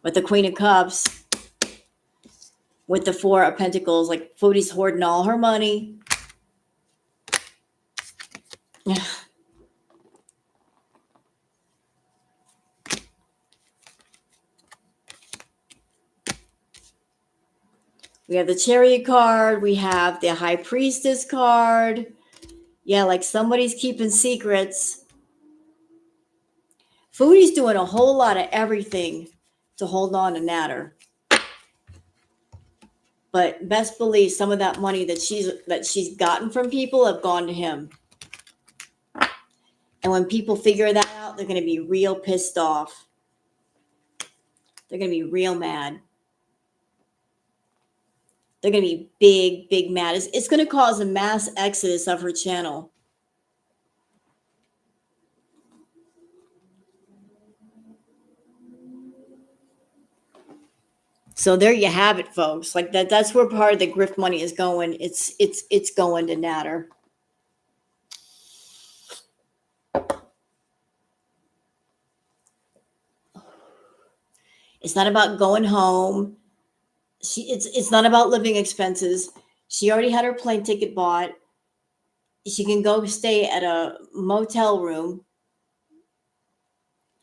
But the Queen of Cups with the Four of Pentacles, like Foodie's hoarding all her money. Yeah. We have the Chariot card. We have the High Priestess card. Yeah, like somebody's keeping secrets. Foodie's doing a whole lot of everything to hold on to Natter. But best believe some of that money that she's gotten from people have gone to him. And when people figure that out, they're going to be real pissed off. They're going to be real mad. They're going to be big, big mad. It's going to cause a mass exodus of her channel. So there you have it, folks. Like that's where part of the grift money is going. It's going to Natter. It's not about going home. It's not about living expenses. She already had her plane ticket bought. She can go stay at a motel room.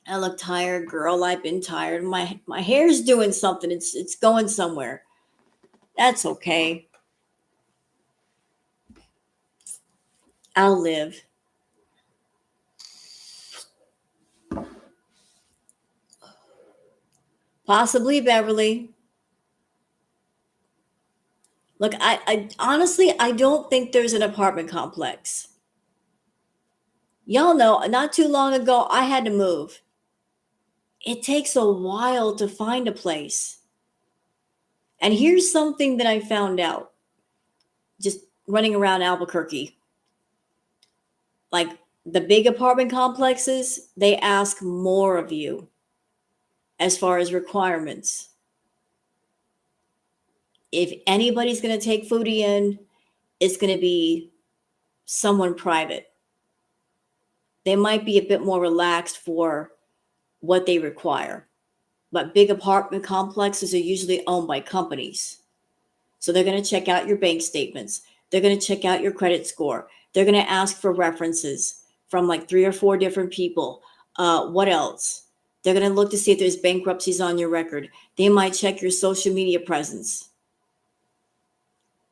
I look tired, girl. I've been tired. My hair's doing something. It's going somewhere. That's okay. I'll live. Possibly Beverly. Look, I honestly, I don't think there's an apartment complex. Y'all know, not too long ago, I had to move. It takes a while to find a place. And here's something that I found out just running around Albuquerque. Like the big apartment complexes, they ask more of you as far as requirements. If anybody's going to take Foodie in, it's going to be someone private. They might be a bit more relaxed for what they require. But big apartment complexes are usually owned by companies. So they're going to check out your bank statements. They're going to check out your credit score. They're going to ask for references from like 3 or 4 different people. What else? They're going to look to see if there's bankruptcies on your record. They might check your social media presence.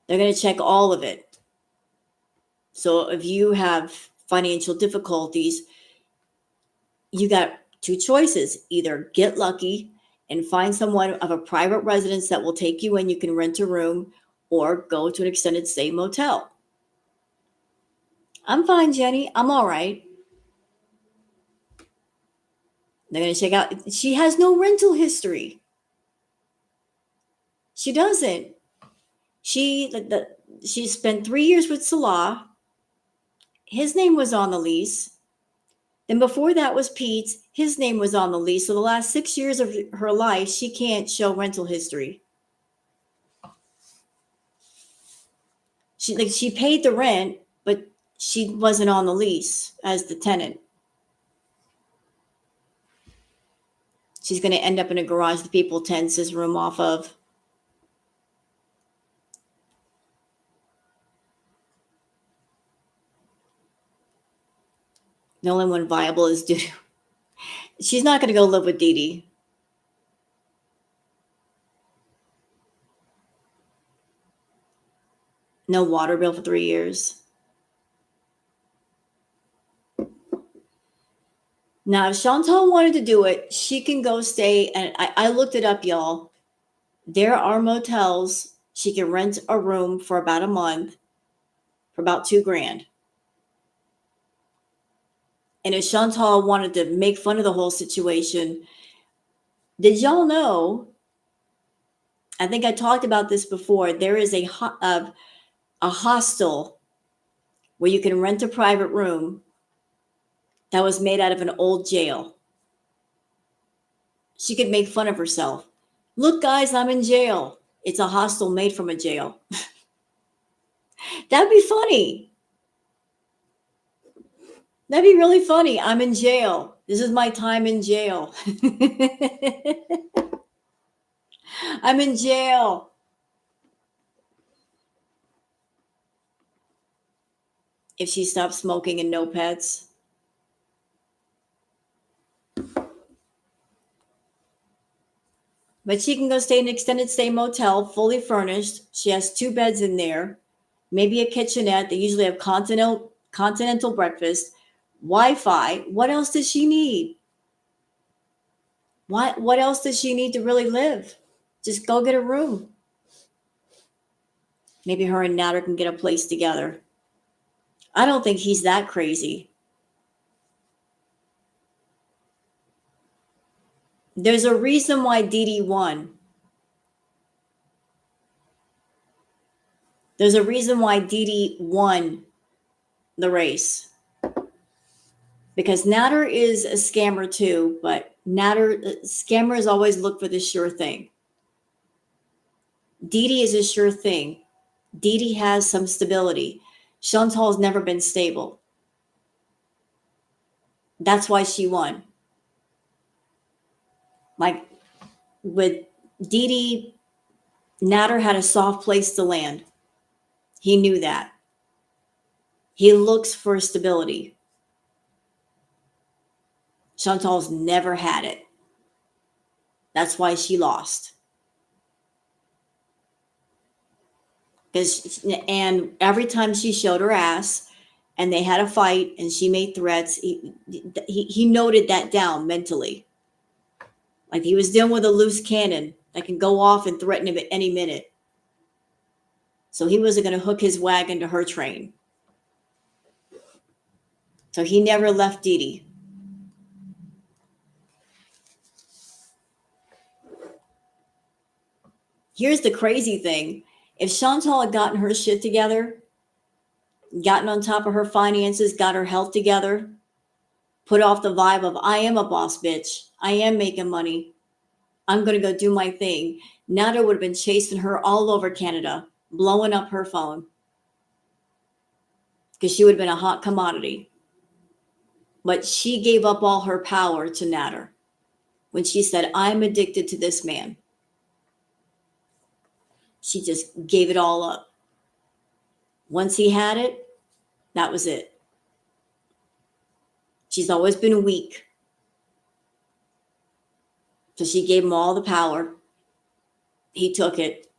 They're going to check all of it. So if you have financial difficulties, you got 2 choices. Either get lucky and find someone of a private residence that will take you in. You can rent a room, or go to an extended stay motel. I'm fine, Jenny. I'm all right. They're going to check out. She has no rental history. She doesn't. She spent 3 years with Salah. His name was on the lease. Then before that was Pete's. His name was on the lease. So the last 6 years of her life, she can't show rental history. She paid the rent, but she wasn't on the lease as the tenant. She's going to end up in a garage that people tense his room off of. The only one viable is Dudu. She's not going to go live with Dee Dee. No water bill for 3 years. Now, if Chantal wanted to do it, she can go stay. And I looked it up, y'all. There are motels. She can rent a room for about a month for about $2,000. And if Chantal wanted to make fun of the whole situation, did y'all know? I think I talked about this before. There is a hostel where you can rent a private room that was made out of an old jail. She could make fun of herself. Look, guys, I'm in jail. It's a hostel made from a jail. That'd be funny. That'd be really funny. I'm in jail. This is my time in jail. I'm in jail. If she stops smoking and no pets. But she can go stay in an extended stay motel, fully furnished. She has 2 beds in there, maybe a kitchenette. They usually have continental breakfast, Wi-Fi. What else does she need? What else does she need to really live? Just go get a room. Maybe her and Natter can get a place together. I don't think he's that crazy. There's a reason why Dee Dee won. There's a reason why Dee Dee won the race. Because Natter is a scammer too, but scammers always look for the sure thing. Dee Dee is a sure thing. Dee Dee has some stability. Chantal's never been stable. That's why she won. Like with Dee Dee, Natter had a soft place to land. He knew that. He looks for stability. Chantal's never had it. That's why she lost. And every time she showed her ass and they had a fight and she made threats, he noted that down mentally. Like he was dealing with a loose cannon that can go off and threaten him at any minute. So he wasn't going to hook his wagon to her train. So he never left Dee Dee. Here's the crazy thing. If Chantal had gotten her shit together, gotten on top of her finances, got her health together, put off the vibe of, I am a boss bitch. I am making money. I'm going to go do my thing. Nader would have been chasing her all over Canada, blowing up her phone. Because she would have been a hot commodity. But she gave up all her power to Nader when she said, I'm addicted to this man. She just gave it all up. Once he had it, that was it. She's always been weak. So she gave him all the power. He took it,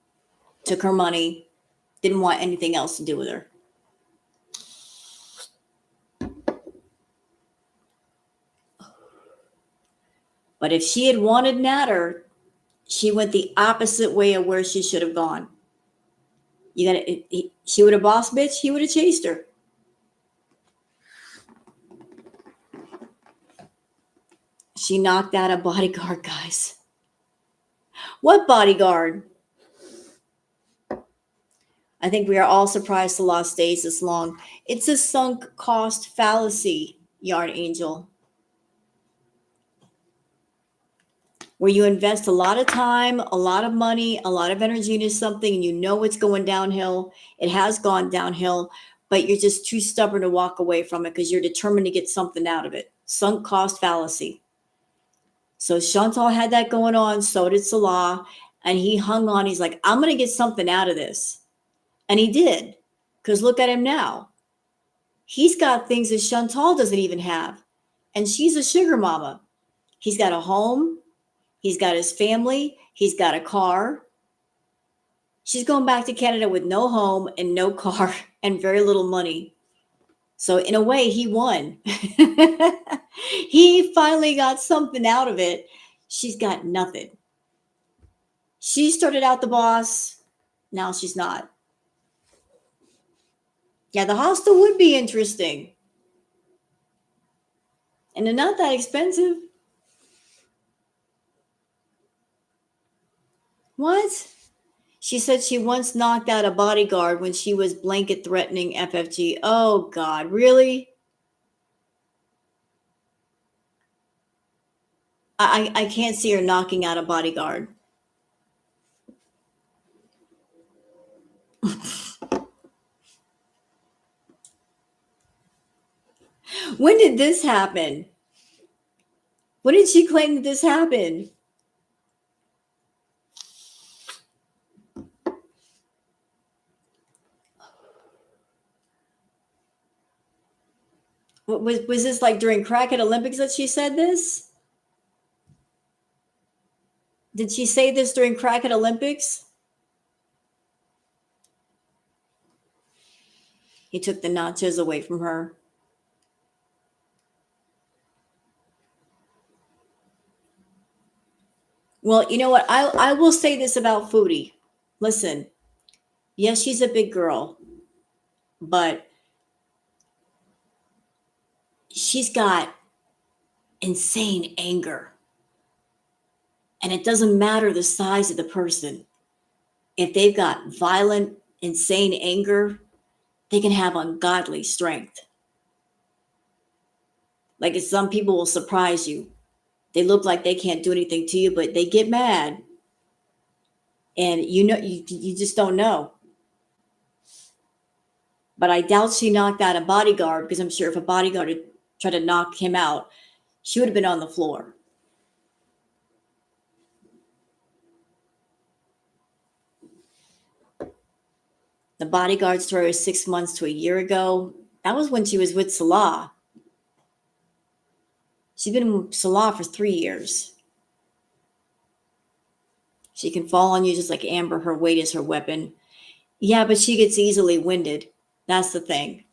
took her money, didn't want anything else to do with her. But if she had wanted Nader, she went the opposite way of where she should have gone. She would have boss bitch, he would have chased her. She knocked out a bodyguard, guys. What bodyguard? I think we are all surprised Salah stays this long. It's a sunk cost fallacy, Yarn Angel. Where you invest a lot of time, a lot of money, a lot of energy into something, and you know it's going downhill. It has gone downhill, but you're just too stubborn to walk away from it because you're determined to get something out of it. Sunk cost fallacy. So Chantal had that going on, so did Salah, and he hung on. He's like, I'm going to get something out of this. And he did, because look at him now. He's got things that Chantal doesn't even have, and she's a sugar mama. He's got a home. He's got his family. He's got a car. She's going back to Canada with no home and no car and very little money. So in a way, he won. He finally got something out of it. She's got nothing. She started out the boss. Now she's not. Yeah, the hostel would be interesting. And they're not that expensive. What? She said she once knocked out a bodyguard when she was blanket threatening FFG. Oh, God, really? I can't see her knocking out a bodyguard. When did this happen? When did she claim that this happened? Was this like during Crackhead Olympics that she said this? Did she say this during Crackhead Olympics? He took the nachos away from her. Well, you know what? I will say this about Foodie. Listen, Yes, she's a big girl, but she's got insane anger. And it doesn't matter the size of the person. If they've got violent, insane anger, they can have ungodly strength. Like some people will surprise you. They look like they can't do anything to you, but they get mad. And you just don't know. But I doubt she knocked out a bodyguard, because I'm sure if a bodyguard had tried to knock him out, she would have been on the floor. The bodyguard story was 6 months to a year ago. That was when she was with Salah. She's been with Salah for 3 years. She can fall on you just like Amber. Her weight is her weapon. Yeah, but she gets easily winded. That's the thing.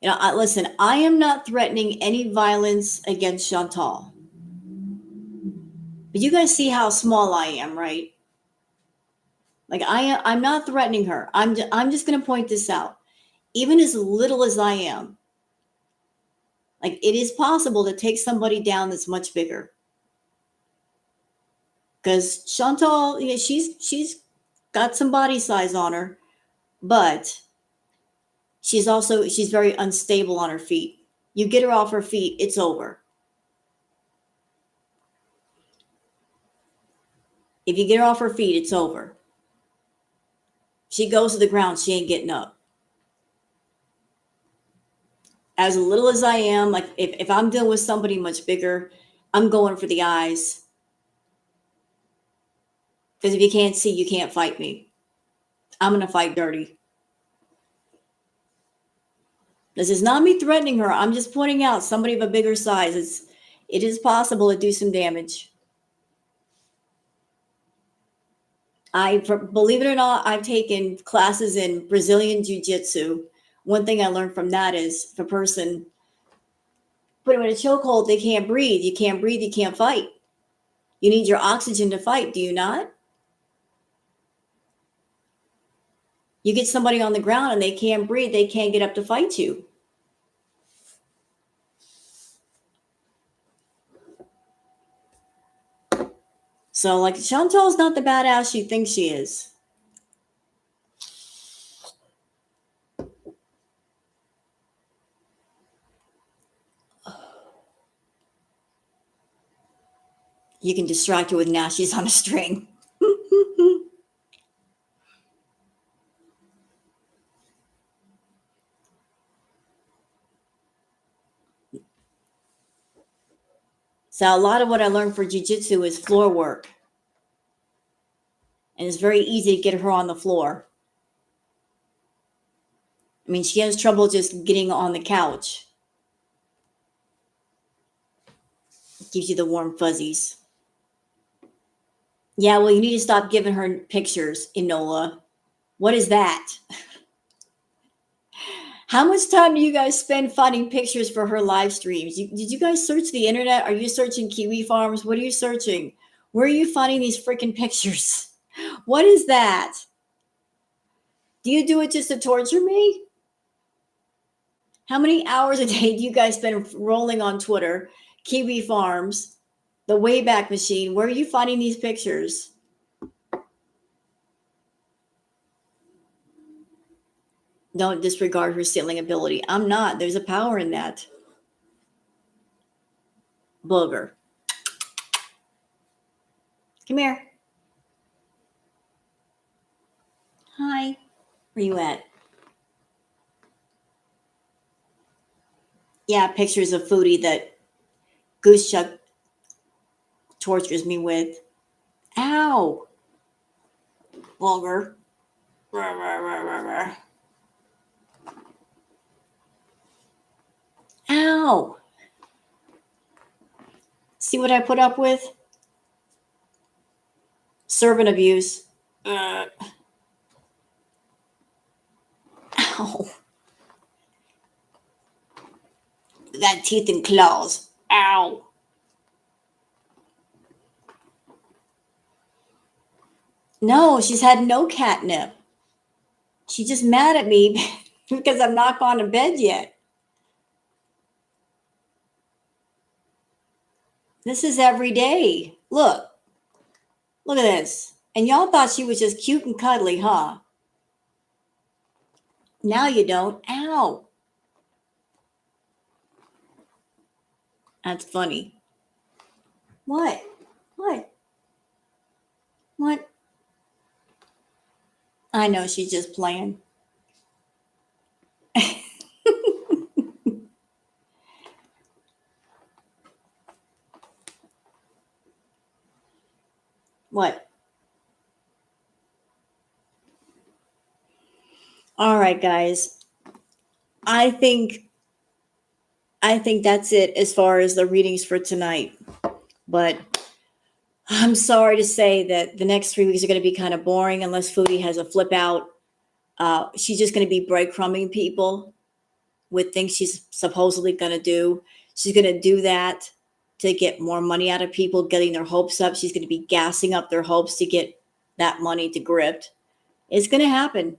Listen, I am not threatening any violence against Chantal. But you guys see how small I am, right? Like I'm not threatening her. I'm just going to point this out. Even as little as I am, like it is possible to take somebody down that's much bigger. Because Chantal, she's got some body size on her, but she's very unstable on her feet. You get her off her feet, it's over. If you get her off her feet, it's over. She goes to the ground, she ain't getting up. As little as I am, like if I'm dealing with somebody much bigger, I'm going for the eyes. Because if you can't see, you can't fight me. I'm going to fight dirty. This is not me threatening her. I'm just pointing out somebody of a bigger size. It is possible to do some damage. Believe it or not, I've taken classes in Brazilian Jiu-Jitsu. One thing I learned from that is if a person put them in a chokehold, they can't breathe. You can't breathe, you can't fight. You need your oxygen to fight, do you not? You get somebody on the ground and they can't breathe, they can't get up to fight you. So, like, Chantal's not the badass she thinks she is. You can distract her with now she's on a string. So a lot of what I learned for jiu-jitsu is floor work. And it's very easy to get her on the floor. I mean, she has trouble just getting on the couch. It gives you the warm fuzzies. Yeah, well, you need to stop giving her pictures, Enola. What is that? How much time do you guys spend finding pictures for her live streams? Did you guys search the internet? Are you searching Kiwi Farms? What are you searching? Where are you finding these freaking pictures? What is that? Do you do it just to torture me? How many hours a day do you guys spend rolling on Twitter, Kiwi Farms, the Wayback Machine? Where are you finding these pictures? Don't disregard her stealing ability. I'm not. There's a power in that. Booger. Come here. Hi. Where you at? Yeah, pictures of Foodie that Goose Chuck tortures me with. Ow. Booger. Ow. See what I put up with? Servant abuse. Ow. Got teeth and claws. Ow. No, she's had no catnip. She's just mad at me because I'm not gone to bed yet. This is every day. Look at this. And y'all thought she was just cute and cuddly, huh? Now you don't. Ow. That's funny. What? What? What? I know she's just playing. What? All right, guys. I think I think that's it as far as the readings for tonight. But I'm sorry to say that the next 3 weeks are going to be kind of boring unless Foodie has a flip out. She's just going to be breadcrumbing people with things she's supposedly going to do. She's going to do that to get more money out of people, getting their hopes up. She's going to be gassing up their hopes to get that money to grift. It's going to happen.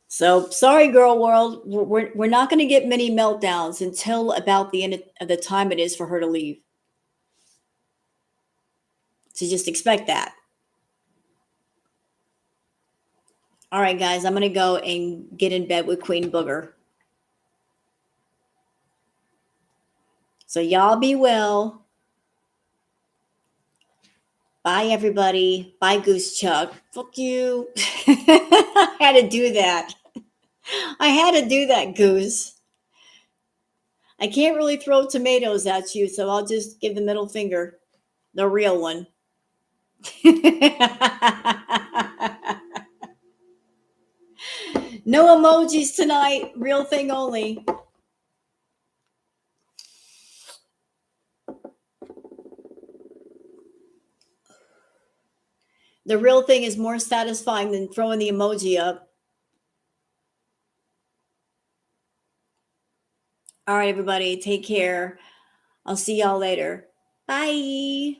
So sorry, girl world. We're not going to get many meltdowns until about the end of the time it is for her to leave. So just expect that. All right, guys, I'm going to go and get in bed with Queen Booger. So y'all be well. Bye, everybody. Bye, Goose Chuck. Fuck you. I had to do that. I had to do that, Goose. I can't really throw tomatoes at you, so I'll just give the middle finger, the real one. No emojis tonight. Real thing only. The real thing is more satisfying than throwing the emoji up. All right, everybody, take care. I'll see y'all later. Bye.